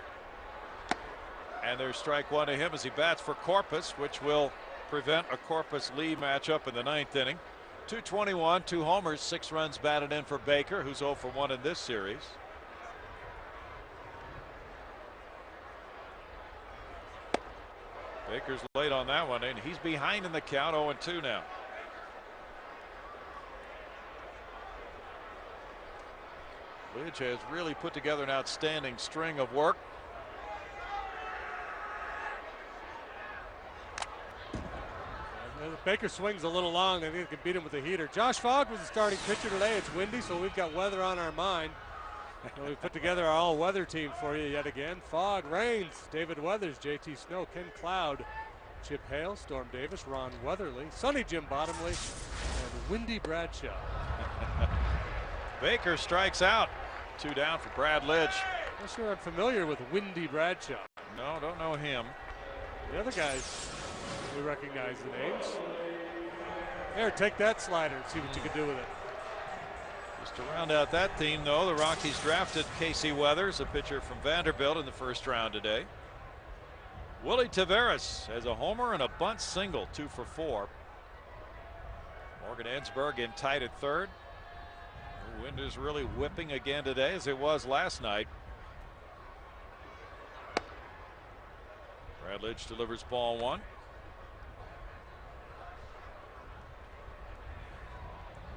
And there's strike 1 to him as he bats for Corpus, which will prevent a Corpus-Lee matchup in the 9th inning. 221, 2 homers, 6 runs batted in for Baker, who's 0 for 1 in this series. Baker's late on that one, and he's behind in the count, 0-2 now. Lidge has really put together an outstanding string of work. Baker swings a little long. I think they can beat him with a heater. Josh Fogg was the starting pitcher today. It's windy, so we've got weather on our mind. And we put together our all-weather team for you yet again. Fogg, Rains, David Weathers, JT Snow, Ken Cloud, Chip Hale, Storm Davis, Ron Weatherly, Sunny Jim Bottomley, and Windy Bradshaw. Baker strikes out. 2 down for Brad Lidge. I'm not sure I'm familiar with Windy Bradshaw. No, don't know him. The other guys, we recognize the names. Here, take that slider and see what you can do with it. Just to round out that theme, though, the Rockies drafted Casey Weathers, a pitcher from Vanderbilt, in the first round today. Willie Taveras has a homer and a bunt single, 2 for 4. Morgan Ensberg in tight at third. The wind is really whipping again today, as it was last night. Brad Lidge delivers ball 1.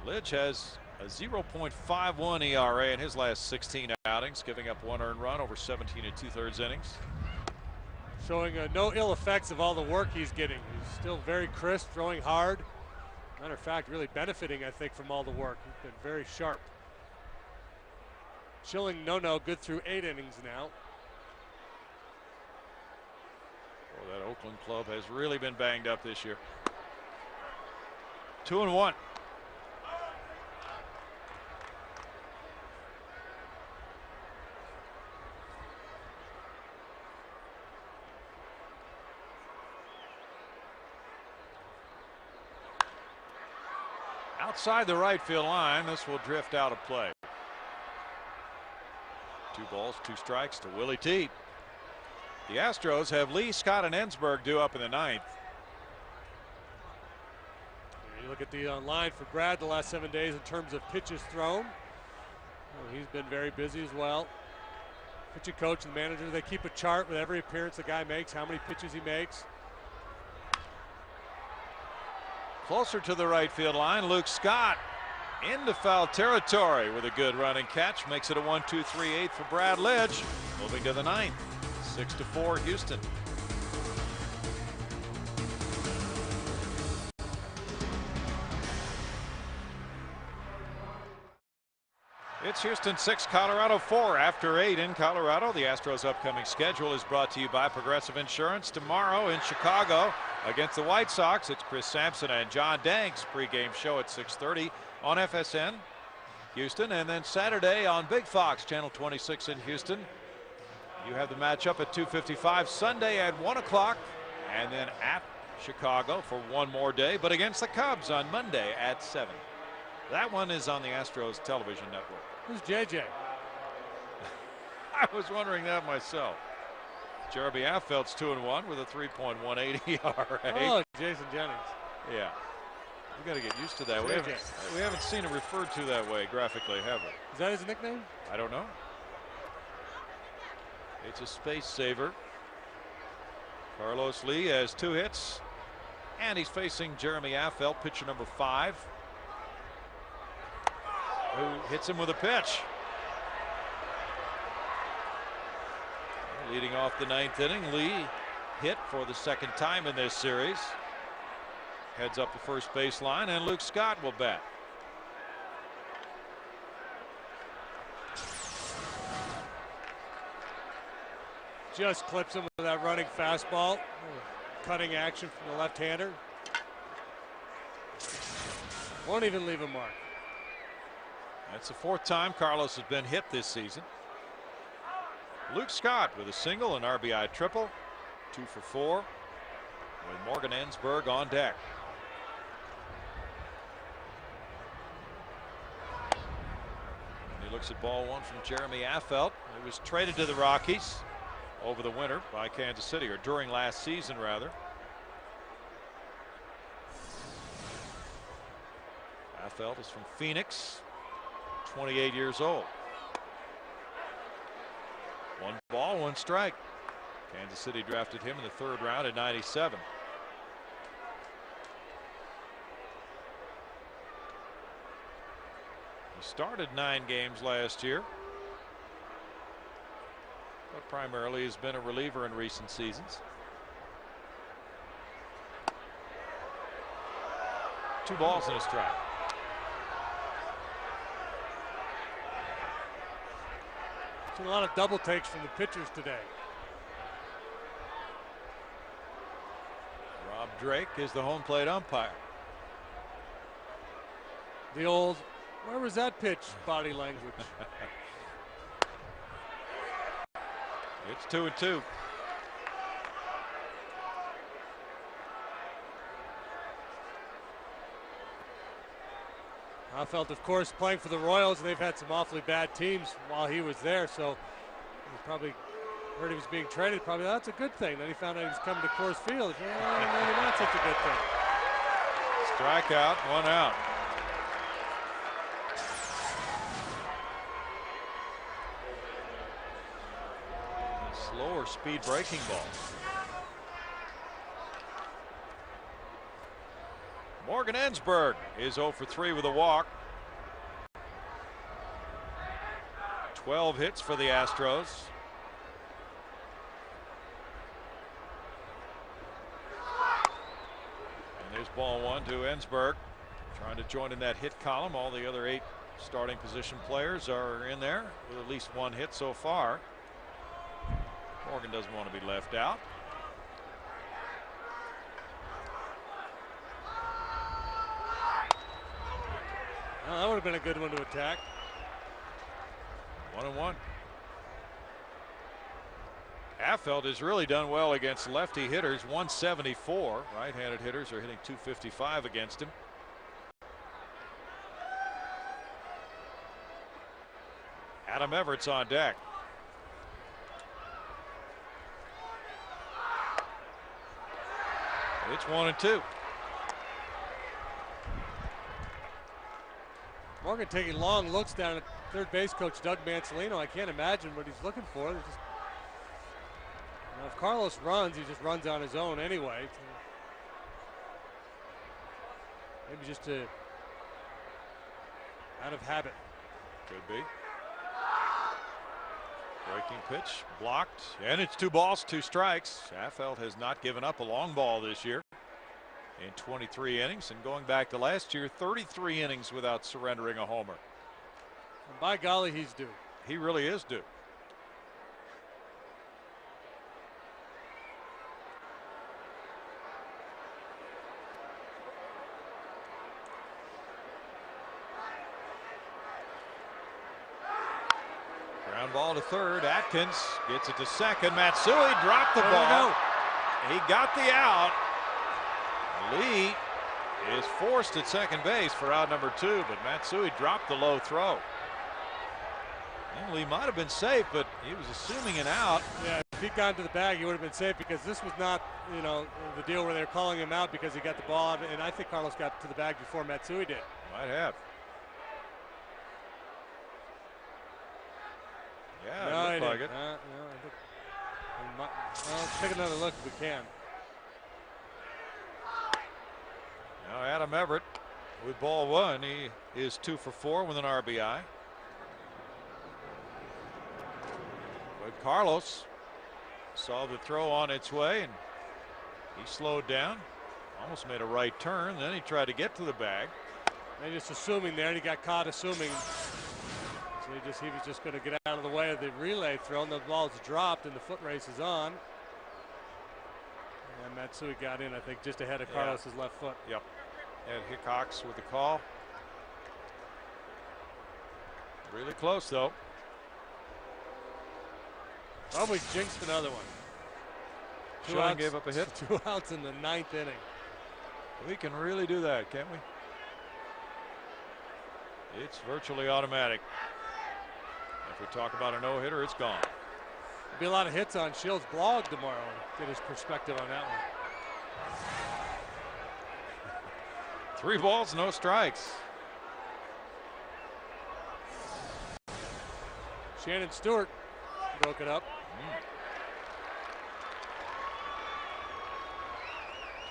Lidge has a 0.51 ERA in his last 16 outings, giving up 1 earned run over 17 2/3 innings. Showing no ill effects of all the work he's getting. He's still very crisp, throwing hard. Matter of fact, really benefiting, I think, from all the work. He's been very sharp. Chilling no-no, good through 8 innings now. Oh, that Oakland club has really been banged up this year. 2-1. Outside the right field line, this will drift out of play. 2 balls, 2 strikes to Willie Teet. The Astros have Lee, Scott, and Ensberg due up in the 9th. You look at the line for Brad the last 7 days in terms of pitches thrown. Well, he's been very busy as well. Pitching coach and manager, they keep a chart with every appearance the guy makes, how many pitches he makes. Closer to the right field line, Luke Scott into foul territory with a good running catch. Makes it a 1-2-3-8 for Brad Lidge. Moving to the 9th. 6-4 Houston. It's Houston 6, Colorado 4. After 8 in Colorado, the Astros' upcoming schedule is brought to you by Progressive Insurance. Tomorrow in Chicago against the White Sox, it's Chris Sampson and John Danks pregame show at 6:30 on FSN Houston, and then Saturday on Big Fox Channel 26 in Houston. You have the matchup at 2:55, Sunday at 1 o'clock, and then at Chicago for one more day, but against the Cubs on Monday at 7. That one is on the Astros television network. Who's JJ? I was wondering that myself. Jeremy Affeld's 2-1 with a 3.18 ERA. Oh, Jason Jennings. Yeah. We got to get used to that. We haven't seen it referred to that way graphically, have we? Is that his nickname? I don't know. It's a space saver. Carlos Lee has 2 hits, and he's facing Jeremy Affeld, pitcher number 5, who hits him with a pitch. Leading off the 9th inning, Lee hit for the 2nd time in this series. Heads up the first baseline, and Luke Scott will bat. Just clips him with that running fastball. Cutting action from the left-hander. Won't even leave a mark. That's the 4th time Carlos has been hit this season. Luke Scott with a single and RBI triple, 2 for 4, with Morgan Ensberg on deck. And he looks at ball 1 from Jeremy Affeld. He was traded to the Rockies over the winter by Kansas City, or during last season rather. Affeld is from Phoenix, 28 years old. 1 ball, 1 strike. Kansas City drafted him in the 3rd round in '97. He started 9 games last year, but primarily has been a reliever in recent seasons. 2 balls and a strike. A lot of double takes from the pitchers today. Rob Drake is the home plate umpire. The old, where was that pitch body language? It's 2-2. Affeldt, of course, playing for the Royals, and they've had some awfully bad teams while he was there, so he probably heard he was being traded. Probably that's a good thing. Then he found out he was coming to Coors Field. Maybe not such a good thing. Strikeout, 1 out. Slower speed breaking ball. Morgan Ensberg is 0 for 3 with a walk. 12 hits for the Astros. And there's ball 1 to Ensberg, trying to join in that hit column. All the other 8 starting position players are in there with at least 1 hit so far. Morgan doesn't want to be left out. Well, that would have been a good one to attack. 1-1. Affeldt has really done well against lefty hitters. 174. Right-handed hitters are hitting 255 against him. Adam Everett's on deck. It's 1-2. Morgan taking long looks down at third base coach Doug Mansolino. I can't imagine what he's looking for. If Carlos runs, he just runs on his own anyway. Maybe just out of habit. Could be. Breaking pitch blocked, and it's 2 balls, 2 strikes. Affeldt has not given up a long ball this year in 23 innings, and going back to last year, 33 innings without surrendering a homer. And by golly, he's due. He really is due. Ground ball to third. Atkins gets it to second. Matsui dropped the ball. He got the out. Lee is forced at second base for out number 2, but Matsui dropped the low throw. And Lee might have been safe, but he was assuming an out. Yeah, if he'd gone to the bag, he would have been safe, because this was not, the deal where they're calling him out because he got the ball out, and I think Carlos got to the bag before Matsui did. Might have. Yeah, no, it looked like it. Let's take another look if we can. Now Adam Everett with ball 1. He is 2 for 4 with an RBI. But Carlos saw the throw on its way, and he slowed down. Almost made a right turn. Then he tried to get to the bag. They're just assuming there, and he got caught assuming. So he was just going to get out of the way of the relay throw, and the ball's dropped, and the foot race is on. And Matsui got in, I think, just ahead of Carlos's left foot. Yep. Ed Hickox with the call. Really close, though. Probably jinxed another one. Sean gave up a hit. 2 outs in the 9th inning. We can really do that, can't we? It's virtually automatic. If we talk about a no-hitter, it's gone. There'll be a lot of hits on Schill's blog tomorrow. Get his perspective on that one. 3 balls, no strikes. Shannon Stewart broke it up.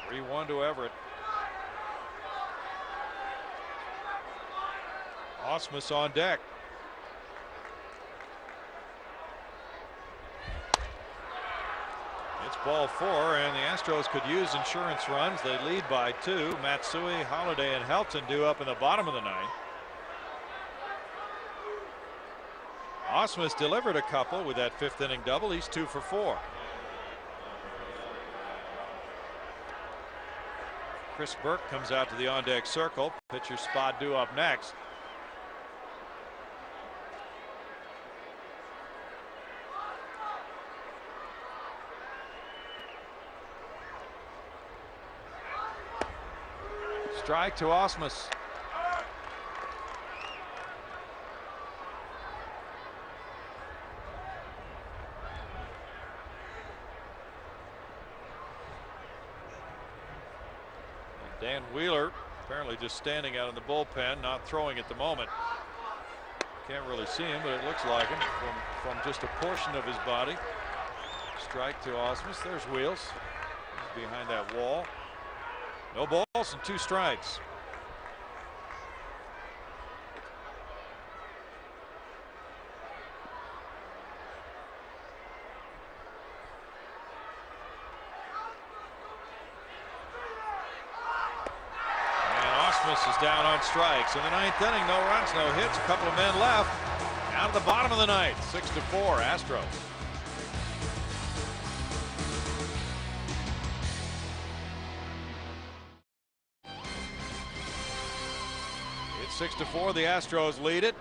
3-1 to Everett. Ausmus on deck. It's ball 4, and the Astros could use insurance runs. They lead by 2. Matsui, Holiday, and Helton due up in the bottom of the 9th. Ausmus delivered a couple with that 5th inning double. He's 2 for 4. Chris Burke comes out to the on-deck circle. Pitcher spot due up next. Strike to Ausmus. Dan Wheeler apparently just standing out in the bullpen, not throwing at the moment. Can't really see him, but it looks like him from just a portion of his body. Strike to Ausmus. There's Wheels. He's behind that wall. No balls and 2 strikes. Is down on strikes in the 9th inning. No runs, no hits, a couple of men left. Down to the bottom of the 9th, 6-4 Astros. It's 6-4. The Astros lead it.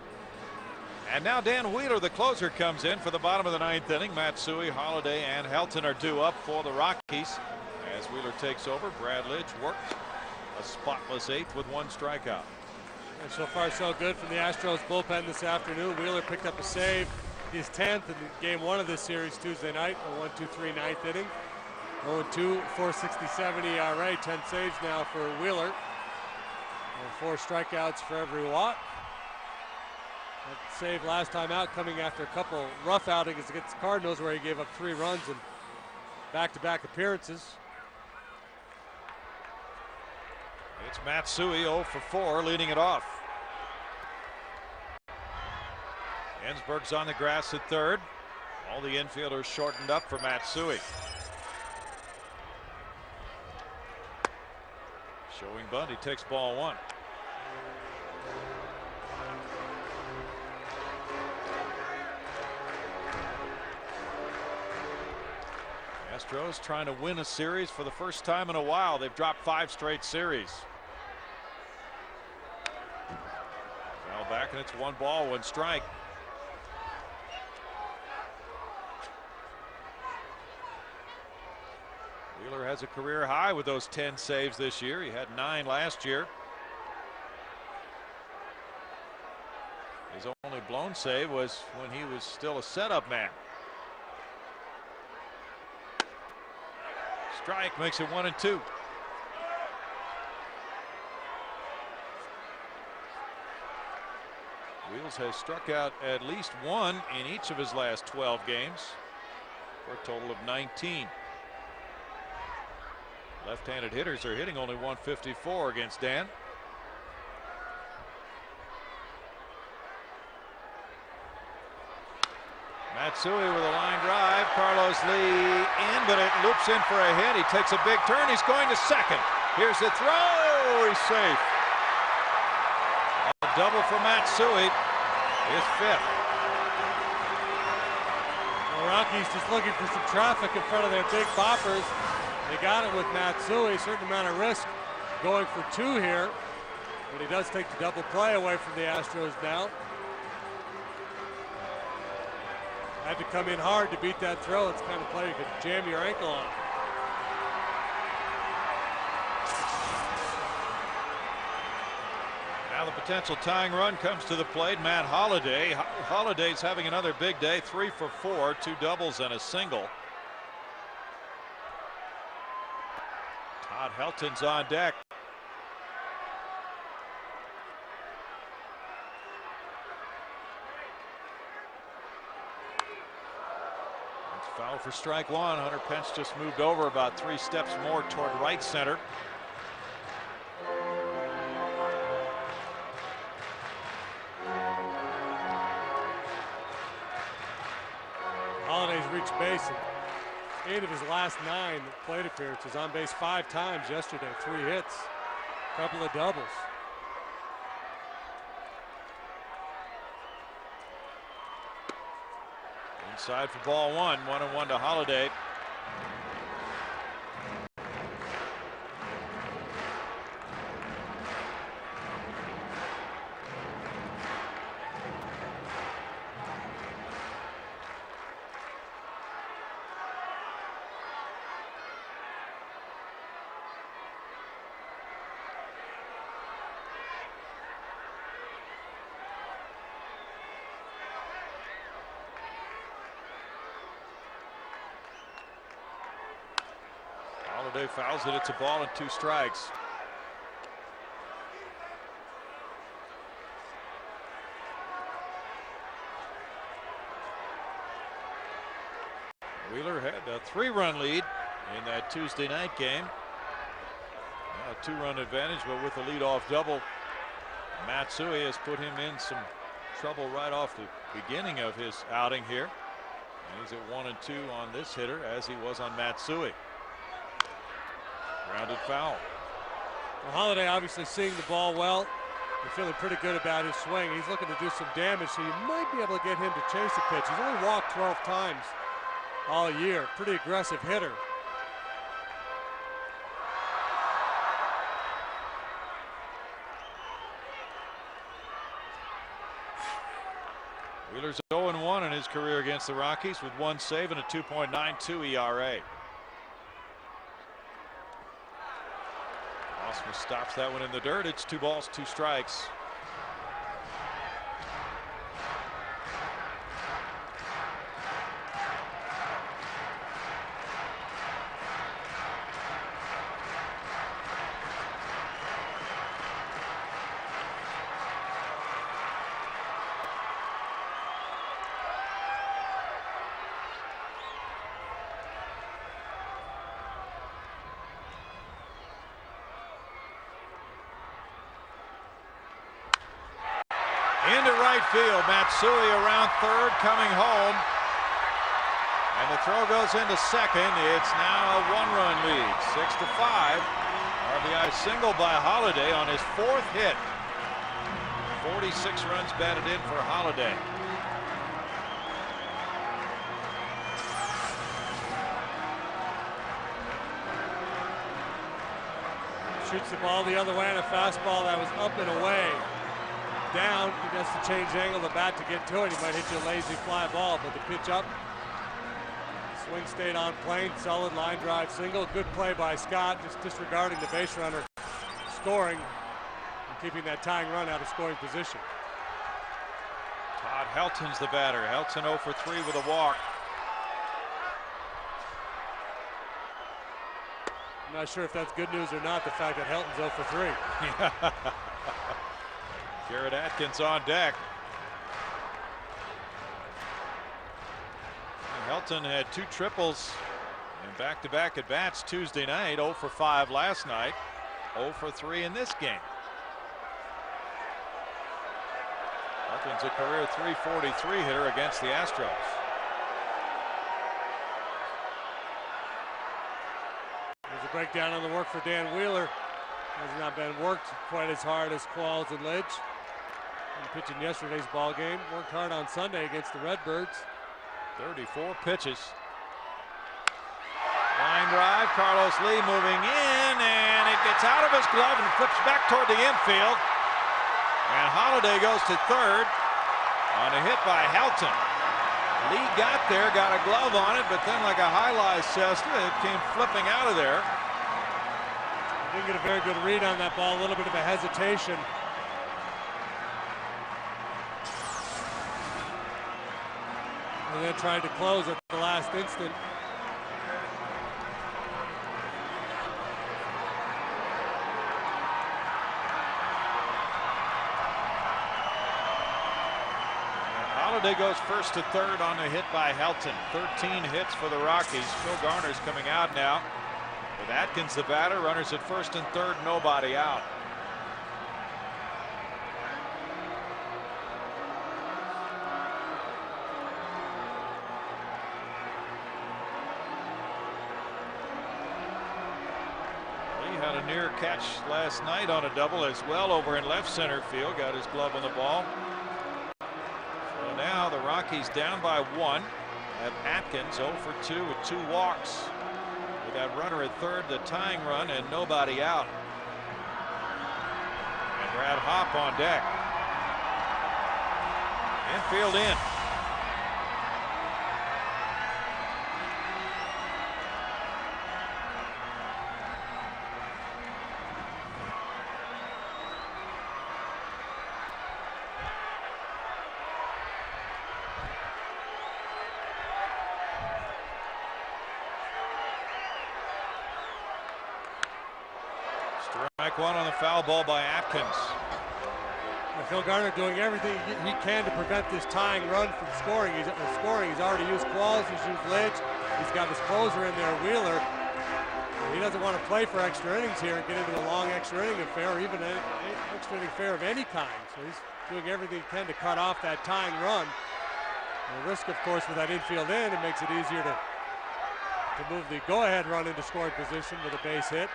And now Dan Wheeler, the closer, comes in for the bottom of the 9th inning. Matsui, Holiday, and Helton are due up for the Rockies. As Wheeler takes over, Brad Lidge worked a spotless 8th with 1 strikeout. And so far so good from the Astros bullpen this afternoon. Wheeler picked up a save, his 10th in game 1 of this series Tuesday night, a 1-2-3 9th inning. 0-2, 4.67 ERA, 10 saves now for Wheeler. And 4 strikeouts for every Watt. That save last time out coming after a couple rough outings against the Cardinals where he gave up 3 runs in back-to-back appearances. It's Matsui 0 for 4 leading it off. Ensberg's on the grass at 3rd. All the infielders shortened up for Matsui. Showing bunt, he takes ball 1. Astros trying to win a series for the first time in a while. They've dropped 5 straight series. Foul back, and it's 1 ball, 1 strike. Wheeler has a career high with those 10 saves this year. He had 9 last year. His only blown save was when he was still a setup man. Strike makes it 1-2. Wheels has struck out at least 1 in each of his last 12 games for a total of 19. Left-handed hitters are hitting only 154 against Dan. Matsui with a line drive. Carlos Lee in, but it loops in for a hit. He takes a big turn. He's going to second. Here's the throw. He's safe. A double for Matsui. His 5th. The Rockies just looking for some traffic in front of their big boppers. They got it with Matsui. A certain amount of risk going for 2 here. But he does take the double play away from the Astros now. Had to come in hard to beat that throw. It's the kind of play you could jam your ankle on. Now the potential tying run comes to the plate. Matt Holliday. Holliday's having another big day. 3 for 4, 2 doubles and a single. Todd Helton's on deck. Foul for strike 1. Hunter Pence just moved over about 3 steps more toward right center. Holliday's reached base in 8 of his last 9 plate appearances. On base 5 times yesterday. 3 hits, a couple of doubles. Inside for ball 1. 1-1 to Holliday. Holliday fouls it. It's a ball and 2 strikes. Wheeler had a 3-run lead in that Tuesday night game. Now a 2-run advantage, but with the leadoff double, Matsui has put him in some trouble right off the beginning of his outing here. And he's at 1-2 on this hitter, as he was on Matsui. Grounded foul. Well, Holiday obviously seeing the ball well and feeling pretty good about his swing. He's looking to do some damage, so you might be able to get him to chase a pitch. He's only walked 12 times all year. Pretty aggressive hitter. Wheeler's 0-1 in his career against the Rockies with 1 save and a 2.92 ERA. Osmer stops that one in the dirt. It's 2 balls, 2 strikes. Into right field. Matsui around third, coming home. And the throw goes into second. It's now a 1-run lead. 6-5. RBI single by Holiday on his 4th hit. 46 runs batted in for Holiday. Shoots the ball the other way on a fastball that was up and away. Down, he has to change the angle of the bat to get to it. He might hit you a lazy fly ball, but the pitch up. Swing stayed on plane, solid line drive single. Good play by Scott, just disregarding the base runner, scoring and keeping that tying run out of scoring position. Todd Helton's the batter. Helton 0 for 3 with a walk. I'm not sure if that's good news or not, the fact that Helton's 0 for 3. Garrett Atkins on deck. Helton had 2 triples and back-to-back at bats Tuesday night. 0 for 5 last night. 0 for 3 in this game. Helton's a career .343 hitter against the Astros. There's a breakdown on the work for Dan Wheeler. Has not been worked quite as hard as Qualls and Lidge. Pitching yesterday's ball game, worked hard on Sunday against the Redbirds. 34 pitches. Line drive, Carlos Lee moving in, and it gets out of his glove and flips back toward the infield. And Holiday goes to third on a hit by Helton. Lee got there, got a glove on it, but then like a high-rise Cessna, it came flipping out of there. Didn't get a very good read on that ball, a little bit of a hesitation. And then tried to close at the last instant. Holiday goes first to third on a hit by Helton. 13 hits for the Rockies. Phil Garner's coming out now. With Atkins the batter, runners at first and third, nobody out. Lee had a near catch last night on a double as well over in left center field. Got his glove on the ball. So now the Rockies down by 1. Have Atkins 0 for 2 with 2 walks. With that runner at third, the tying run, and nobody out. And Brad Hopp on deck. Infield in. Strike one on the foul ball by Atkins. Phil Garner doing everything he can to prevent this tying run from scoring. He's already used Qualls, he's used Lidge, He's got his closer in there, Wheeler. He doesn't want to play for extra innings here and get into a long extra inning affair or even an extra inning affair of any kind. So he's doing everything he can to cut off that tying run. The risk, of course, with that infield in, it makes it easier to move the go-ahead run into scoring position with a base hit.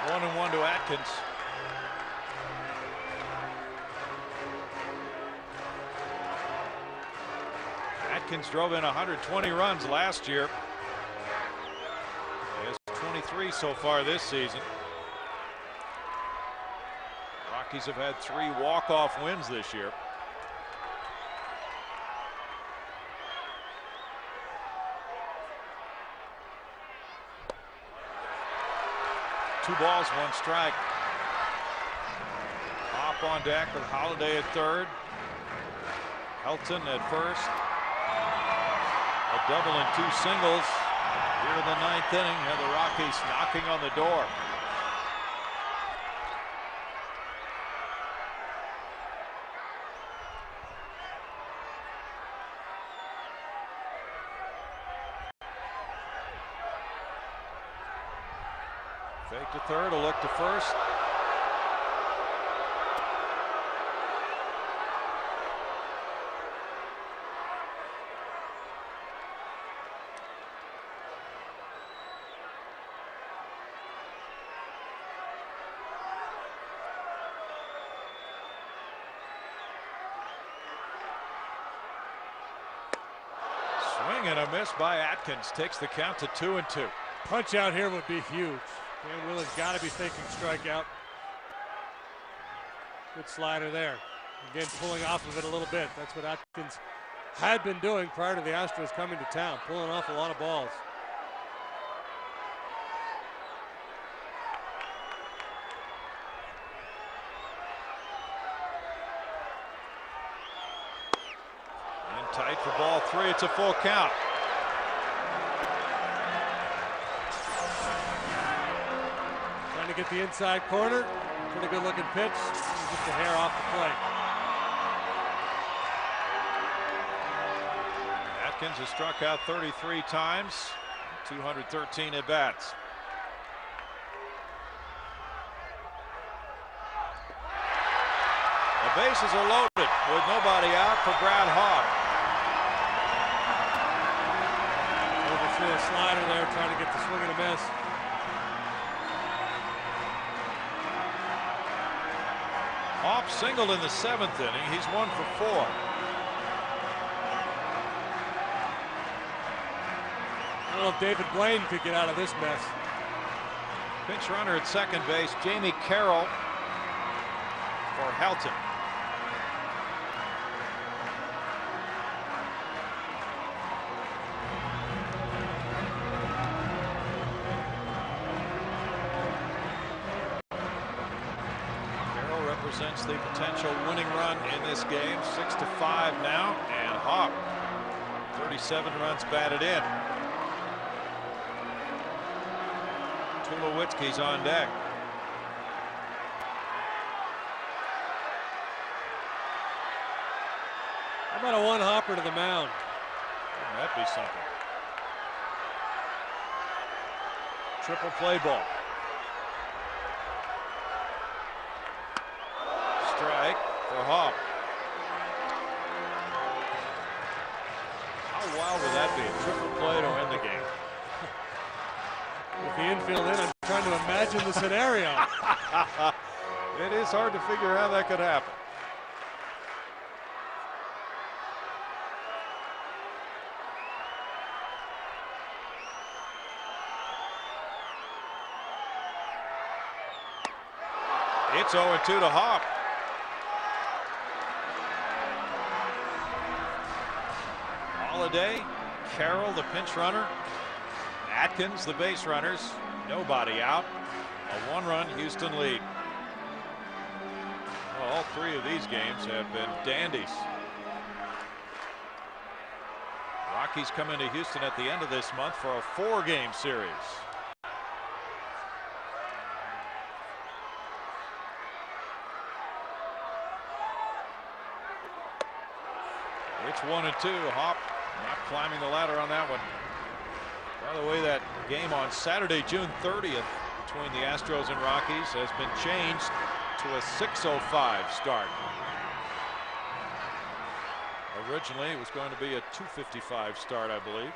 1-1 to Atkins. Atkins drove in 120 runs last year. He has 23 so far this season. Rockies have had 3 walk-off wins this year. Two balls, 1 strike. Hop on deck with Holiday at third. Helton at first. A double and 2 singles here in the 9th inning. And the Rockies knocking on the door. Fake to third, a look to first. Swing and a miss by Atkins. Takes the count to 2-2. Punch out here would be huge. Dan Wheeler's got to be thinking strikeout. Good slider there. Again, pulling off of it a little bit. That's what Atkins had been doing prior to the Astros coming to town, pulling off a lot of balls. In tight for ball 3. It's a full count. Trying to get the inside corner. Pretty good looking pitch. Just the hair off the plate. Atkins has struck out 33 times, 213 at bats. The bases are loaded with nobody out for Brad Hawk. Overthrew a slider there, trying to get the swing and a miss. Hawk singled in the 7th inning. He's 1 for 4. I don't know if David Blaine could get out of this mess. Pinch runner at second base, Jamie Carroll for Helton. Carroll represents the potential winning run in this game. 6-5 now, and Hawk 37 runs batted in. Tulowitzki's on deck. How about a one-hopper to the mound? Oh, that'd be something. Triple play ball. Strike for Hawk. How wild would that be? A triple play to end the game. With the infield in, I'm trying to imagine the scenario. It is hard to figure how that could happen. It's 0-2 to Hawk. Holiday, Carroll, the pinch runner. Atkins, the base runners, nobody out. A 1-run Houston lead. Well, all 3 of these games have been dandies. Rockies come into Houston at the end of this month for a 4-game series. It's 1-2. Hawk not climbing the ladder on that one. By the way, that game on Saturday, June 30th, between the Astros and Rockies has been changed to a 6:05 start. Originally, it was going to be a 2:55 start, I believe.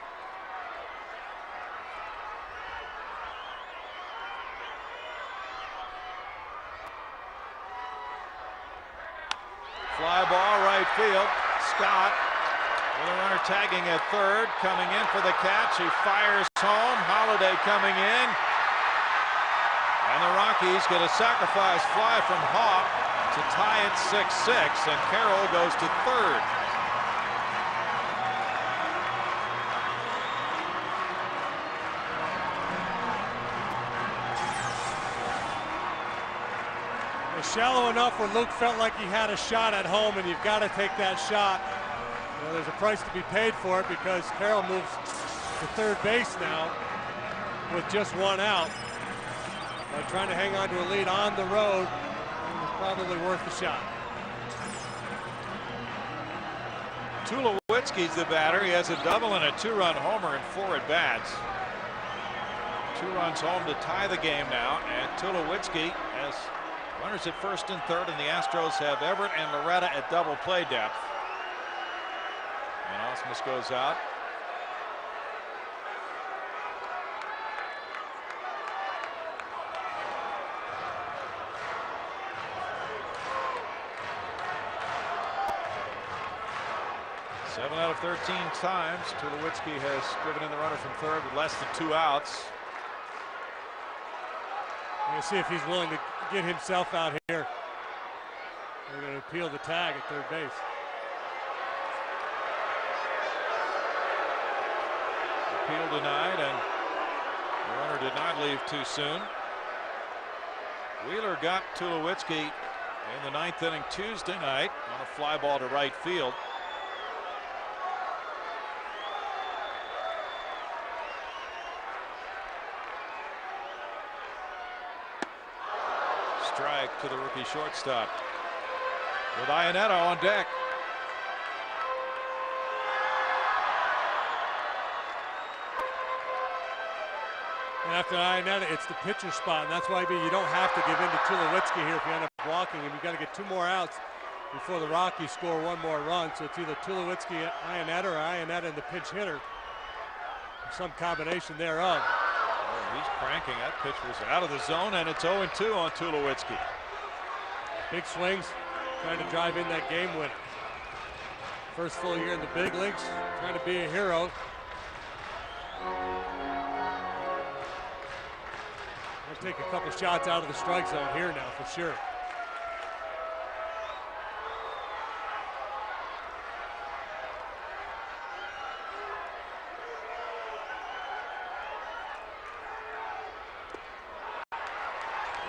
Fly ball right field. Scott with a runner tagging at third, coming in for the catch. He fires home. Holiday coming in. And the Rockies get a sacrifice fly from Hawk to tie it 6-6, and Carroll goes to third. Shallow enough where Luke felt like he had a shot at home, and you've got to take that shot. You know, there's a price to be paid for it because Carroll moves to third base now with just one out. But trying to hang on to a lead on the road is probably worth the shot. Tulowitzki's the batter. He has a double and a 2-run homer in 4 at-bats. 2 runs home to tie the game now, and Tulowitzki has runners at first and third, and the Astros have Everett and Loretta at double play depth. And Osmus goes out. Seven out of 13 times Tulowitzki has driven in the runner from third with less than 2 outs. We're going to see if he's willing to get himself out here. They're going to appeal the tag at third base. Appeal denied, and the runner did not leave too soon. Wheeler got Tulowitzki in the 9th inning Tuesday night on a fly ball to right field. Strike to the rookie shortstop with Iannetta on deck. And after Iannetta, it's the pitcher spot, and that's why you don't have to give in to Tulowitzki here if you end up walking him. You've got to get 2 more outs before the Rockies score 1 more run. So it's either Tulowitzki, Iannetta, or Iannetta and the pinch hitter. Some combination thereof. Oh, he's cranking. That pitch was out of the zone, and it's 0-2 on Tulowitzki. Big swings, trying to drive in that game winner. First full year in the big leagues, trying to be a hero. I'll take a couple shots out of the strike zone here now for sure.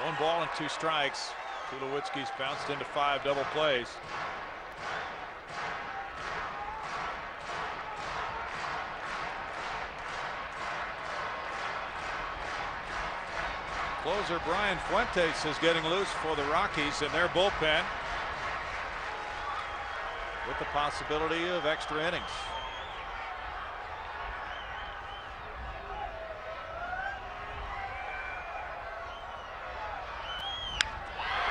One ball and 2 strikes. Tulowitzki's bounced into 5 double plays. Closer Brian Fuentes is getting loose for the Rockies in their bullpen, with the possibility of extra innings.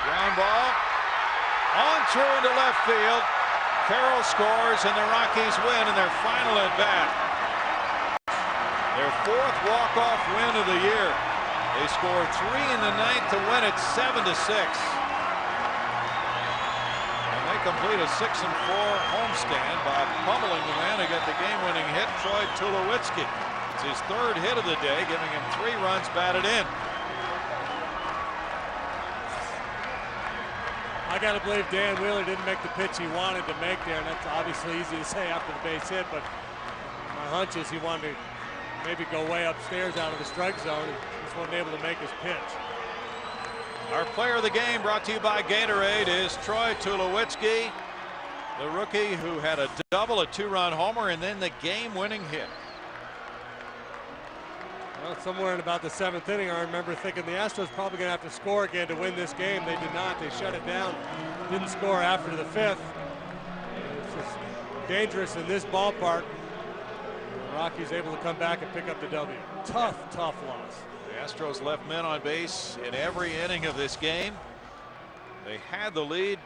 Ground ball on through into left field. Carroll scores, and the Rockies win in their final at bat. Their 4th walk-off win of the year. They scored 3 in the 9th to win it 7-6. And they complete a 6-4 homestand by pummeling the man who got the game-winning hit, Troy Tulowitzki. It's his 3rd hit of the day, giving him 3 runs batted in. I got to believe Dan Wheeler didn't make the pitch he wanted to make there, and that's obviously easy to say after the base hit, but my hunch is he wanted to maybe go way upstairs out of the strike zone and just wasn't able to make his pitch. Our player of the game, brought to you by Gatorade, is Troy Tulowitzki, the rookie who had a double, a 2-run homer, and then the game-winning hit. Well, somewhere in about the 7th inning, I remember thinking the Astros probably going to have to score again to win this game. They did not. They shut it down. Didn't score after the 5th. It's just dangerous in this ballpark. The Rockies able to come back and pick up the W. Tough loss. The Astros left men on base in every inning of this game. They had the lead.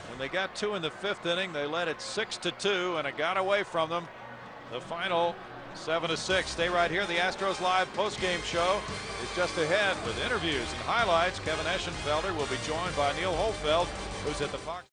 When they got 2 in the 5th inning, they led it 6-2, and it got away from them. The final 7-6. Stay right here. The Astros Live postgame show is just ahead with interviews and highlights. Kevin Eschenfelder will be joined by Neil Holfeld, who's at the Fox.